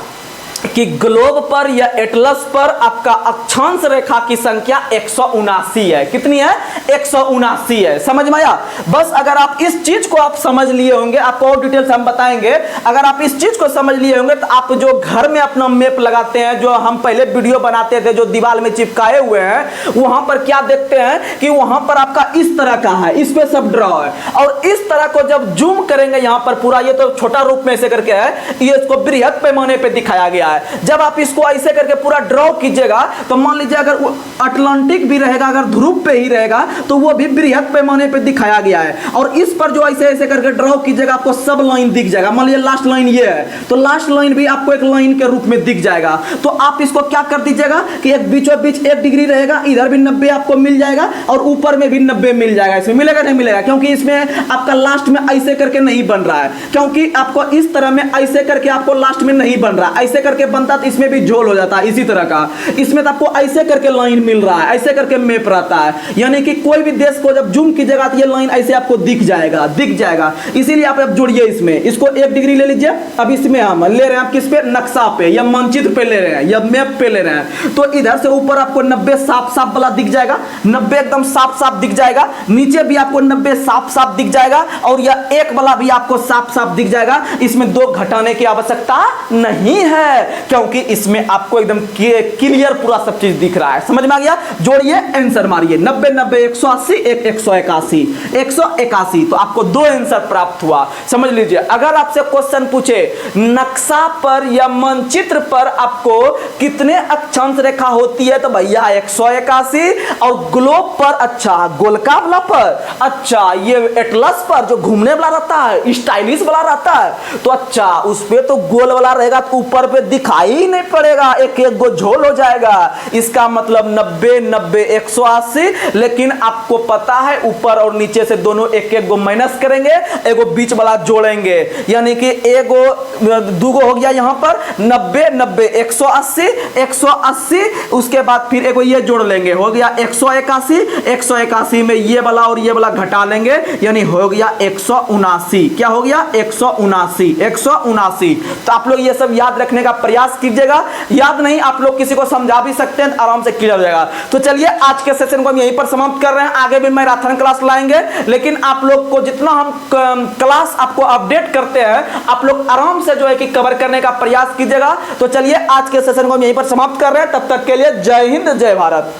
कि ग्लोब पर या एटलस पर आपका अक्षांश रेखा की संख्या 179 है। कितनी है 179 है। समझ में आया। बस अगर आप इस चीज को आप समझ लिए होंगे, आपको और डिटेल्स हम बताएंगे, अगर आप इस चीज को समझ लिए होंगे तो आप जो घर में अपना मैप लगाते हैं, जो हम पहले वीडियो बनाते थे जो दीवार में चिपकाए हुए हैं, वहां पर क्या देखते हैं कि वहां पर आपका इस तरह का है, इस पे सब ड्रॉ है, और इस तरह को जब जूम करेंगे यहां पर पूरा, ये तो छोटा रूप में ऐसे करके है, ये इसको बृहद पैमाने पे दिखाया गया है। जब आप इसको ऐसे करके पूरा ड्रॉ कीजिएगा तो मान लीजिए अगर अटलांटिक भी रहेगा, अगर ध्रुव पे ही रहेगा तो वो भी बृहद पैमाने पे दिखाया गया है। और इस पर जो ऐसे ऐसे करके ड्रॉ कीजिएगा आपको सब लाइन दिख जाएगा। मान लीजिए लास्ट लाइन ये है तो लास्ट लाइन भी आपको एक लाइन के रूप में दिख जाएगा। तो आप इसको क्या कर दीजिएगा कि एक बीचों बीच 1 डिग्री रहेगा, इधर भी 90 आपको मिल जाएगा और ऊपर में भी 90 मिल जाएगा। इसमें मिलेगा नहीं मिलेगा, क्योंकि इसमें आपका लास्ट में ऐसे करके नहीं बन रहा है, क्योंकि आपको इस तरह में ऐसे करके आपको लास्ट में नहीं बन रहा, ऐसे करके बनता तो इसमें भी झोल हो जाता है। इसी तरह का इसमें तो आपको ऐसे करके लाइन मिल रहा है, ऐसे करके मैप रहता है, यानी कि कोई भी देश को जब जूम कीजिएगा तो ये लाइन ऐसे आपको दिख जाएगा। इसीलिए आप जोड़िए इसमें, इसको 1 डिग्री ले लीजिए। अब इसमें हम ले रहे हैं आप किस पे, नक्शा पे या मानचित्र पे ले रहे हैं या मैप पे ले रहे हैं, तो इधर से ऊपर आपको 90 साफ साफ वाला दिख जाएगा, 90 एकदम साफ साफ दिख जाएगा, नीचे भी आपको 90 साफ साफ दिख जाएगा, और यह 1 वाला भी आपको साफ साफ दिख जाएगा। इसमें 2 घटाने की आवश्यकता नहीं है, क्योंकि इसमें आपको एकदम क्लियर पूरा सब चीज दिख रहा है। समझ में आ गया। जोड़िए, आंसर मारिए, 90 90 180 181 181, तो आपको 2 आंसर प्राप्त हुआ। समझ लीजिए। अगर आपसे क्वेश्चन पूछे नक्शा पर या मानचित्र पर आपको कितने अक्षांश रेखा होती है, तो भैया 181, और ग्लोब पर, अच्छा गोलका वाला पर, अच्छा ये एटलस पर जो घूमने वाला रहता है, स्टाइलिश वाला रहता है, तो अच्छा उस पे तो गोल वाला रहेगा, तो ऊपर पे दिखाई ही नहीं पड़ेगा, एक एक गो झोल हो जाएगा। इसका मतलब 90 90 180, लेकिन आपको पता है ऊपर और नीचे से दोनों एक एक गो माइनस करेंगे, एगो बीच वाला जोड़ेंगे, यानी कि एगो 2 गो हो गया यहाँ पर 90 90 180 180, उसके बाद फिर एगो ये जोड़ लेंगे, हो गया 181 181 में ये वाला और ये वाला घटा लेंगे, यानी हो गया 179। क्या हो गया 179। तो आप लोग ये सब याद रखने का प्रयास कीजिएगा। याद नहीं आप लोग किसी को समझा भी सकते हैं, आराम से क्लियर हो जाएगा। तो चलिए आज के सेशन को हम यहीं पर समाप्त कर रहे हैं। आगे भी मैराथन क्लास लाएंगे, लेकिन आप लोग को जितना हम क्लास आपको अपडेट करते हैं, आप लोग आराम से जो है कि कवर करने का प्रयास कीजिएगा। तो चलिए आज के सेशन को हम यहीं पर समाप्त कर रहे हैं। तब तक के लिए जय हिंद जय भारत।